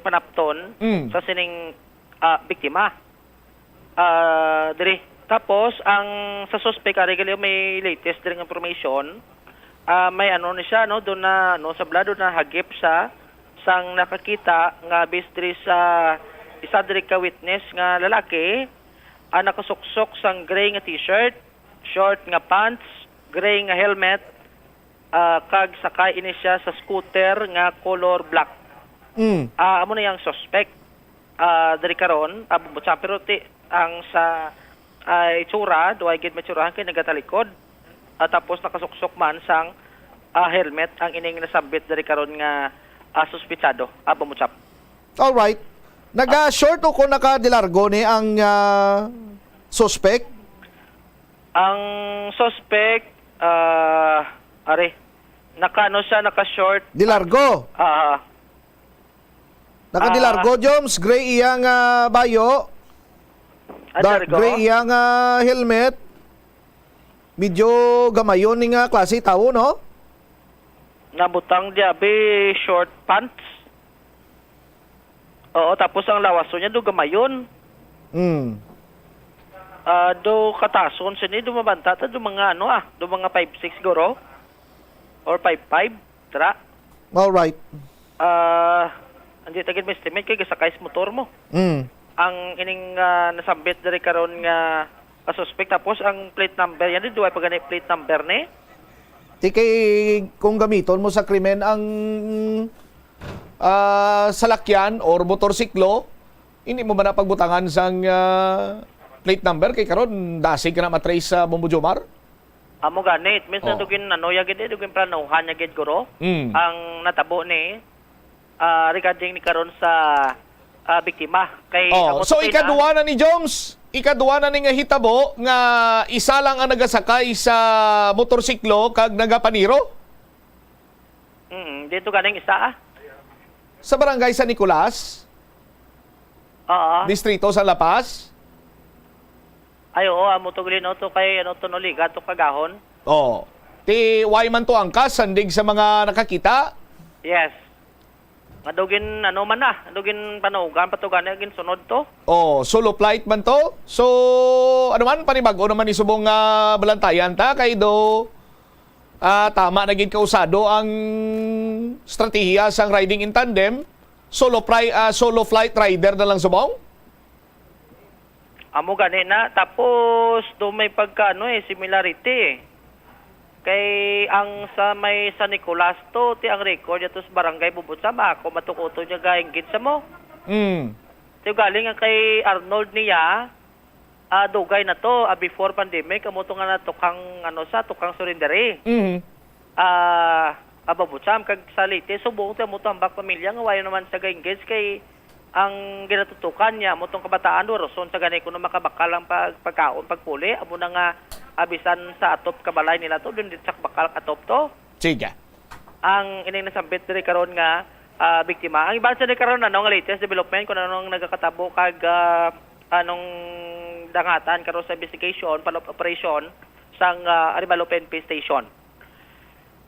panapton sa sining biktima. Diri. Tapos ang sa suspect ari may latest diri information. May ni siya no do na sa blado na hagip sa sang nakakita nga bistri sa isa diri ka witness nga lalaki nakasuksok sang gray nga t-shirt, short nga pants, gray nga helmet kag sakay ini siya sa scooter nga color black. Amo na yang suspect diri karon Bumbutsam pero ti ang sa itsura duay gid matsurahan kay nagatalikod tapos nakasuksok man sang helmet ang ining nasambit diri karon nga suspitsado, Bumbutsam. All right. Naga-short o kung naka-dilargo ni ang suspect? Ang suspect, naka-short. Dilargo? Naka-dilargo, Joms. Gray iyang bayo. Dark gray iyang helmet. Medyo gamayon ni nga klase tao, no? Nabutang diabe short pants. Oo, tapos ang lawaso niya do gamayon. Do katason sini do mabanta ta do mga do mga 5'6" goro or 5'5" tra. All right. Andi tagid may estimate kay gasakay sa motor mo. Ang ining nasambit diri karon nga suspect tapos ang plate number yan do ay pagani plate number ni. Kung gamiton mo sa krimen ang salakyan or motorsiklo, hindi mo ba napagbutangan sang plate number kay karon dasig ka na matrace sa Bumbujomar? Amo ganit, minsan dugin yagid dugin planuhan yagid guro. Ang natabo ni regarding ni karon sa biktima. Kay So ikaduwa na ni Joms, ikaduwa na ni nga hitabo nga isa lang ang nagasakay sa motorsiklo kag nagapaniro dito ganing isa sa barangay San Nicolas, distrito sa La Paz. Ay, oo, amo to gulin to kay to noliga to kagahon. Ti way man to angkas sandig sa mga nakakita. Yes. Madugin man na, dugin panugan patugan gin sunod to. Solo flight man to. So ano man panibago naman isubong balantayan ta kay do tama na gid kausado ang strategiya sang riding in tandem. Solo flight rider na lang subong. Amo gani na tapos do may pagkaano similarity. Kay ang sa may San Nicolas to ti ang record ato sa barangay Bubutsam ako matukoto niya gainggit sa mo. Ti galing ang kay Arnold niya dugay na to before pandemic amo to nga natukang tukang surrenderi. Bubutsam kag sa Leyte subong ti amo to ambak pamilya nga wayo naman sa gainggit kay ang ginatutukan niya mo tong kabataan do rason sa ganay kuno makabakal ang pagkaon pagpuli amo na nga abisan sa atop kabalay nila to dun sa bakal atop to. Sige. Ang ining nasambit diri karon nga biktima. Ang iban sa diri karon nga latest development kun anong nagakatabo kag anong dangatan karon sa investigation follow-up operation sang Arevalo PNP station.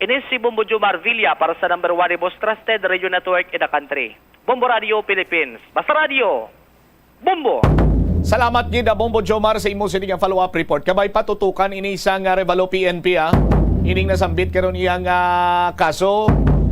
Ini si Bombo Jomar Villa para sa number 1 most trusted radio network in the country. Bombo Radio Philippines. Basta Radio. Bombo. Salamat gid Bombo Jomar sa imong sining follow-up report. Kabay patutukan ini sang Arevalo PNP Ining nasambit karon iyang kaso.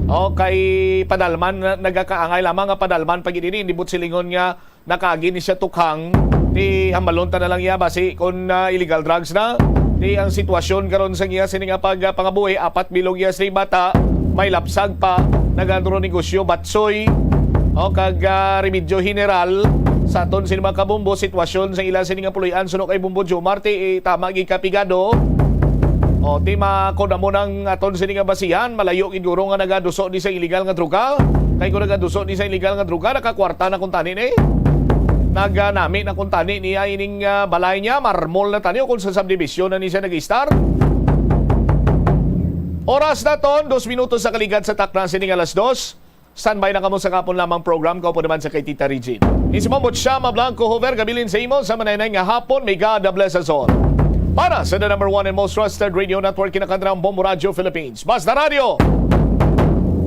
Kay padalman nagakaangay lamang nga padalman pag ini indibot silingon nga nakaagi ni siya tukhang ti hambalon ta na lang iya basi kon illegal drugs na. Ti ang sitwasyon karon sa iya sining pangabuhi 4 bilog iya sa bata may lapsag pa nagandro negosyo batsoy kag remedyo general sa aton sini mga kabombo sitwasyon sa ilang sining puloy-an suno kay Bombo Jomar ti tama gi kapigado ti makoda mo ng aton sini nga basihan malayo giduro nga nagaduso di sa illegal nga droga kay kung nagaduso di sa illegal nga droga nakakwarta na kuntani ni naganami na kuntani niya ining balay niya marmol na tani kung sa subdivision na ni siya nag-star. Oras na ton 2 minutos sa kaligat sa takna sining alas 2. Standby na kamo sa kapon lamang program ko po naman sa kay Tita Regine. Isimamot siya Blanco Hover gabilin sa imo sa manay nga hapon may God bless us all. Para sa the number 1 and most trusted radio network kinakandrang Bombo Radio Philippines. Basta Radio!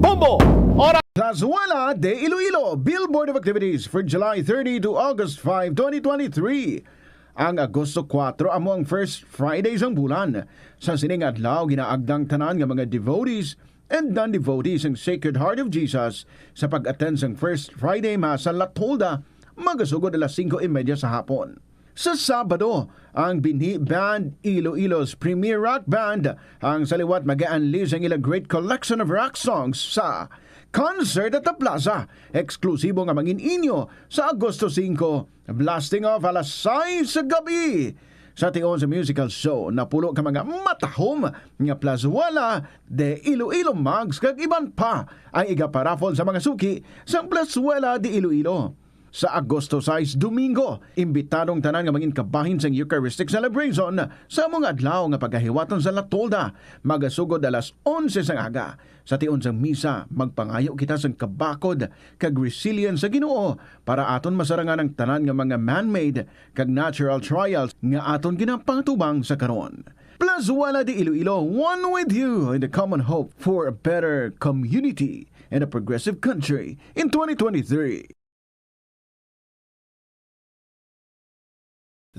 Bombo! Oras! Plazuela de Iloilo Billboard of Activities for July 30 to August 5, 2023. Ang Agosto 4 amo ang first Fridays ang bulan. Sa sining adlaw ginaagdang tanan nga mga devotees and non-devotees ng Sacred Heart of Jesus sa pag-attend sang First Friday Mass sa La Tolda magasugod alas 5:30 sa hapon. Sa Sabado, ang Binhi Band Iloilo's premier rock band ang saliwat mag-a-unleash ang ilang great collection of rock songs sa Concert at the Plaza. Eksklusibo nga mangin-inyo sa Agosto 5, blasting off alas 6 sa gabi. Sa tion sa musical show, napulo ka mga matahom nga Plazuela de Iloilo mugs kag iban pa ang igaparafol sa mga suki sa Plazuela de Iloilo. Sa Agosto 6, Domingo, imbitadong tanan nga mangin kabahin sa Eucharistic celebration sa mga adlaw nga pagkahiwaton sa La Tolda, magasugod alas 11 sang aga. Sa tion sang misa, magpangayo kita sang kabakod kag resilience sa Ginoo para aton masarangan ang tanan nga mga man-made kag natural trials nga aton ginapangtubang sa karon. Plazuela de Iloilo, one with you in the common hope for a better community and a progressive country in 2023.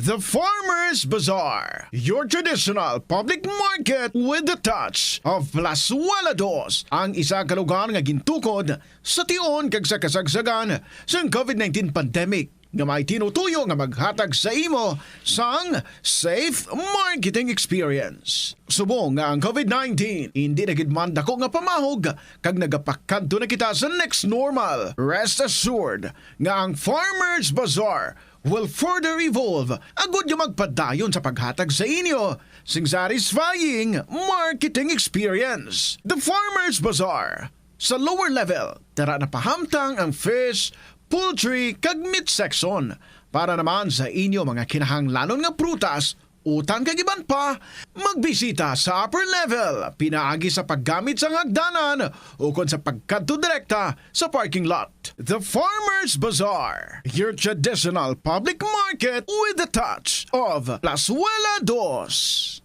The Farmers Bazaar, your traditional public market with the touch of Plazuela Dos, ang isa ka lugar nga gintukod sa tion kag sa kasagsagan sa COVID-19 pandemic nga may tinutuyo nga maghatag sa imo sang safe marketing experience. Subong nga ang COVID-19 hindi na gid man dako nga pamahog kag nagapakadto na kita sa next normal. Rest assured nga ang Farmers Bazaar will further evolve agud yung magpadayon sa paghatag sa inyo sing satisfying marketing experience. The Farmers Bazaar, Sa lower level, tara na pahamtang ang fish, poultry, kag meat section. Para naman sa inyo mga kinahanglanon nga prutas, utang kag iban pa, magbisita sa upper level, pinaagi sa paggamit sa hagdanan o kon sa pagkadto direkta sa parking lot. The Farmer's Bazaar, your traditional public market with a touch of Plazuela Dos.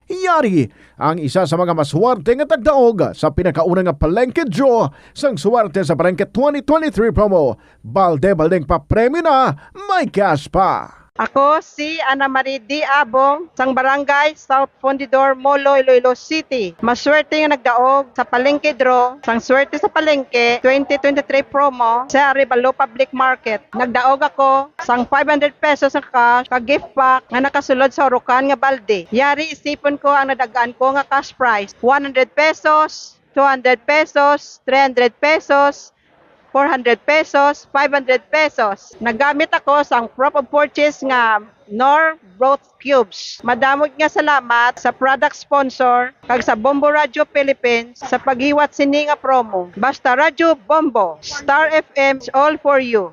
Yari ang isa sa mga maswerte nga tagdaog sa pinakaunang nga palengke draw sang swerte sa palengke 2023 promo. Balde-baldeng pa premyo na, may cash pa. Ako si Ana Marie D. Abong, sang barangay South Fundidor, Molo, Iloilo City. Maswerte nga nagdaog sa palengke draw, sang swerte sa palengke 2023 promo sa Arevalo Public Market. Nagdaog ako sang 500 pesos ang cash, ka-gift pack nga nakasulod sa urukan nga balde. Yari isipon ko ang nadagaan ko nga cash prize, 100 pesos, 200 pesos, 300 pesos, 400 pesos, 500 pesos. Nagamit ako sa proof of purchase nga Nor Broth Cubes. Madamog nga salamat sa product sponsor kag sa Bombo Radio Philippines sa paghiwat sini nga promo. Basta Radio Bombo, Star FM, all for you.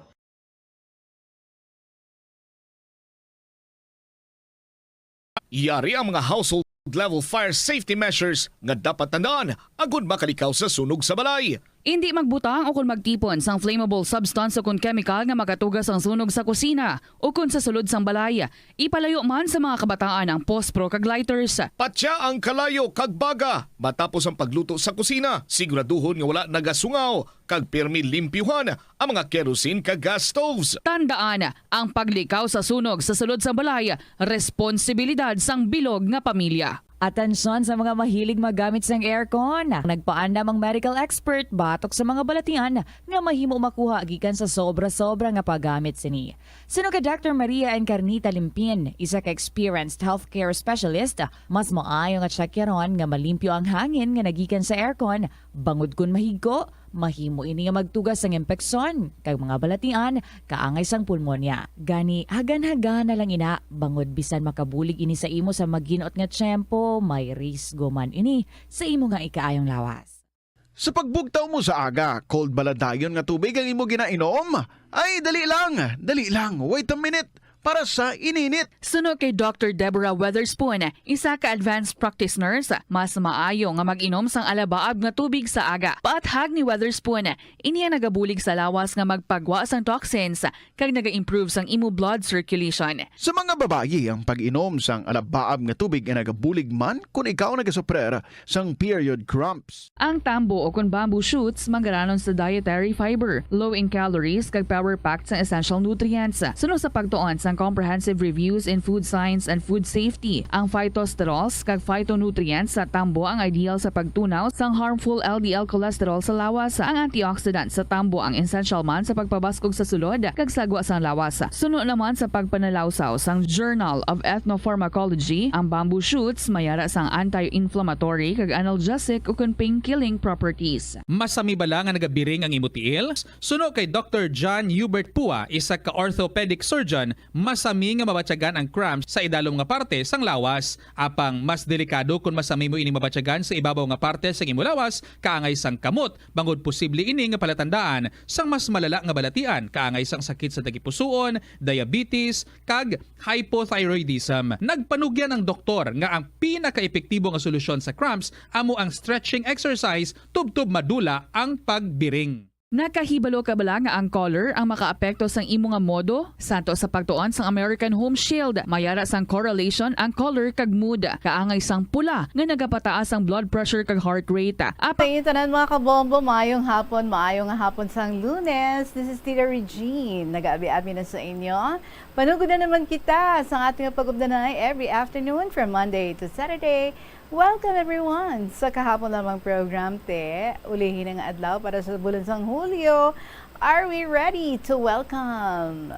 Yari ang mga household level fire safety measures nga dapat tandaan agud makalikaw sa sunog sa balay. Hindi magbutang o kung magtipon sang flammable substance o kung chemical nga makatugas ang sunog sa kusina o kung sa sulod sang balay. Ipalayo man sa mga kabataan ang pospro kag lighters. Patya ang kalayo kag baga matapos ang pagluto sa kusina. Siguraduhon nga wala nagasungaw kag pirmi limpyuhan ang mga kerosene kag gas stoves. Tandaan, ang paglikaw sa sunog sa sulod sang balay, responsibilidad sang bilog nga pamilya. Atensyon sa mga mahilig magamit sang aircon. Nagpaandam ang medical expert batok sa mga balatian nga mahimo makuha gikan sa sobra-sobra nga paggamit sini. Sino ka Dr. Maria Encarnita Limpin, isa ka experienced healthcare specialist, mas maayo nga tsakyaron nga malimpyo ang hangin nga nagikan sa aircon, bangod kun mahigko, mahimo ini nga magtugas sang impeksyon kag mga balatian kaangay sang pulmonya. Gani hagan-hagan na lang ina bangod bisan makabulig ini sa imo sa maginot nga tiyempo, may risgo man ini sa imo nga ikaayong lawas. Sa pagbugtaw mo sa aga, cold baladayon nga tubig ang imo ginainom? Ay, dali lang, wait a minute. Para sa ininit. Suno kay Dr. Deborah Weatherspoon, isa ka advanced practice nurse, mas maayo nga mag-inom sang alabaab nga tubig sa aga. Paathag ni Weatherspoon, iniya nagabulig sa lawas nga magpagwa sang toxins kag naga-improve sang imo blood circulation. Sa mga babayi, ang pag-inom sang alabaab nga tubig ay nagabulig man kung ikaw nagasuprer sang period cramps. Ang tambo o kung bamboo shoots manggaranon sa dietary fiber, low in calories kag power-packed sang essential nutrients. Suno sa pagtuon sang comprehensive reviews in food science and food safety. Ang phytosterols kag phytonutrients sa tambo ang ideal sa pagtunaw sang harmful LDL cholesterol sa lawas. Ang antioxidant sa tambo ang essential man sa pagpabaskog sa sulod kag sagwa sang lawas. Suno naman sa pagpanalawsaw sang Journal of Ethnopharmacology, ang bamboo shoots mayara sang anti-inflammatory kag analgesic o kun pain-killing properties. Masami bala nga nagabiring ang imutiil? Suno kay Dr. John Hubert Pua, isa ka orthopedic surgeon, masami nga mabatyagan ang cramps sa idalom nga parte sang lawas. Apang mas delikado kung masami mo ini mabatyagan sa ibabaw nga parte sang imo lawas, kaangay sang kamot, bangod posible ini nga palatandaan sang mas malala nga balatian, kaangay sang sakit sa tagipusoon, diabetes, kag hypothyroidism. Nagpanugyan ang doktor nga ang pinaka-epektibo nga solusyon sa cramps amo ang stretching exercise tubtob madula ang pagbiring. Nakahibalo ka bala nga ang color ang makaapekto sang imo nga modo? Santo sa pagtuon sang American Home Shield, mayara sang correlation ang color kag mood. Kaangay sang pula nga nagapataas ang blood pressure kag heart rate. Apay tanan mga kabombo, maayong hapon sang Lunes. This is Tita Regine. Nag-abi-abi na sa inyo. Panugod na naman kita sa ating pag-ubdanay every afternoon from Monday to Saturday. Welcome everyone sa kahapon lamang program te. Ulihin ang adlaw para sa bulan sang Hulyo. Are we ready to welcome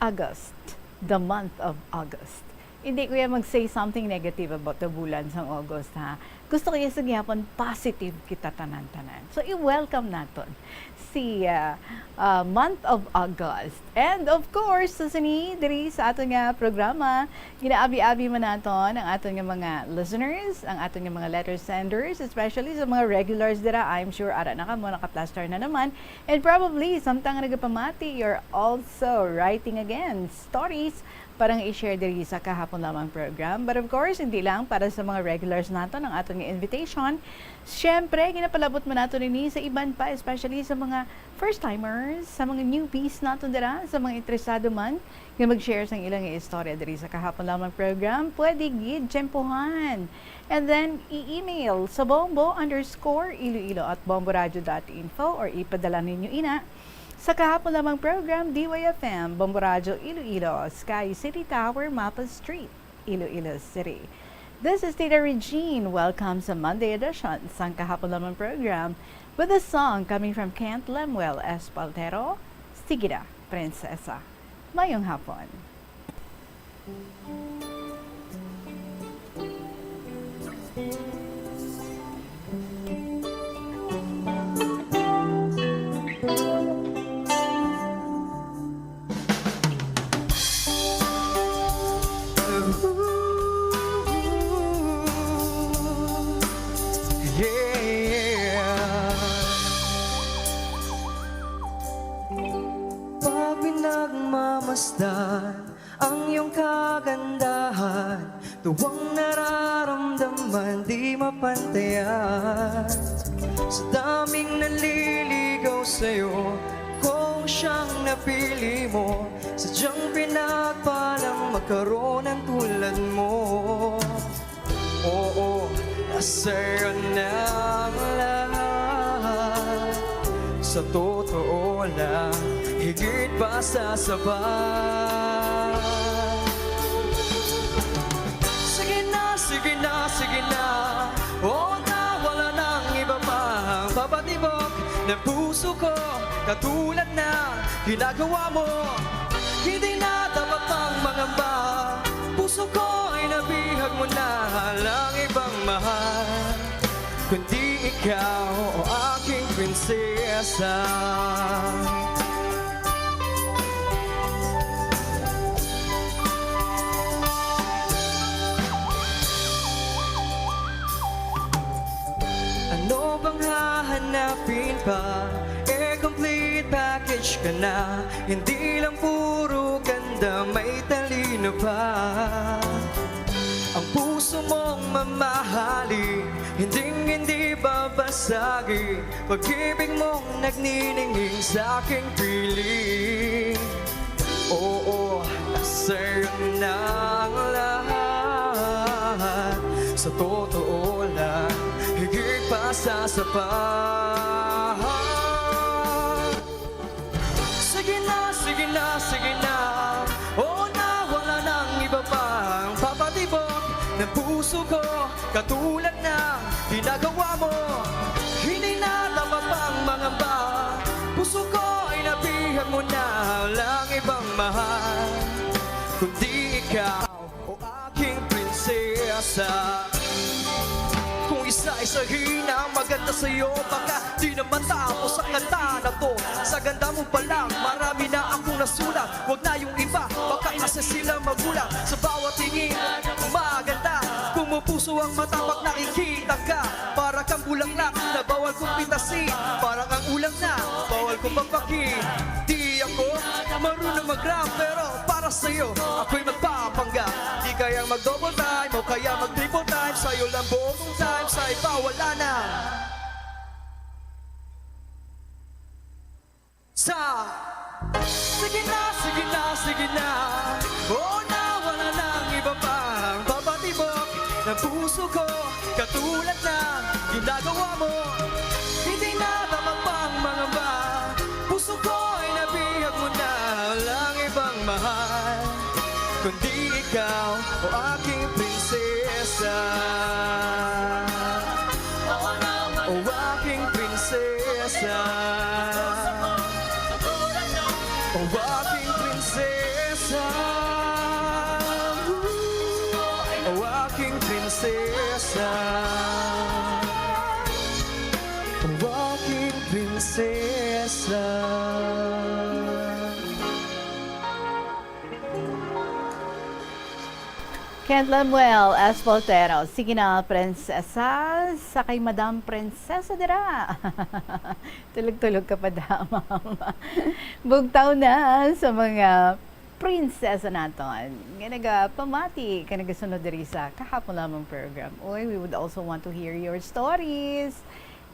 August, the month of August? hindi ko yan mag-say something negative about the bulan sa August, ha. Gusto ko yung sa gyapon positive kita tanan-tanan. So, i-welcome naton si month of August. And of course, diri sa aton nga programa, ginaabi-abi man naton ang aton nga mga listeners, ang aton nga mga letter senders, especially sa mga regulars dira. I'm sure ara na ka mo, naka-plaster na naman. And probably, samtang nagapamati, you're also writing again stories parang i-share diri sa kahapon lamang program. But of course, hindi lang para sa mga regulars nato ng aton nga invitation. Siyempre, ginapalabot mo nato rin sa iban pa, especially sa mga first-timers, sa mga newbies nato dira, sa mga interesado man, nga mag-share sa ilang istorya diri sa kahapon lamang program. Pwede gid, tsempuhan. And then, i-email sa bombo_iloilo@bomboradio.info or ipadala ninyo ina sa kahapon lamang program, DYFM, Bombo Radio Iloilo, Sky City Tower, Mapa Street, Iloilo City. This is Tita Regine. Welcome sa Monday edition sa kahapon lamang program with a song coming from Kent Lemuel Espaltero, Sigida, Prinsesa. Mayong hapon. Pagpinagmamasdan ang iyong kagandahan, tuwang nararamdaman di mapantayan. Sa daming naliligaw sa'yo, kung siyang napili mo, sadyang pinagpalang magkaroon ng tulad mo. Oo, nasa'yo na ang lahat. Sa totoo lang, higit pa sa sapat. Sige na, sige na, sige na, o na wala nang iba pang papatibok ng puso ko, katulad na ginagawa mo. Hindi na dapat pang mangamba, puso ko ay nabihag mo na lang ibang mahal, kundi ikaw o aking prinsesa. Ano bang hahanapin pa? Complete package ka na. Hindi lang puro ganda, may talino pa. Ang puso mong mamahalin, hindi babasagin. Pag-ibig mong nagniningning sa aking piling. Oo, nasa'yo na ang lahat. Sa totoo lang, higit pa sa sapat. Sige na, sige na, sige na, oo na wala nang iba pang papatibok ng puso ko, katulad na ginagawa mo. Hindi na dapat pang mangamba, puso ko ay nabihag mo na lang ibang mahal, kundi ikaw o aking prinsesa. Kung isa-isahin ang maganda sa'yo, baka di naman tapos ang kanta na to. Sa ganda mo pa lang, marami na akong nasulat. Huwag na yung iba, baka kasi sila magulang. Sa bawat tingin, maganda. Pumupuso ang mata pag nakikita ka. Para kang bulaklak na bawal kong pitasin. Parang ang ulang na, bawal kong pampakin. Di ako marunong mag-rap, pero para sa'yo, ako'y magpapanggap. Di kayang mag-double time o kaya mag-triple time. Sa'yo lang buong time, sa iba wala na. Sige na, sige na, sige na, oo na wala nang iba pang papatibok ng puso ko, katulad na ginagawa mo. Hindi na dapat pang mangamba, puso ko ay nabihag mo na lang ibang mahal, kundi ikaw o aking prinsesa. O aking prinsesa, o aking prinsesa. prinsesa, ang aking prinsesa. Kent Lamuel Espoltero, sige na, prinsesa, sakay Madam Prinsesa dira. Tulog-tulog ka pa dama. Bugtaw na sa mga prinsesa naton. Nga pamati ka nagasunod diri sa kahapon lamang program. Oy, we would also want to hear your stories.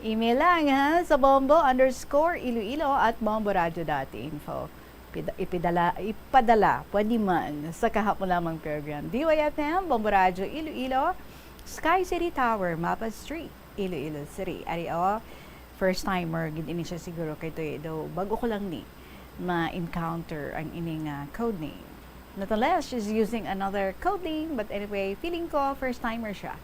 Email lang ha sa bombo_iloilo@bomboradio.info. Ipadala, pwede man sa kahapon lamang program. DYFM, Bombo Radio, Iloilo, Sky City Tower, Mapa Street, Iloilo City. Ari first timer, gini siya siguro kay Toy daw. Bago ko lang ni ma-encounter ang ining code name. Nonetheless, she's using another code name, but anyway, feeling ko first timer siya.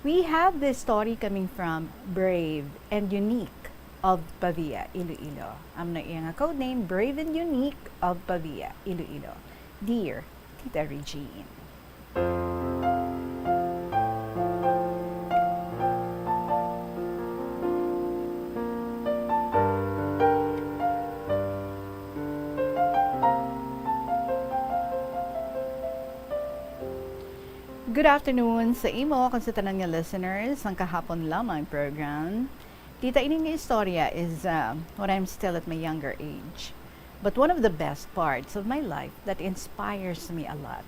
We have this story coming from Brave and Unique of Pavia, Iloilo. Ang na iyang code name, Brave and Unique of Pavia, Iloilo. Dear Tita Regine. Good afternoon sa imo kung sa tanan nga listeners ang kahapon lamang program. Tita, ining istorya is when I'm still at my younger age. But one of the best parts of my life that inspires me a lot.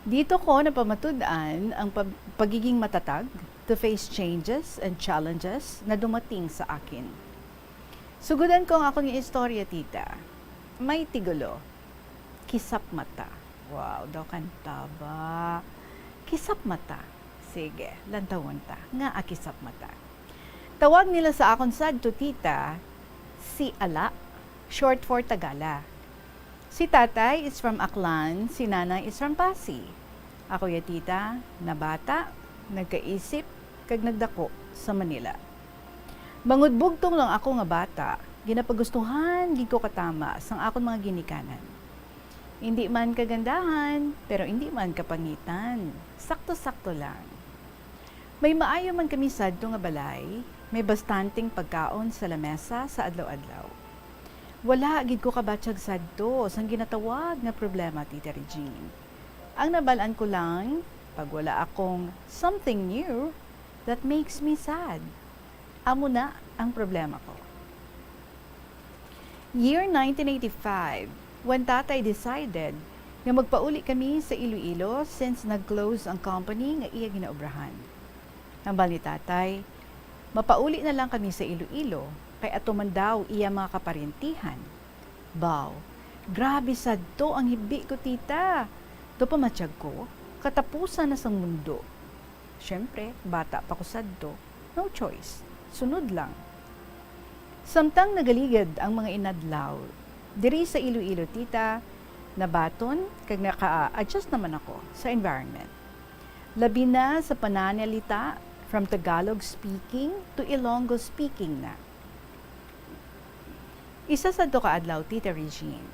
Dito ko napamatudan ang pagiging matatag to face changes and challenges na dumating sa akin. Sugudan ko ang akong istorya, tita. May tigulo. Kisap mata. Wow, daw kanta ba? Kisap mata. Sige, lantawon ta. Nga akisap mata. Tawag nila sa akon sadto, tita, si Ala, short for Tagala. Si tatay is from Aklan, si nanay is from Pasig. Ako ya tita, na bata, nagkaisip, kag nagdako sa Manila. Bangod bugtong lang ako nga bata, ginapagustuhan, di ko katama sang akon mga ginikanan. Hindi man kagandahan, pero hindi man kapangitan. Sakto-sakto lang. May maayo man kami sadto nga balay, may bastanting pagkaon sa lamesa sa adlaw-adlaw. Wala gid ko kabatsag sadto sang ginatawag nga problema, Tita Regine. Ang nabalaan ko lang, pag wala akong something new that makes me sad. Amo na ang problema ko. Year 1985, when tatay decided nga magpauli kami sa Iloilo since nag-close ang company nga iya ginaobrahan. Ang bali tatay, mapauli na lang kami sa Iloilo, kay atuman daw iya mga kaparentihan. Baw, grabe sad to ang hibi ko, tita. Do pamatsyag ko, katapusan na sang mundo. Siyempre, bata pa ko sad to, no choice, sunod lang. Samtang nagaligad ang mga inadlaw, diri sa Iloilo, tita, nabaton, kag naka-adjust naman ako sa environment. Labi na sa pananalita, from Tagalog speaking to Ilonggo speaking na. Isa sa do kaadlaw, Tita Regine.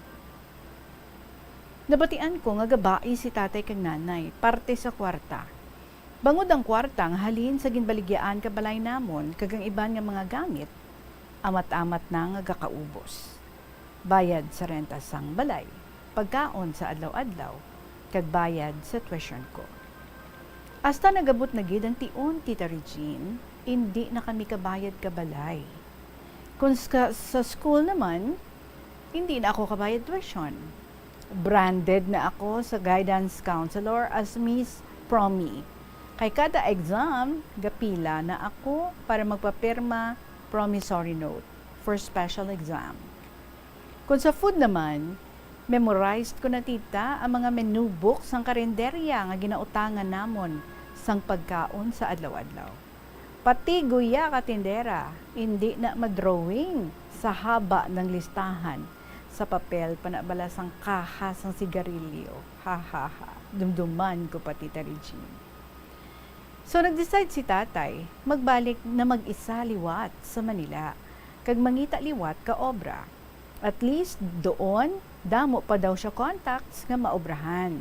Nabatian ko nga gabai si tatay kag nanay, parte sa kwarta. Bangod ang kwarta nga halin sa ginbaligyaan kabalay namon kag ang iban nga mga gamit, amat-amat na nga gakaubos. Bayad sa renta sang balay, pagkaon sa adlaw-adlaw, kag bayad sa tuition ko. Hasta nagabot na gid ang tion, Tita Regine, hindi na kami kabayad kabalay. Kung sa school naman, hindi na ako kabayad tuition. Branded na ako sa guidance counselor as Miss Promi. Kay kada exam, gapila na ako para magpapirma promissory note for special exam. Kung sa food naman, memorized ko na, tita, ang mga menu book sang karinderya nga ginautangan namon sang pagkaon sa adlaw-adlaw. Pati guya ka tindera, hindi na madrawing sa haba ng listahan sa papel panabala sang kaha sang sigarilyo. Ha ha ha. Dumduman ko pa, Tita Regine. So nag-decide si tatay magbalik na mag-isa liwat sa Manila kag mangita liwat ka obra. At least doon, damo pa daw siya contacts nga maobrahan.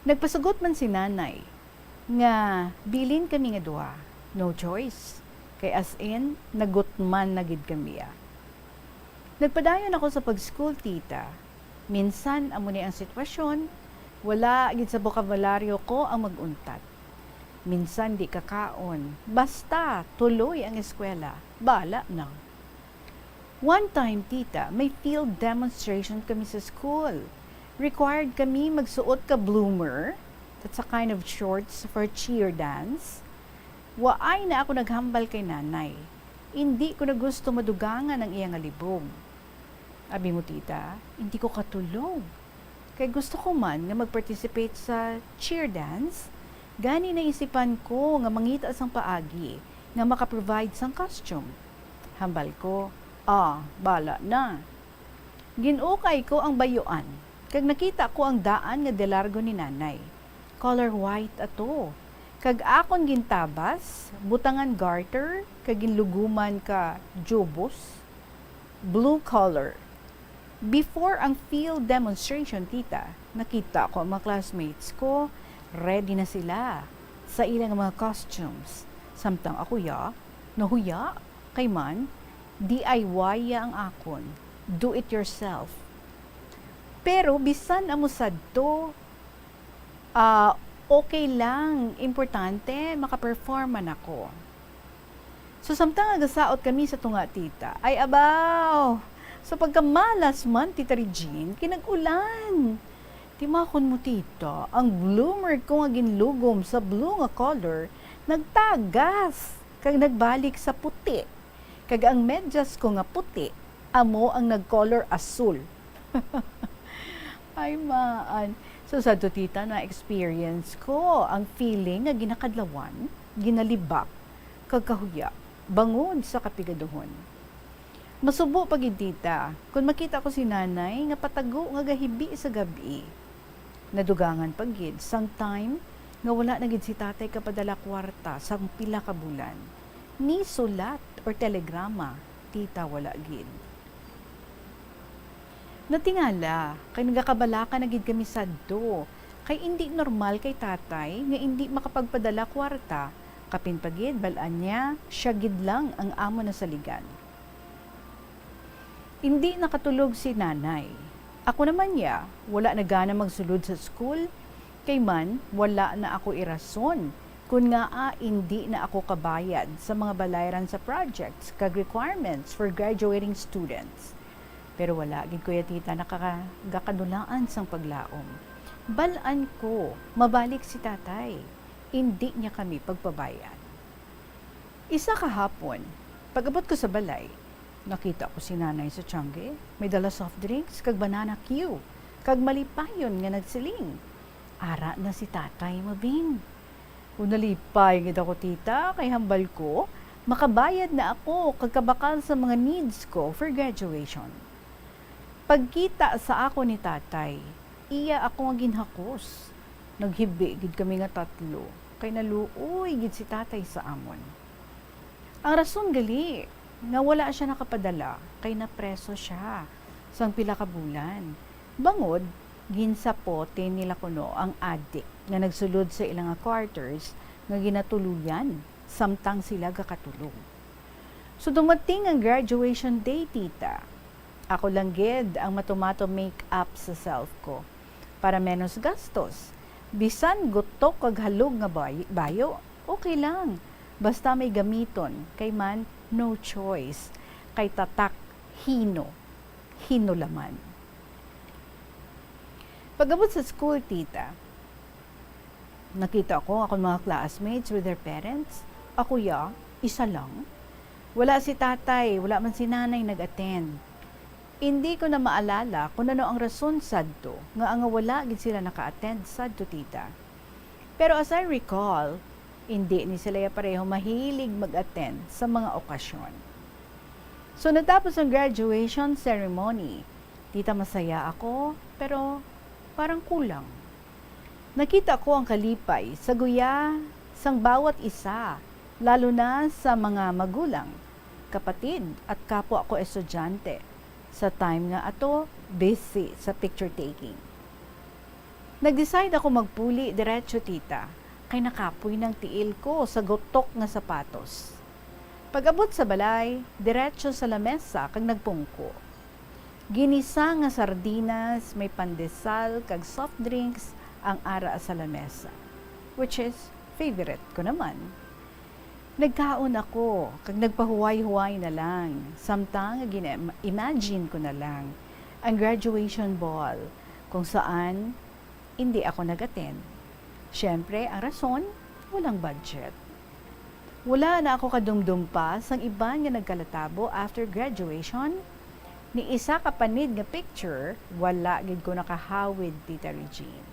Nagpasugot man si nanay nga bilin kami nga duha. No choice. Kay as in, nagutman na gid kami. Nagpadayon ako sa pag-school, tita. Minsan, amo ni ang sitwasyon, wala gid sa bokabularyo ko ang maguntat. Minsan di kakaon. Basta, tuloy ang eskwela. Bala na. One time, tita, may field demonstration kami sa school. Required kami magsuot ka bloomer. That's a kind of shorts for cheer dance. Waay na ako naghambal kay nanay. Hindi ko na gusto madugangan ang iyang alibog. Abi mo, tita, hindi ko katulog. Kaya gusto ko man nga mag-participate sa cheer dance. Gani na isipan ko nga mangita sang paagi nga makaprovide sang costume. Hambal ko, bala na. Ginukay ko ang bayuan. Kag nakita ko ang daan nga delargo ni nanay. Color white ato. Kag akon gintabas, butangan garter, kag ginluguman ka jubos, blue color. Before ang field demonstration, tita, nakita ko ang mga classmates ko, ready na sila sa ilang mga costumes. Samtang ako nahuya, kay man, DIY ang akon. Do it yourself. Pero bisan amo sadto, okay lang, importante, makaperform man ako. So, samtang agasaot kami sa tunga, tita, ay abaw, sa pagkamalas man, tita Regine, kinag-ulan. Timakon mo, tita, ang bloomer ko nga ginlugom sa blue nga color, nagtagas, kag nagbalik sa puti. Kag ang medyas ko nga puti, amo ang nag-color asul. Ay, maan. So, sa tita, na-experience ko ang feeling nga ginakadlawan, ginalibak, kagkahuya, bangod sa kapigaduhon. Masubo pag tita, kung makita ko si nanay, nga patago nga gahibi sa gabi. Nadugangan pagid, sang time, nga wala na gid si tatay kapadala kwarta sang pila ka bulan. Ni sulat or telegrama, tita wala gid. Natingala, kay nagakabalaka na gid kami sadto. Kay hindi normal kay tatay nga hindi makapagpadala kwarta. Kapin pagid balaan niya, siya gid lang ang amo na saligan. Hindi nakatulog si nanay. Ako naman niya, wala na gana magsulod sa school. Kay man, wala na ako irason. Kung nga hindi na ako kabayad sa mga balayran sa projects kag requirements for graduating students. Pero wala, gid kuya tita, nakagakadulaan sang paglaom. Balaan ko, mabalik si tatay. Hindi niya kami pagpabayad. Isa kahapon, pag-abot ko sa balay, nakita ko si nanay sa Tiangge, may dala soft drinks, kag banana Q, kag malipayon nga nagsiling. Ara na si tatay mabing. Kung nalipay gid ako, tita, kay hambal ko, makabayad na ako kagkabakal sa mga needs ko for graduation. Pagkita sa ako ni tatay, iya ako nga ginhakos. Naghibi gid kami nga tatlo, kay naluoy gid si tatay sa amon. Ang rason gali, nga wala siya nakapadala, kay napreso siya sang pila ka bulan. Bangod, ginsapote nila kuno ang adik nga nagsulod sa ilang quarters nga ginatuluyan, samtang sila gakatulog. So dumating ang graduation day, tita. Ako lang gid ang matumato make-up sa self ko para menos gastos. Bisan gutok kag halog nga bayo, okay lang. Basta may gamiton, kay man no choice. Kay tatak hino laman. Pag-abot sa school, tita, nakita ko akong mga classmates with their parents. Ako isa lang. Wala si tatay, wala man si nanay nag-attend. Hindi ko na maalala kung ano ang rason sadto nga ang wala gid sila naka-attend sadto, tita. Pero as I recall, hindi ni sila pareho mahilig mag-attend sa mga okasyon. So natapos ang graduation ceremony. Tita, masaya ako, pero parang kulang. Nakita ko ang kalipay sa guya sang bawat isa, lalo na sa mga magulang, kapatid at kapwa ko estudyante. Sa time nga ato, busy sa picture taking. Nag-decide ako magpuli diretso tita, kay nakapoy ng tiil ko sa gotok nga sapatos. Pag-abot sa balay, diretso sa lamesa kag nagpungko. Ginisa nga sardinas, may pandesal kag soft drinks ang ara sa lamesa, which is favorite ko naman. Nagkaon ako, kag nagpahuway-huway na lang. Samtang imagine ko na lang ang graduation ball kung saan hindi ako nag-attend. Siyempre, ang rason, walang budget. Wala na ako kadumdum pa sang iba nga nagkalatabo after graduation. Ni isa ka panid nga picture, wala gid ko nakahawid, Tita Regine.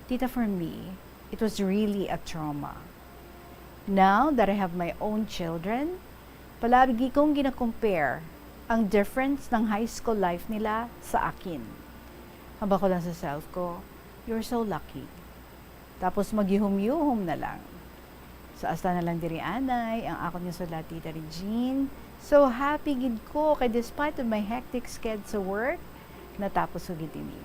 Tita, for me, it was really a trauma. Now that I have my own children, palagi kong gina-compare ang difference ng high school life nila sa akin. Haba ko lang sa self ko, you're so lucky. Tapos maghihum-yuhum na lang. So asta na lang diri anay, ang ako niya sulat, Tita Regine. So happy gid ko kay despite of my hectic schedule sa work, natapos ko gid ini.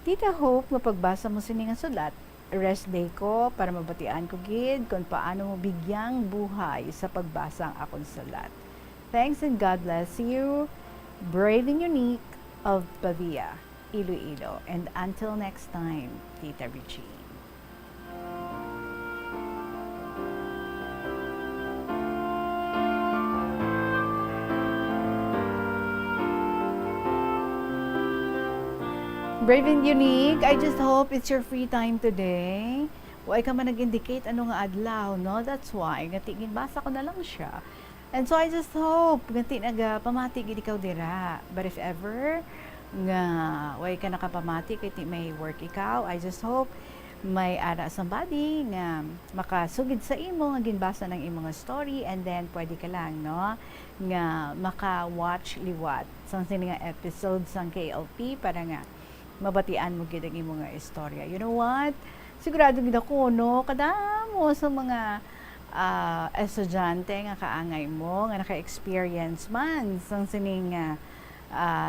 Tita Hope, mapagbasa mo sini nga sulat, rest day ko para mabatian ko gid kung paano mo bigyang buhay sa pagbasa ang akong sulat. Thanks and God bless you. Brave and unique of Pavia, Iloilo. And until next time, Tita Regine. Brave and unique, I just hope it's your free time today. Huwag ka man nag-indicate ano nga adlaw, no? That's why, ngatigin basa ko na lang siya. And so I just hope, ganti naga pamati gid ikaw dira. But if ever, nga huwag ka nakapamati, kaya may work ikaw, I just hope may ara somebody nga makasugid sa imo, nga ginbasa ng imong story, and then pwede ka lang, no? Nga maka-watch liwat sang sini nga episodes sang KLP para nga mabatian mo gid ang imong nga istorya. You know what? Sigurado gid ako, no, kadamo sa mga estudyante nga kaangay mo nga naka-experience man sang sining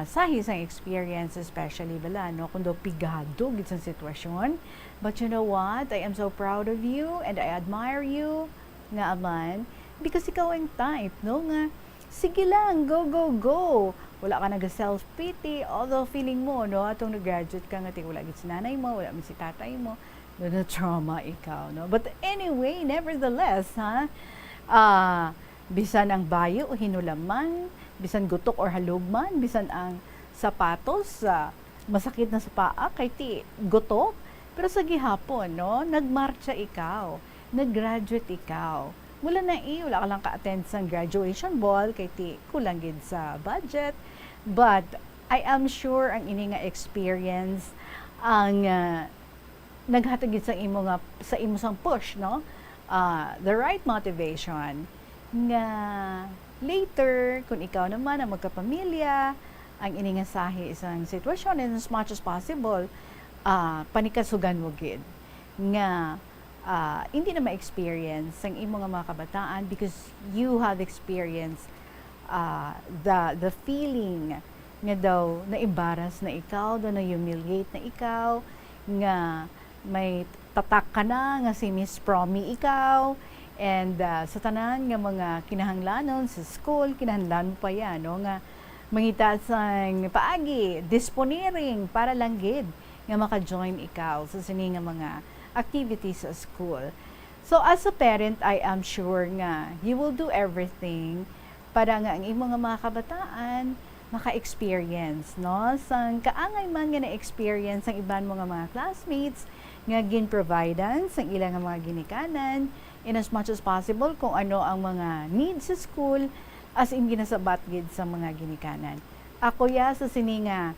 sahi sang experience, especially bala, no, kundo pigado gid sang sitwasyon. But you know what? I am so proud of you and I admire you nga aman because ikaw ang type, no, nga sige lang, go, go, go. Wala ka nag-self-pity, although feeling mo, no, atong nag-graduate ka nga, wala gid si nanay mo, wala man si tatay mo, no, na trauma ikaw, no. But anyway, nevertheless, ha, bisan ang bayo o hinulaman, bisan gutok or halugman, bisan ang sapatos, masakit na sa paa, kay ti gutok, pero sa gihapon, no, nagmarcha ikaw, nag-graduate ikaw. Wala na wala ka lang ka-attend sa graduation ball, kay ti kulang gid sa budget. But I am sure ang ini nga experience ang naghatag gid sa imo nga sa imo sang push, no? The right motivation nga later kung ikaw naman ang magkapamilya, ang ini nga sahi isang sitwasyon, and as much as possible panikasugan mo gid nga hindi na ma-experience ang imong mga kabataan because you have experienced the feeling nga daw na embarrass na ikaw, daw na humiliate na ikaw, nga may tatak ka na nga si Miss Promi ikaw, and sa tanan nga mga kinahanglanon sa school, kinahanglan mo pa yan, no, nga mangita sang paagi, disponiring para lang gid nga maka-join ikaw sa sini nga mga activities sa school. So as a parent, I am sure nga you will do everything para nga ang imong mga kabataan maka-experience, no, sang kaangay man nga na-experience ang iban mga classmates nga gin-providan sang ilang mga ginikanan in as much as possible kung ano ang mga needs sa school as in ginasabat gid sa mga ginikanan. Ako sa sini nga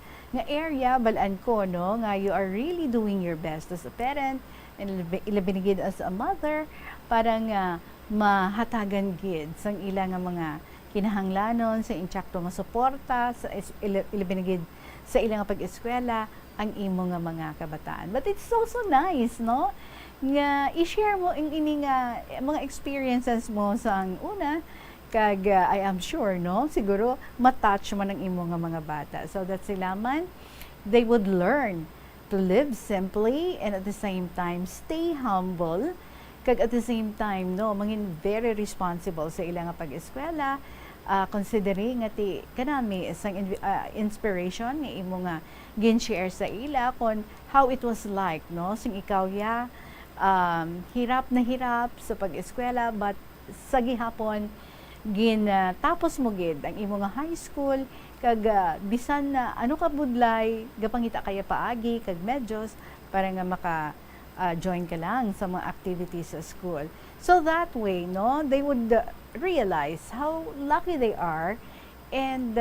area balaan ko, no, nga you are really doing your best as a parent and ilabinigid as a mother para nga mahatagan gid sang ilang nga mga kinahanglanon sa intsakto nga suporta sa ilabinigid sa ilang nga pag-eskwela ang imo nga mga kabataan. But it's also nice, no, nga i-share mo ang ini nga mga experiences mo sa una kag I am sure, no, siguro matouch man ang imo nga mga bata. So that sila man they would learn to live simply and at the same time stay humble, kag at the same time no mangin very responsible sa ilang pag-eskwela, considering nga ti kanami isang inspiration nga imo nga gin-share sa ila kon how it was like no sing ikaw ya hirap na hirap sa pag-eskwela but sa gihapon tapos mo gid ang imo nga high school kag bisan na ano ka budlay gapangita kaya paagi kag medyos para nga maka join ka lang sa mga activities sa school. So that way no they would realize how lucky they are and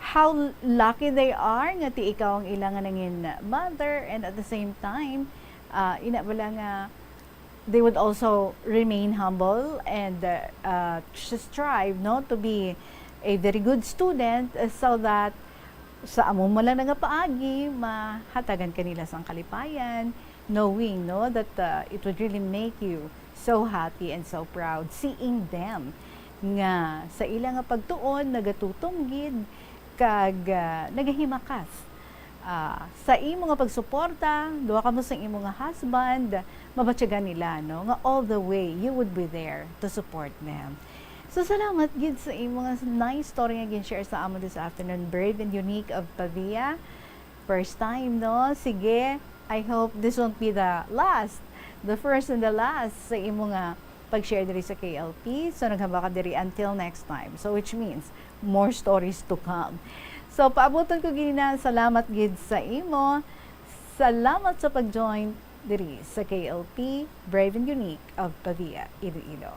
how lucky they are nga ti ikaw ang ilang nangin mother, and at the same time ina wala nga they would also remain humble and strive no to be a very good student so that sa amo mo lang nga paagi mahatagan kanila sang kalipayan, knowing no that it would really make you so happy and so proud seeing them nga sa ilang nga pagtuon nagatutunggid kag nagahimakas sa imo nga pagsuporta duha ka mo sa imo nga husband, mabatyagan nila no nga all the way you would be there to support them. So salamat gid sa imo nga nice story nga gin-share sa amo this afternoon, Brave and Unique of Pavia. First time no, sige, I hope this won't be the last, the first and the last sa imo nga pag-share diri sa KLP. So naghaba ka diri until next time. So which means more stories to come. So paaboton ko gina, salamat gid sa imo. Salamat sa pag-join diri sa KLP Brave and Unique of Pavia, Iloilo.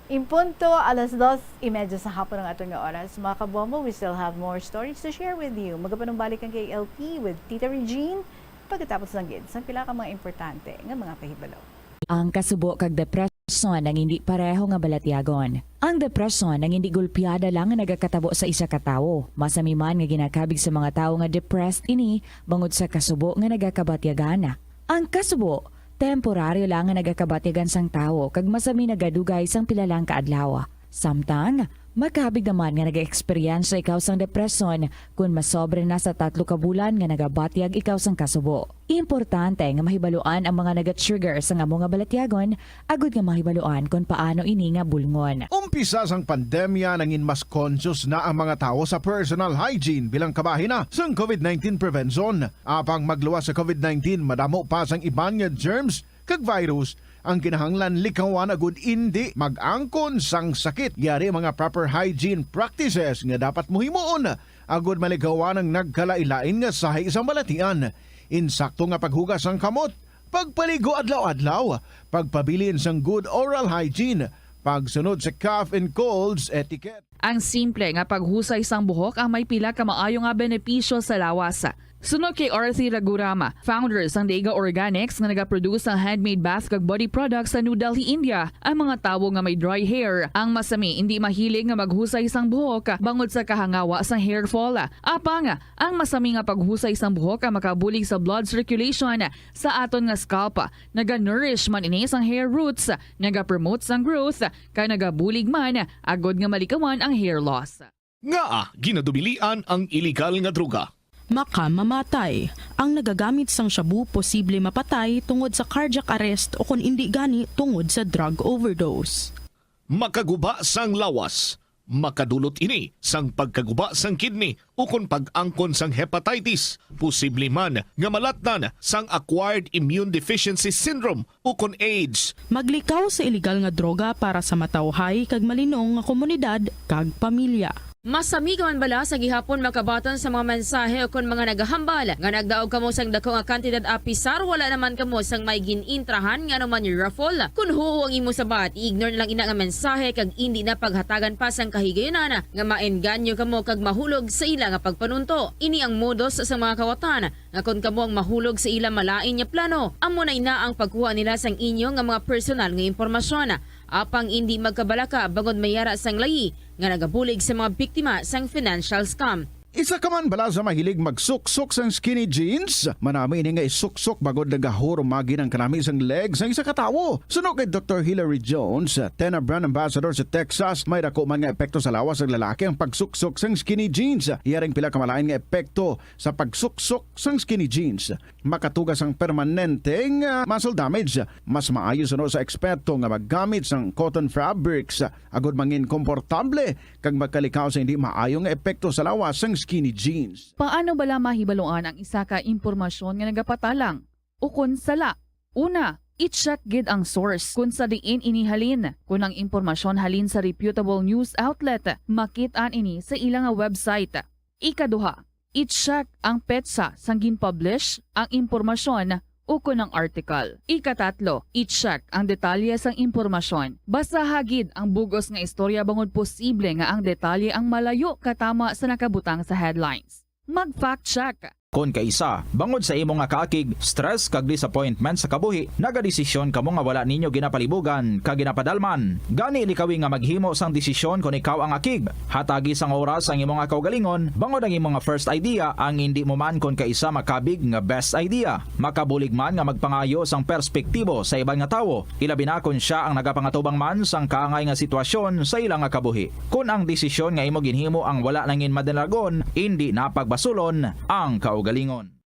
Impunto, 2:30 sa hapon ng atong oras. Mga kabombo, we still have more stories to share with you. Magapanumbalik ang KLP with Tita Regine pagkatapos ng gid sa pila ka mga importante nga mga pahibalo. Ang kasubo kag depresyon ang hindi pareho nga balatyagon. Ang depresyon ang hindi gulpiyada lang nga nagakatabo sa isa ka tawo. Masami man nga ginakabig sa mga tawo nga depressed ini bangod sa kasubo nga nagakabatyagan. Ang kasubo temporaryo lang nga nagakabatyagan sang tawo kag masami nagadugay sang pilalang kaadlaw. Samtang makabig naman nga nag-experience ikaw sang depresyon kung masobre na sa 3 ka bulan nga nagabatyag ikaw sang kasubo. Importante nga mahibaluan ang mga naga-trigger sa nga mga balatyagon, agud nga mahibaluan kung paano ini nga bulngon. Umpisa sang pandemya nangin mas conscious na ang mga tao sa personal hygiene bilang kabahina sang COVID-19 prevention. Apang magluwas sa COVID-19, madamo pa sang iban nga germs kag virus ang kinahanglan likawan agud indi mag-angkon sang sakit. Yari mga proper hygiene practices nga dapat muhimuon agud maligawan ang nagkalailain nga sahi isang balatian. Insakto nga paghugas sang kamot, pagpaligo adlaw-adlaw, pagpabilin sang good oral hygiene, pagsunod sa cough and colds etiquette. Ang simple nga paghusay sang buhok ang may pila ka maayo nga benepisyo sa lawas. Sunod kay Arthi Ragurama, founder sang Dega Organics nga nagaproduce ng handmade bath kag body products sa New Delhi, India. Ang mga tawo nga may dry hair, ang masami hindi mahilig nga maghusay sang buhok bangod sa kahangawa sang hair fall. Apang ang masami nga paghusay sang buhok ang makabulig sa blood circulation sa aton nga scalp. Naga-nourish man ini sang hair roots, naga-promote sang growth, kay nagabulig man agod nga malikawan ang hair loss. Nga ginadubilian ang illegal nga droga. Makamamatay. Ang nagagamit sang shabu posible mapatay tungod sa cardiac arrest o kung hindi gani tungod sa drug overdose. Makaguba sang lawas. Makadulot ini sang pagkaguba sang kidney o kung pag-angkon sang hepatitis. Posible man nga malatnan sang acquired immune deficiency syndrome o kung AIDS. Maglikaw sa illegal nga droga para sa matawhay kag malinong nga komunidad kag pamilya. Masami ka man bala sa gihapon makabatan sa mga mensahe o kung mga nagahambal nga nagdaog kamo sang dako nga kantidad apisar wala naman kamo sang may ginintrahan nga naman ni raffle. Kung huo ang imo sabat, ignore na lang ina nga mensahe kag hindi na paghatagan pa sang kahigayonan nga maenganyo kamo kag mahulog sa ila nga pagpanunto. Ini ang modus sa mga kawatan nga kung kamo ang mahulog sa ila malain nga plano, amo na ina ang pagkuha nila sang inyo nga mga personal nga impormasyon. Apang hindi magkabalaka bangod mayara sang layi nga nagabulig sa mga biktima sang financial scam. Isa ka man bala sa mahilig magsuksok sang skinny jeans? Manami ini nga isuksok bagod nagahuro magi ng kanami sang legs ang isa katawo. Suno kay Dr. Hilary Jones, Tena Brand Ambassador sa Texas, may dako man nga epekto sa lawas ng lalaki ang pagsuksok sang skinny jeans. Iyaring pila kamalain nga epekto sa pagsuksok sang skinny jeans. Makatugas ang permanenteng muscle damage. Mas maayo suno sa eksperto nga maggamit sang cotton fabrics agod mangin komportable kag magkalikaw sa hindi maayong epekto sa lawas sang skinny jeans. Paano bala mahibaluan ang isa ka impormasyon nga nagapatalang? Ukon sala. Una, i-check gid ang source kung sa diin inihalin. Kung ang impormasyon halin sa reputable news outlet, makit-an ini sa ilang website. Ikaduha, i-check ang petsa sang gin-publish ang impormasyon ukon ang article. Ikatatlo, i-check ang detalye sang impormasyon. Basta hagid ang bugos nga istorya bangod posible nga ang detalye ang malayo katama sa nakabutang sa headlines. Mag-fact check. Kon kaisa, bangod sa imo nga kaakig, stress kag disappointment sa kabuhi, nagadesisyon kamo nga wala ninyo ginapalibugan kag ginapadalman. Gani likawi nga maghimo sang desisyon kon ikaw ang akig. Hatagi sang oras ang imo nga kaugalingon, bangod ang imo nga first idea ang hindi mo man kon kaisa makabig nga best idea. Makabulig man nga magpangayo sang perspektibo sa ibang nga tawo, ilabi na kon siya ang nagapangatubang man sang kaangay nga sitwasyon sa ilang nga kabuhi. Kun ang desisyon nga imo ginhimo ang wala nangin madalagon, hindi napagbasulon ang kaugalingon.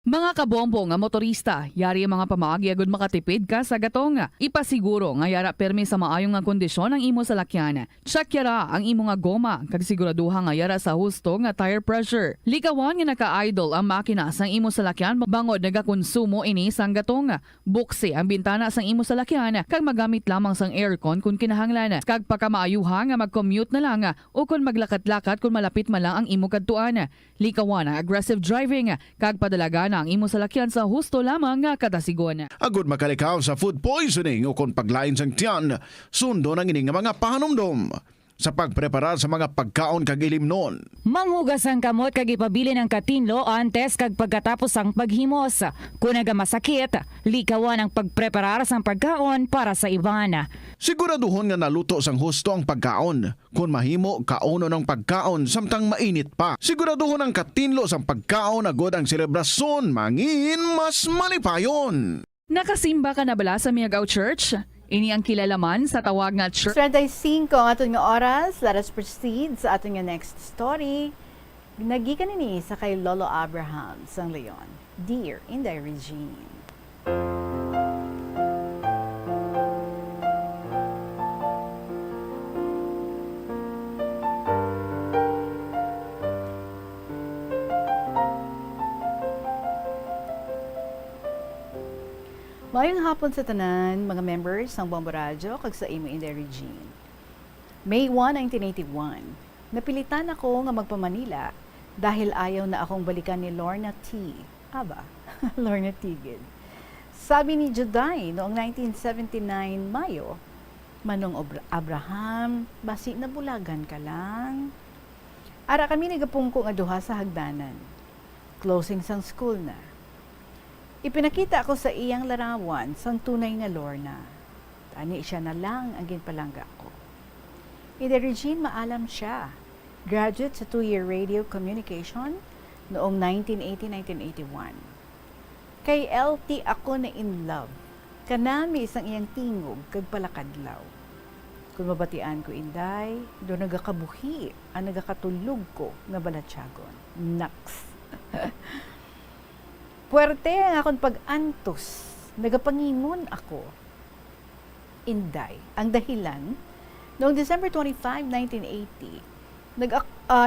Mga kabombo nga motorista, yari ang mga pamaagi agud makatipid ka sa gatong. Ipasiguro nga yara permi sa maayong nga kondisyon ang imo salakyan. Check yara ang imo nga goma kag siguraduha nga yara sa husto nga tire pressure. Likawan nga naka-idle ang makina sang imo salakyan bangod nagakonsumo ini sang gatong. Buksi ang bintana sang imo salakyan kag magamit lamang sang aircon kung kinahanglan. Kag pagkamaayuha nga mag-commute na lang o kung maglakat-lakat kung malapit man lang ang imo kadtuan. Likawan ang aggressive driving kag padalaga ang imo salakyan sa husto lamang nga katasigon. Agud makalikaw sa food poisoning o kung paglain sang tiyan, sundo ng ining mga panumdom sa pagprepara sa mga pagkaon kag ilimnon. Manghugas ang kamot kag ipabili ng katinlo antes kag pagkatapos ang paghimos. Kung nagamasakit, likawan ang pagpreparar sang pagkaon para sa iban. Siguraduhon nga naluto sang husto ang pagkaon. Kung mahimo, kauno ng pagkaon samtang mainit pa. Siguraduhon ang katinlo sang pagkaon agod ang selebrasyon mangin mas malipayon. Nakasimba ka na bala sa Miagaw Church? Ini ang kilalaman sa tawag nga church. 35 ang aton nga oras. Let us proceed sa aton nga next story. Nagikan ini sa kay Lolo Abraham sang Leon. Dear Inday Regine. Mayong hapon sa tanan, mga members ng Bombo Radio kag sa imo Inday Regine. May 1, 1981, napilitan ako nga magpa-Manila dahil ayaw na akong balikan ni Lorna T. Aba, Lorna Tigid. Sabi ni Juday noong 1979 Mayo, Manong Abraham, basi nabulagan ka lang. Ara kami nagapungko nga duha sa hagdanan. Closing sang school na. Ipinakita ako sa iyang larawan sang tunay nga Lorna. Tani siya na lang ang ginpalangga ko. Inday Regine, maalam siya. Graduate sa 2-year radio communication noong 1980-1981. Kay LT ako na in love. Kanami isang iyang tingog kag palakadlaw. Kung mabatian ko Inday, do nagakabuhi ang nagakatulog ko nga balatyagon. Naks. Puwerte ang akong pag-antos, nagapangingon ako. Inday, ang dahilan, noong December 25, 1980,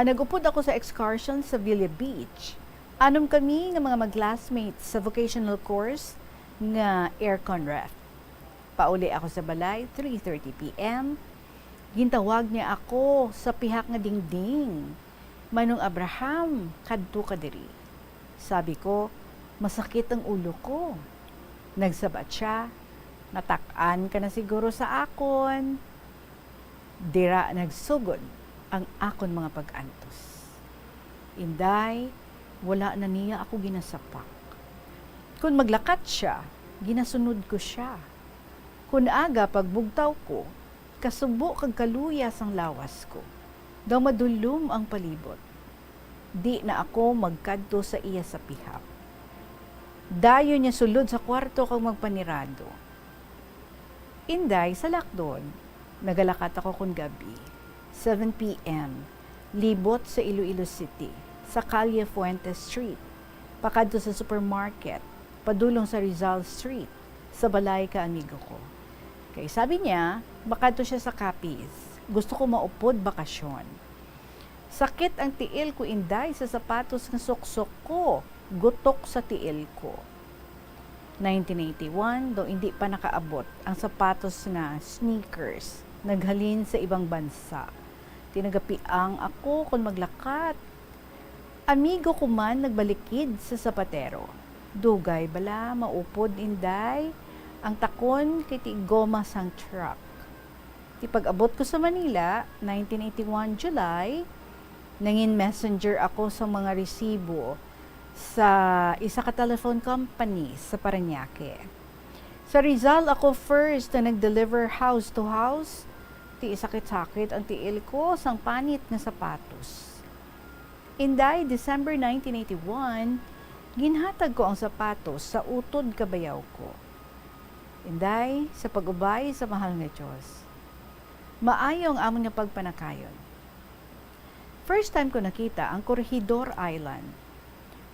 nag-upod ako sa excursion sa Villa Beach. Anom kami ng mga mag-classmates sa vocational course nga aircon ref. Pauli ako sa balay, 3:30 p.m. Gintawag niya ako sa pihak nga dingding. Manong Abraham, kadto ka diri. Sabi ko, masakit ang ulo ko. Nagsabat siya, natak-an ka na siguro sa akon. Dira nagsugod ang akon mga pag-antos. Inday, wala na niya ako ginasapak. Kung maglakat siya, ginasunod ko siya. Kung aga pagbugtaw ko, kasubo kag kaluyas ang lawas ko. Daw madulom ang palibot. di na ako magkadto sa iya sa pihak. Dayo niya sulod sa kwarto kag magpanirado. Inday, sa lakdon, nagalakat ako kung gabi. 7 p.m. Libot sa Iloilo City, sa Calle Fuentes Street, pakadto sa supermarket, padulong sa Rizal Street, sa balay ka amigo ko. Kaya sabi niya, makadto siya sa Capiz. Gusto ko maupod bakasyon. Sakit ang tiil ko, Inday, sa sapatos ng suksok ko. Gutok sa tiil ko. 1981, do hindi pa nakaabot ang sapatos na sneakers. Naghalin sa ibang bansa. Tinagapiang ako kung maglakat. Amigo ko man nagbalikid sa sapatero. Dugay bala, maupod, Inday, ang takon kay ti goma sang truck. Ti pag-abot ko sa Manila, 1981 July, nangin messenger ako sa mga resibo sa isa ka telephone company sa Parañaque. Sa Rizal ako first na nag-deliver house to house. Ti sakit-sakit ang tiil ko sang panit nga sapatos. Inday, December 1981, ginhatag ko ang sapatos sa utod kabayaw ko. Inday, sa pag-ubay sa mahal nga Diyos. Maayo ang amon nga pagpanakayon. First time ko nakita ang Corregidor Island.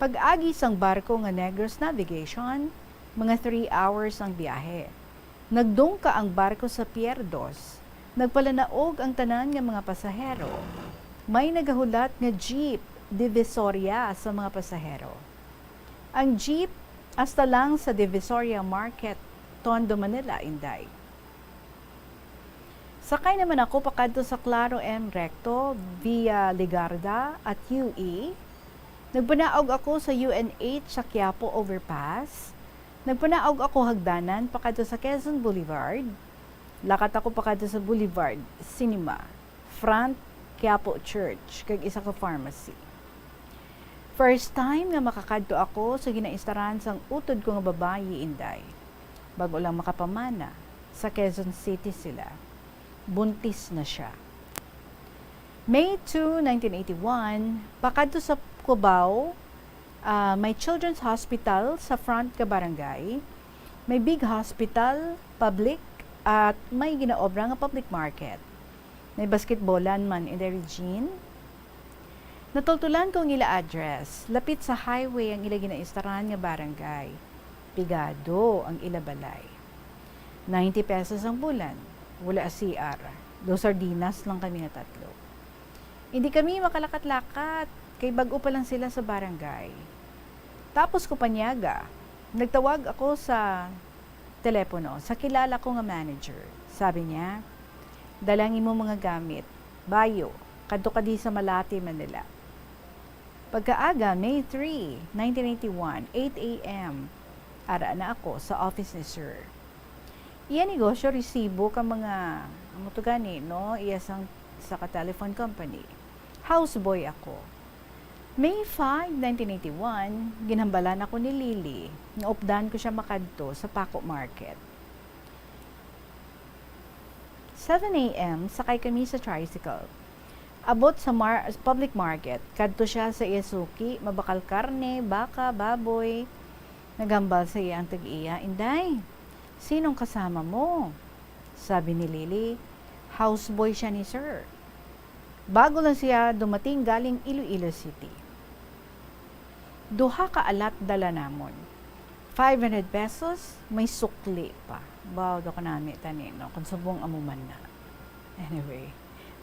Pag-agi sang barko nga Negros Navigation, mga 3 hours ang biyahe. Nagdungka ang barko sa Pierdos. Nagpalanaog ang tanan nga mga pasahero. May nagahulat nga jeep Divisoria sa mga pasahero. Ang jeep hasta lang sa Divisoria Market, Tondo, Manila, Inday. Sakay naman ako pakadto sa Claro M. Recto via Ligarda at UE. Nagpanaog ako sa UNH sa Quiapo Overpass. Nagpanaog ako hagdanan pakadto sa Quezon Boulevard. Lakat ako pakadto sa Boulevard Cinema, front Quiapo Church, kag isa ka pharmacy. First time nga makakadto ako sa ginaistaran sang utod ko nga babayi, Inday. Bago lang makapamana, sa Quezon City sila. Buntis na siya. May 2, 1981, pakadto sa Cubao, may Children's Hospital sa front ka barangay, may big hospital, public, at may ginaobra nga public market. May basketballan man in the region. Natultulan ko ang ila address, lapit sa highway ang ila ginaistaran nga barangay. Pigado ang ila balay. 90 pesos ang bulan, wala CR. 2 sardinas lang kami na 3. Hindi kami makalakat-lakat, kay bago pa lang sila sa barangay. Tapos ko panyaga, nagtawag ako sa telepono, sa kilala ko nga manager. Sabi niya, dalangin mo mga gamit, bayo, kadto ka di sa Malate, Manila. Pagkaaga, May 3, 1981, 8 a.m., ara na ako sa office ni Sir. Iya negosyo, resibo ka mga, ano to gani, no? Iya sa ka-telephone company. Houseboy ako. May 5, 1981, ginhambalan ako ni Lily. Naupdan ko siya makadto sa Paco Market. 7 a.m., sakay kami sa tricycle. Abot sa public market, kadto siya sa Isuki, mabakal karne, baka, baboy. Nagambal sa iya ang tag-iya, Inday, sinong kasama mo? Sabi ni Lily, houseboy siya ni Sir. Bago lang siya dumating galing Iloilo City. Duha ka alat dala namon. 500 pesos, may sukli pa. Baw, do ka namin tanin, no? Kung subong amuman na. Anyway,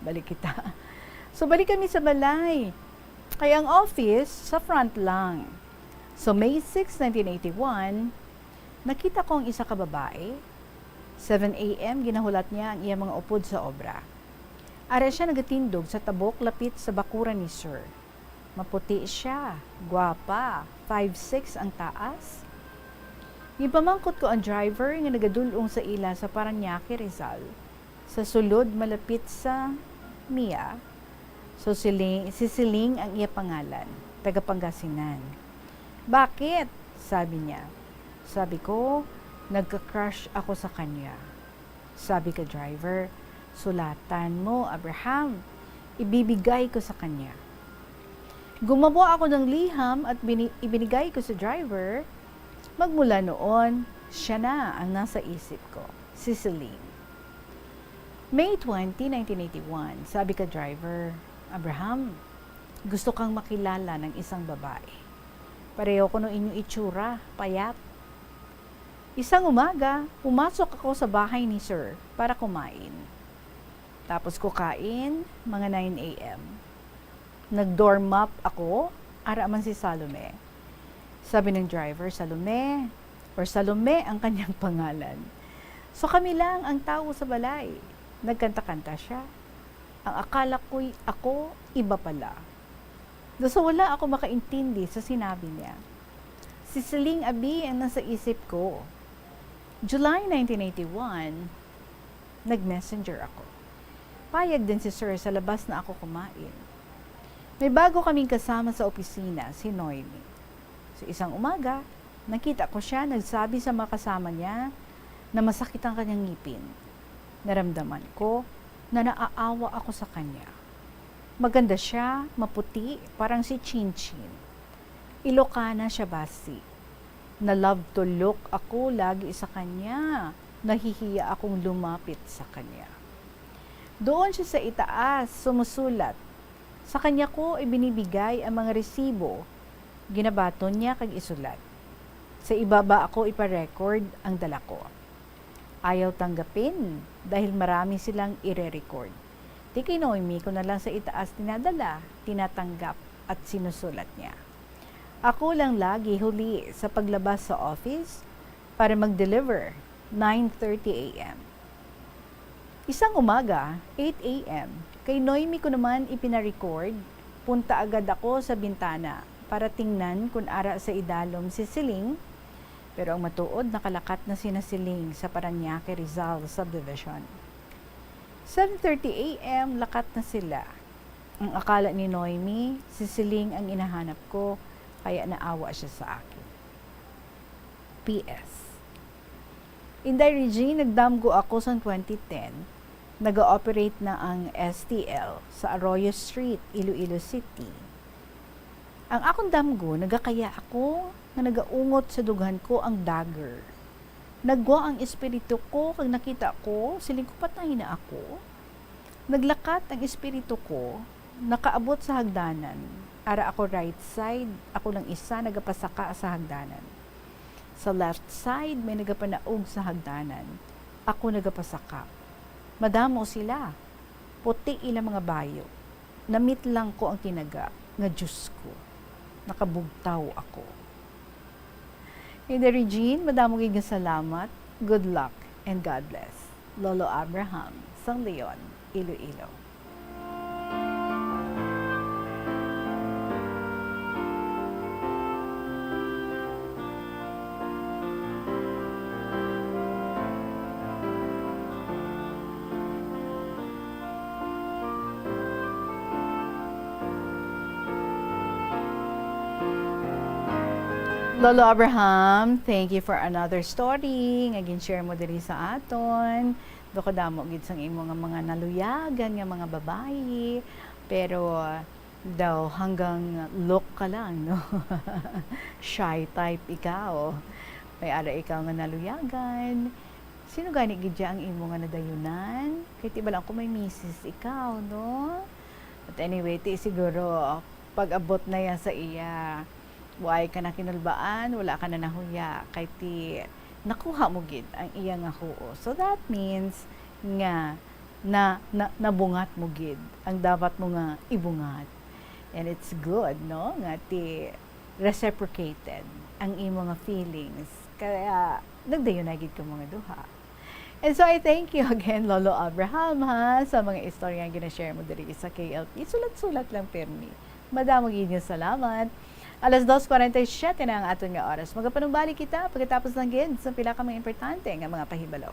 balik kita. So, balik kami sa balay. Kaya ang office, sa front lang. So, May 6, 1981, nakita ko ang isa ka babae. 7 a.m., ginahulat niya ang iyang mga upod sa obra. Ara siya nagatindog sa tabok lapit sa bakuran ni Sir. Maputi siya, gwapa, 5'6" ang taas. Ipamangkot ko ang driver nga nagadulong sa ila sa Parañaque, Rizal. Sa sulod malapit sa Mia. So Siling ang iya pangalan, taga Pangasinan. Bakit? Sabi niya. Sabi ko, nagka-crush ako sa kanya. Sabi ka driver, sulatan mo, Abraham. Ibibigay ko sa kanya. Gumabo ako ng liham at ibinigay ko sa driver. Magmula noon, siya na ang nasa isip ko, si Celine. May 20, 1981, sabi ka driver, Abraham, gusto kang makilala ng isang babae. Pareho ko ng inyong itsura, payat. Isang umaga, pumasok ako sa bahay ni Sir para kumain. Tapos kukain, mga 9 a.m. Nag-door map ako, araman si Salome. Sabi ng driver, Salome, or Salome ang kanyang pangalan. So kami lang ang tao sa balay. Nagkanta-kanta siya. Ang akala ko'y ako, iba pala. So wala ako makaintindi sa sinabi niya. Si Celine Abi ang nasa isip ko. July 1981, nag-messenger ako. Payag din si Sir sa labas na ako kumain. May bago kaming kasama sa opisina, si Noemi. So isang umaga, nakita ko siya nagsabi sa mga kasama niya na masakit ang kanyang ngipin. Naramdaman ko na naaawa ako sa kanya. Maganda siya, maputi, parang si Chinchin. Ilocana siya basi. Na love to look ako lagi sa kanya. Nahihiya akong lumapit sa kanya. Doon siya sa itaas, sumusulat. Sa kanya ko ibinibigay ang mga resibo. Ginabaton niya kag isulat. Sa ibaba ako iparecord ang dala ko. Ayaw tanggapin dahil marami silang ire-record. Di kay Noemi ko na lang sa itaas tinadala, tinatanggap at sinusulat niya. Ako lang lagi huli sa paglabas sa office para mag-deliver 9:30 a.m. Isang umaga, 8 a.m., kay Noemi ko naman ipinarecord, punta agad ako sa bintana para tingnan kung ara sa idalom si Celine, pero ang matuod nakalakat na sina Celine sa Parañaque Rizal Subdivision. 7:30 a.m., lakat na sila. Ang akala ni Noemi, si Celine ang inahanap ko, kaya naawa siya sa akin. P.S. Inday Regine, nagdamgo ako sa 2010. Nag-ooperate na ang STL sa Arroyo Street, Iloilo City. Ang akong damgo, nagakaya ako na nagaungot sa dughan ko ang dagger. Nagwa ang espiritu ko kag nakita ko, siling ko patay na ako. Naglakat ang espiritu ko, nakaabot sa hagdanan. Ara ako right side, ako lang isa nagapasaka sa hagdanan. Sa left side, may nagapanaog sa hagdanan. Ako nagapasaka. Madamo sila. Puti ilang mga bayo. Namit lang ko ang tinaga, nga Diyos ko. Nakabugtaw ako. Inday Regine, madamo giging salamat. Good luck and God bless. Lolo Abraham, San Leon, Iloilo. Lolo Abraham, thank you for another story. Nga gin-share mo diri sa aton. Do ko damo gid sang imo nga mga naluyagan nga mga babayi. Pero daw hanggang look ka lang, no? Shy type ikaw. May ara ikaw nga naluyagan. Sino gani gid ang imo nga nadayunan? Kay ti ba lang ko may misis ikaw, no? But anyway, ti siguro pag-abot na yan sa iya, why ka na kinulbaan, wala ka na nahuya, kay ti nakuha mo gid ang iya nga huo. So that means nga nabungat mo gid ang dapat mo nga ibungat. And it's good, no? Nga ti reciprocated ang imo nga feelings. Kaya nagdayon na gid ka mga duha. And so I thank you again, Lolo Abraham, ha, sa mga istorya nga gina-share mo diri sa KLP. Sulat-sulat lang permi. Madamo gid nga salamat. Alas 2:47 na ang aton nga oras. Magapanumbalik kita pagkatapos ng gid sa pila ka mga importante nga mga pahibalo.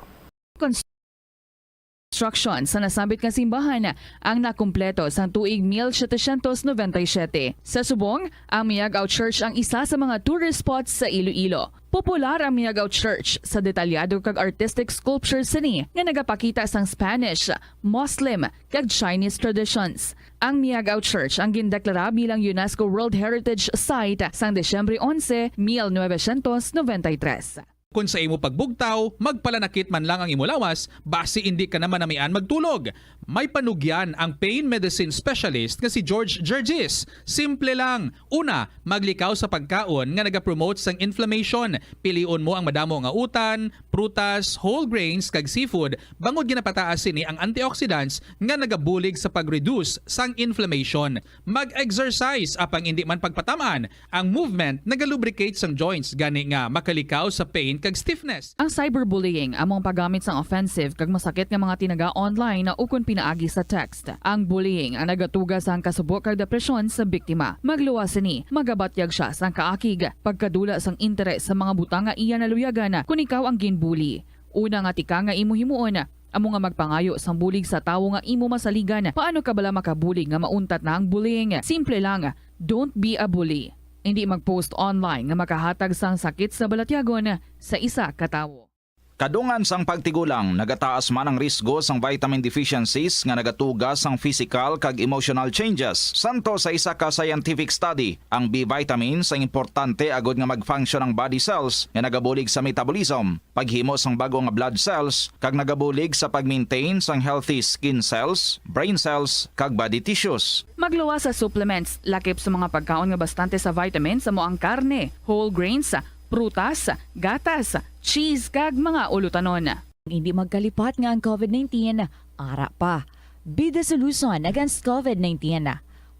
construction sa nasabit nga simbahan ang nakumpleto sa tuig 1797. Sa subong, ang Miagao Church ang isa sa mga tourist spots sa Iloilo. Popular ang Miagao Church sa detalyado kag artistic sculptures sini nga nagapakita sang Spanish, Muslim kag Chinese traditions. Ang Miagao Church ang gindeklara bilang UNESCO World Heritage Site sang Desyembre 11, 1993. Kung sa imo pagbugtaw, magpalanakit man lang ang imo lawas, basi hindi ka naman namian magtulog. May panugyan ang pain medicine specialist nga si George Gergis. Simple lang. Una, maglikaw sa pagkaon nga nagapromote sang inflammation. Pilion mo ang madamo nga utan, prutas, whole grains kag seafood, bangod ginapataas sini ang antioxidants nga nagabulig sa pag-reduce sang inflammation. Mag-exercise apang hindi man pagpatamaan. Ang movement nagalubricate sang joints gani nga makalikaw sa pain kag stiffness. Ang cyberbullying among paggamit sang offensive kag masakit nga mga tinaga online na ukon pinaagi sa text. Ang bullying ang nagatuga sang kasubok kag depresyon sa biktima. Magluwas ni, magabatyag siya sang kaakig, pagkadula sang interes sa mga butang nga iya naluyagan kung ikaw ang ginbully. Una nga tika nga imo himuon, amo nga magpangayo sang bulig sa tawo nga imo masaligan. Paano ka bala makabulig nga mauntat na ang bullying? Simple lang, don't be a bully. Hindi mag-post online nga makahatag sang sakit sa balatyagon sa isa ka tawo. Kadungan sang pagtigulang, nagataas man ang risgo sang vitamin deficiencies nga nagatugas sang physical kag emotional changes. Santo sa isa ka scientific study, ang B vitamins ang importante agod nga mag-function ang body cells nga nagabulig sa metabolism, paghimo sang bago nga blood cells kag nagabulig sa pag-maintain sang healthy skin cells, brain cells kag body tissues. Magluwas sa supplements, lakip sa mga pagkaon nga bastante sa vitamins sa ang karne, whole grains, prutas, gatas, cheese kag mga ulutanon. Hindi magkalipat nga ang COVID-19, ara pa. Be the solution against COVID-19.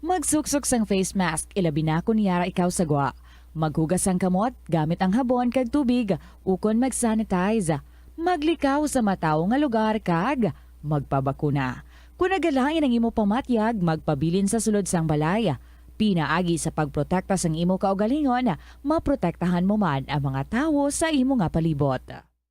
Magsuksok sang face mask, ilabi na kung niyara ikaw sagwa. Maghugas ang kamot, gamit ang habon kag tubig, ukon mag-sanitize. Maglikaw sa mataw nga lugar kag magpabakuna. Kung nagalain ang imo pamatyag, magpabilin sa sulod sang balay. Pinaagi sa pagprotekta sang imo kaugalingon, maprotektahan mo man ang mga tawo sa imo nga palibot.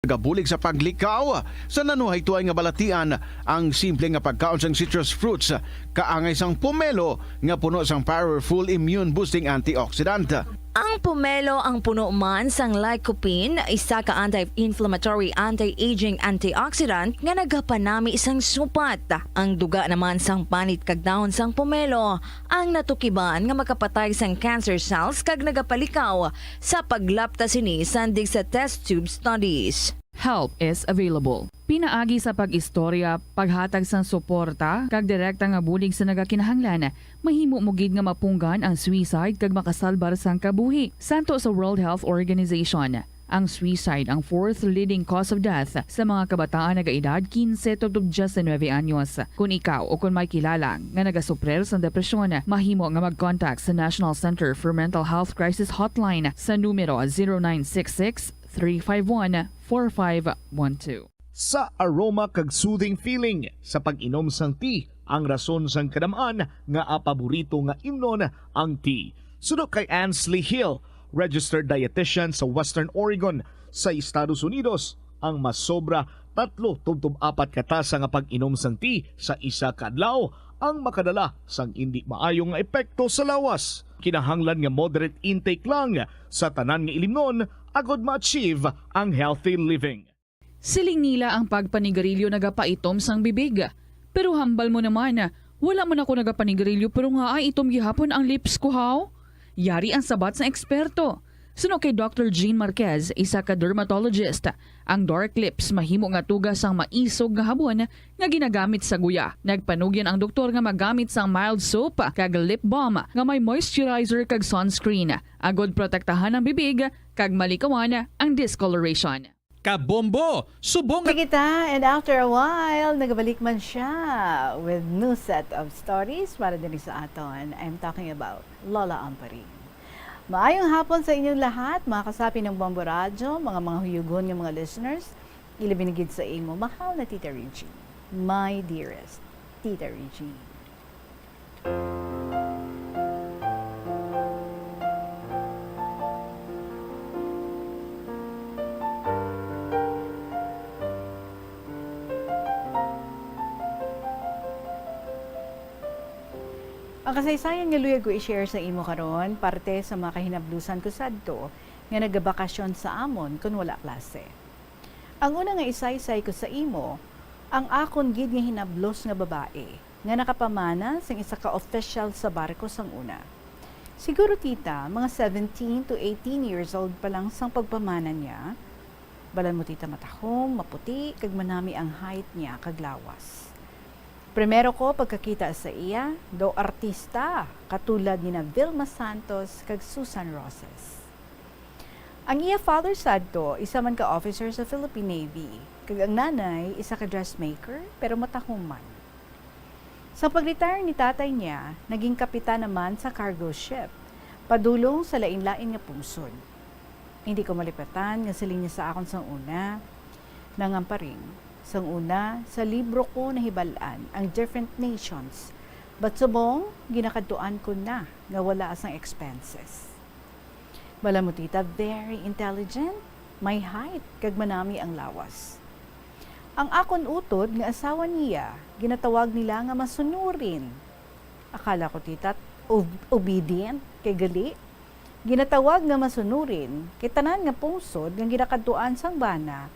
Gabulig sa paglikaw sa nanuhay tuay nga balatian ang simple nga pagkaon sang citrus fruits kaangay sang pomelo nga puno sang powerful immune boosting antioxidant. Ang pomelo ang puno man sang lycopene, isa ka anti-inflammatory, anti-aging antioxidant nga nagapanami isang supat. Ang duga naman sang panit kag dahon sang pomelo ang natukiban nga makapatay sang cancer cells kag nagapalikaw sa paglapta sini sandig sa test tube studies. Help is available. Pinaagi sa pag-istorya, paghatag sang suporta, kag direkta nga bulig sa nagakinahanglan, mahimo mo gid nga mapunggan ang suicide kag makasalbar sang kabuhi. Santo sa World Health Organization, ang suicide ang fourth leading cause of death sa mga kabataan nagaedad 15 to 19 anyos. Kung ikaw o kung may kilala nga nagasuprer sa depresyon, mahimo nga mag-contact sa National Center for Mental Health Crisis Hotline sa numero 0966-351-4512. Sa aroma kag soothing feeling sa pag-inom sang tea, ang rason sang kadamaan nga paborito nga imnon ang tea. Suno kay Ansley Hill, registered dietitian sa Western Oregon sa Estados Unidos, ang mas sobra 3-4 katasa nga pag-inom sang tea sa isa ka adlaw ang makadala sang hindi maayong nga epekto sa lawas. Kinahanglan nga moderate intake lang sa tanan nga ilimnon agod ma-achieve ang healthy living. Siling nila ang pagpanigarilyo nagapaitom sang bibig. Pero hambal mo naman, wala man ako nagapanigarilyo pero nga ay itom gihapon ang lips ko haw. Yari ang sabat sa eksperto. Suno kay Dr. Jean Marquez, isa ka dermatologist, ang dark lips mahimo nga tugas sang maisog nga habon nga ginagamit sa guya. Nagpanugyan ang doktor nga magamit sang mild soap kag lip balm nga may moisturizer kag sunscreen. Agod protektahan ang bibig kag malikawan ang discoloration. Kabombo! Subong na... Kita, and after a while, nagabalik man siya with new set of stories para din sa aton. I'm talking about Lola Amparing. Maayong hapon sa inyong lahat, mga kasapi ng Bombo Radyo, mga huyugon ng mga listeners, ilabinigid sa imo, mahal na Tita Regine. My dearest Tita Regine. Ang kasaysayan nga luya ko i-share sa imo karon parte sa mga kahinablusan ko sadto nga nagabakasyon sa amon kun wala klase. Ang una nga isaysay ko sa imo, ang akon gid nga hinablos nga babae nga nakapamana sang isa ka official sa barko sang una. Siguro tita, mga 17 to 18 years old pa lang sang pagpamana niya. Balan mo tita matahong, maputi, kag manami ang height niya kag lawas. Primero ko pagkakita sa iya, do artista, katulad ni na Vilma Santos kag Susan Roses. Ang iya father sadto, isa man ka officer sa Philippine Navy, kag ang nanay, isa ka dressmaker, pero matahong man. Sa pag-retire ni tatay niya, naging kapitan naman sa cargo ship, padulong sa lain-lain nga pungsod. Hindi ko malipatan nga siling niya sa akon sang una, nangamparing. Sang una, sa libro ko nahibalaan ang different nations, but subong, ginakaduan ko na nga wala asang expenses. Bala mo tita, very intelligent, may height, kag manami ang lawas. Ang akon utod nga asawa niya, ginatawag nila nga masunurin. Akala ko tita, obedient, kay gali. Ginatawag nga masunurin, kay tanan nga pungsod nga ginakaduan sang bana,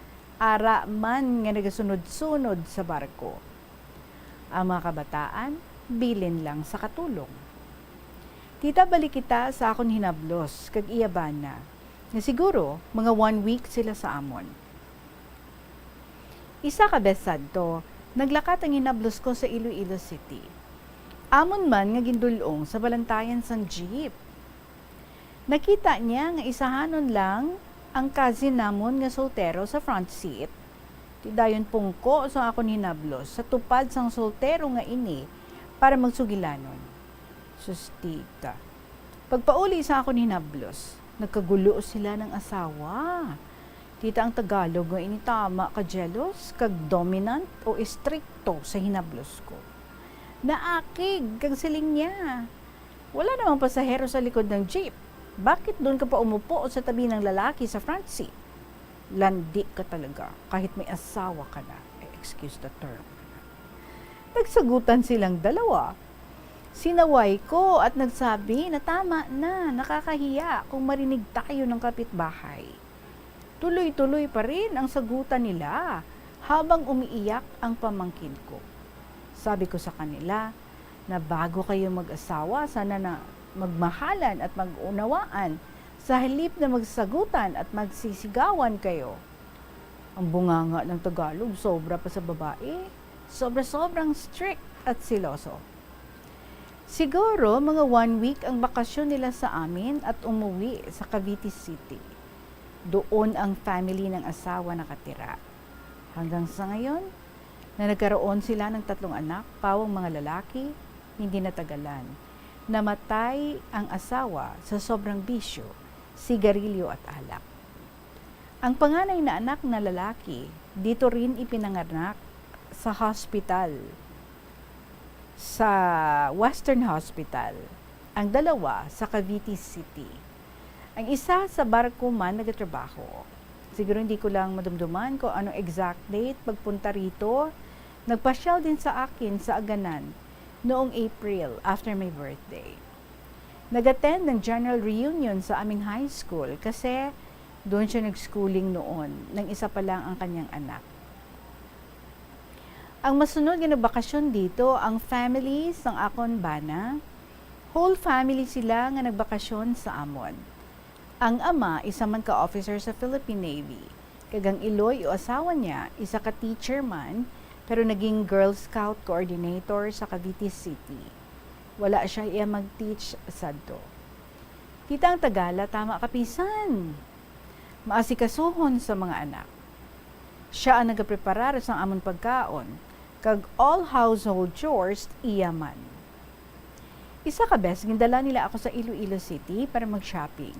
ara man nga nagasunod-sunod sa barko. Ang mga kabataan, bilin lang sa katulong. Tita, balik kita sa akon hinablos, kag iyabana, nga siguro mga 1 week sila sa amon. Isa ka besad to, naglakat ang hinablos ko sa Iloilo City. Amon man nga gindulong sa balantayan sang jeep. Nakita niya nga isahanon lang ang cousin namon nga soltero sa front seat. Tidayon pungko sa akon hinablos sa tupad sang soltero nga ini para magsugilanon. Sustita. Pagpauli sa akon hinablos, nagkagulo sila ng asawa. Tita, ang Tagalog nga ini tama ka jealous, kag dominant o stricto sa hinablos ko. Naakig kag siling niya. Wala namang pasahero sa likod ng jeep. Bakit doon ka pa umupo sa tabi ng lalaki sa front seat? Landi ka talaga kahit may asawa ka na. Excuse the term. Nagsagutan silang dalawa. Sinaway ko at nagsabi na tama na, nakakahiya kung marinig tayo ng kapitbahay. Tuloy-tuloy pa rin ang sagutan nila habang umiiyak ang pamangkin ko. Sabi ko sa kanila na bago kayo mag-asawa, sana na magmahalan at mag-unawaan sa halip na magsagutan at magsisigawan kayo. Ang bunganga ng Tagalog, sobra pa sa babae. Sobra-sobrang strict at siloso. Siguro mga 1 week ang bakasyon nila sa amin at umuwi sa Cavite City. Doon ang family ng asawa nakatira. Hanggang sa ngayon, na nagkaroon sila ng 3 anak, pawang mga lalaki, hindi natagalan. Namatay ang asawa sa sobrang bisyo, sigarilyo at alak. Ang panganay na anak na lalaki, dito rin ipinanganak sa hospital, sa Western Hospital. Ang dalawa sa Cavite City. Ang isa sa barko man nagatrabaho. Siguro hindi ko lang madumduman kung anong exact date pagpunta rito. Nagpasyal din sa akin sa Aganan noong April after my birthday. Nag-attend ng general reunion sa aming high school kasi doon siya nag-schooling noon nang isa pa lang ang kanyang anak. Ang masunod na bakasyon dito, ang families ng akon bana, whole family sila nga nagbakasyon sa amon. Ang ama, isa man ka officer sa Philippine Navy. Kagang Iloy o asawa niya, isa ka teacher man, pero naging Girl Scout coordinator sa Cavite City. Wala siya iya mag-teach sadto. Kita ang Tagala, tama kapisan. Maasikasuhon sa mga anak. Siya ang nagapreparar sa amon pagkaon, kag all household chores iya man. Isa ka bes, gindala nila ako sa Iloilo City para mag-shopping.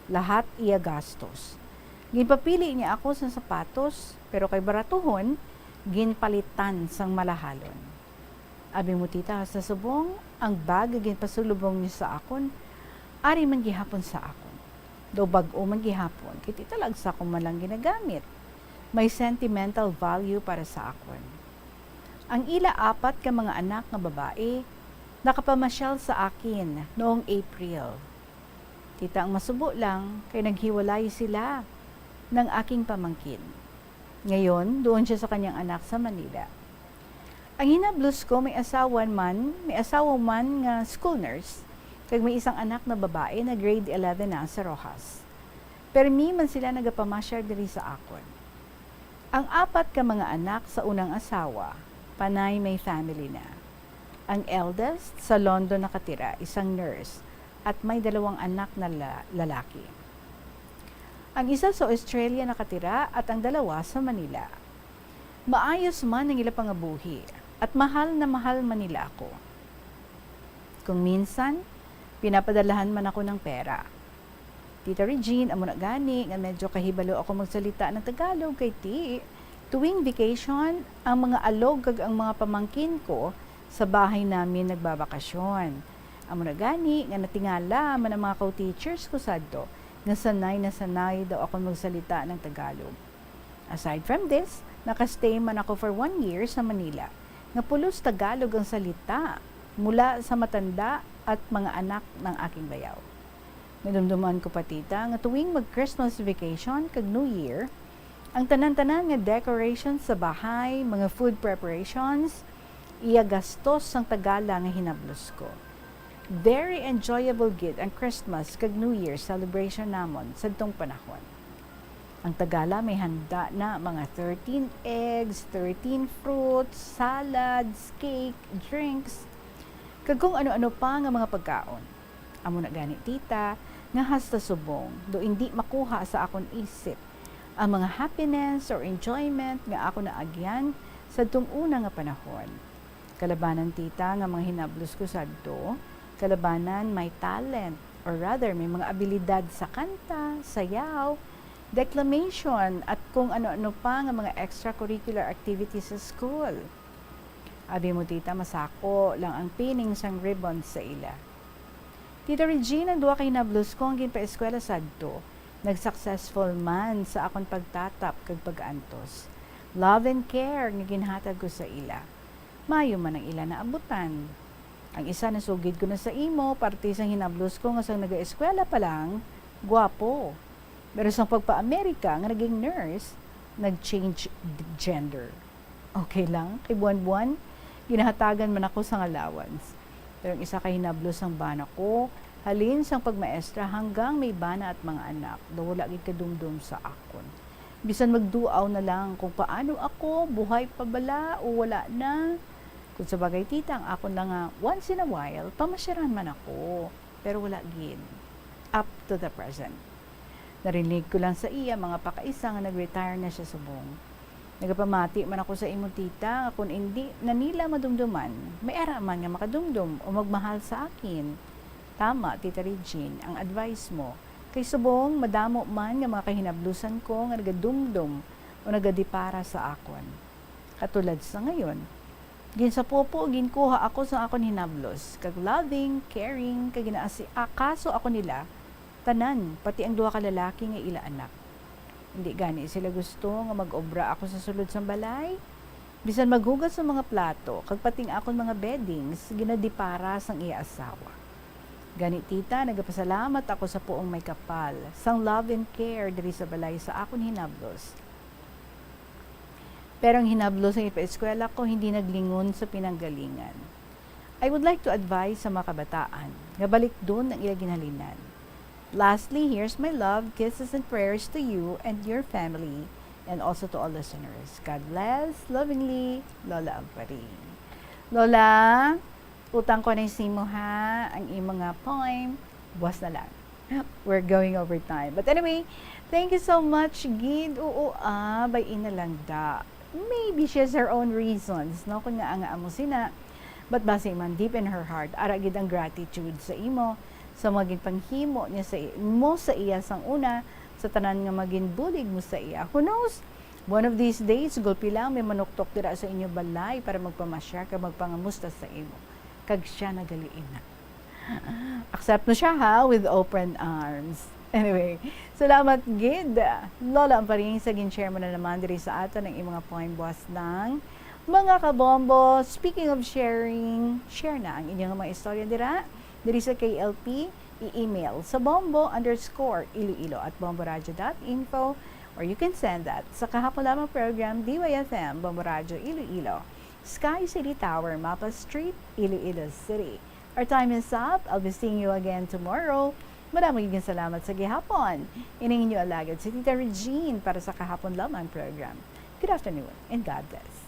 Lahat iya gastos. Ginpapili niya ako sa sapatos, pero kay baratuhon, ginpalitan sang malahalon. Abi mo tita, sa subong, ang bag ginpasulubong niya sa akon, ari man gihapon sa akon. Do bag-o man gihapon, kiti talag sa akong malang ginagamit. May sentimental value para sa akon. Ang ila 4 ka mga anak nga babae, nakapamasyal sa akin noong April. Tita, ang masubo lang, kay naghiwalay sila ng aking pamangkin. Ngayon, doon siya sa kanyang anak sa Manila. Ang hinablos ko, may asawa man nga school nurse, kag may isang anak na babae na grade 11 na sa Rojas. Permi man sila nagapamasyar diri sa akon. Ang 4 ka mga anak sa unang asawa, panay may family na. Ang eldest sa London nakatira, isang nurse, at may 2 anak na lalaki. Ang isa sa Australia nakatira at ang 2 sa Manila. Maayos man ang ila pangabuhi at mahal na mahal man nila ako. Kung minsan, pinapadalahan man ako ng pera. Tita Regine, amo na gani, nga medyo kahibalo ako magsalita ng Tagalog kay ti. Tuwing vacation, ang mga alog kag ang mga pamangkin ko sa bahay namin nagbabakasyon. Amo na gani, nga natingala man ang mga co-teachers ko sadto, nga sanay na sanay daw ako magsalita ng Tagalog. Aside from this, nakastay man ako for 1 year sa Manila, nga pulos Tagalog ang salita mula sa matanda at mga anak ng aking bayaw. Nadumduman ko pa tita, nga tuwing mag-Christmas vacation kag New Year, ang tanan-tanan nga decorations sa bahay, mga food preparations, iya gastos sang Tagala nga hinablos ko. Very enjoyable gid ang Christmas kag New Year celebration namon sadtong panahon. Ang Tagala may handa na mga 13 eggs, 13 fruits, salads, cake, drinks, kag kung ano-ano pa nga mga pagkaon. Amo na gani tita, nga hasta subong, do hindi makuha sa akon isip ang mga happiness or enjoyment nga ako naagyan sa itong una nga panahon. Kalabanan tita nga mga hinablos ko sadto, kalabanan may talent or rather may mga abilidad sa kanta, sayaw, declamation at kung ano-ano pa nga mga extracurricular activities sa school. Abi mo tita, masako lang ang pinning sang ribbon sa ila. Tita Regina, 2 kay hinablos ko ang ginpa-eskwela sadto. Nag-successful man sa akong pagtatap kag pag-antos. Love and care nga ginhatag ko sa ila. Mayo man ang ila na abutan. Ang isa na sugid ko na sa imo, parte sang hinablos ko nga sang nag-eskwela pa lang, gwapo. Pero sang pagpa-Amerika nga naging nurse, nag-change gender. Okay lang, kay buwan-buwan, ginahatagan man ako sang allowance. Pero ang isa kay hinablos ang bana ko, halin sang pagmaestra hanggang may bana at mga anak, daw wala gid kadumdum sa akon. Bisan magduaw na lang kung paano ako, buhay pa bala o wala na. Kung sa bagay tita, ang akon lang nga, once in a while, pamasyaran man ako. Pero wala gid. Up to the present. Narinig ko lang sa iya, mga pakaisa nga nag-retire na siya subong. Nagapamati man ako sa imo tita, kung hindi na nila madumduman, may ara man nga makadumdum o magmahal sa akin. Tama, Tita Regine, ang advice mo. Kay subong, madamo man nga mga kahinablusan ko nga nagadumdum o nagadipara sa akon. Katulad sa ngayon, ginsapopo, ginkuha ako sa akon hinablos, kag loving, caring, kag ginaasikaso ako nila, tanan, pati ang 2 ka lalaki nga ila anak. Hindi gani sila gusto nga mag-obra ako sa sulod sa balay. Bisan maghugas sa mga plato, kag pating akon mga beddings, ginadipara sang iya asawa. Gani tita, nagapasalamat ako sa puong may kapal, sang love and care diri sa balay sa akon hinablos. Pero ang hinablos ang ipa-eskwela ko hindi naglingon sa pinanggalingan. I would like to advise sa mga kabataan, nga balik doon ang ila ginhalinan. Lastly, here's my love, kisses and prayers to you and your family and also to all listeners. God bless. Lovingly, Lola Amparing. Lola, utang ko na yung ha, ang imong nga poem, buwas na lang. We're going over time. But anyway, thank you so much, Gid. Oo, by ina lang da. Maybe she has her own reasons, no? Kung nga ang amo sina. But base man deep in her heart, ara gid ang gratitude sa imo sa maging panghimo niya sa iya sang una, sa tanan nga maging bulig mo sa iya. Who knows? One of these days, gulpi lang may manuktok dira sa inyo balay para magpamasyar ka, magpangamusta sa imo. Kag siya nagaliin na. Accept mo siya ha, with open arms. Anyway, salamat gid. Lola Amparing, sa gin-share mo na naman diri sa ato ng imong poem boss ng Mga kabombo, speaking of sharing, share na ang inyong mga istorya diri sa KLP, i-email sa bombo_iloilo@bomboradio.info, or you can send that sa kahapon lamang program DYFM Bombo Radio Iloilo, Sky City Tower, Mapa Street, Iloilo City. Our time is up. I'll be seeing you again tomorrow. Maraming salamat sa gihapon. Ining inyo alagad si Tita Regine para sa kahapon lamang program. Good afternoon and God bless.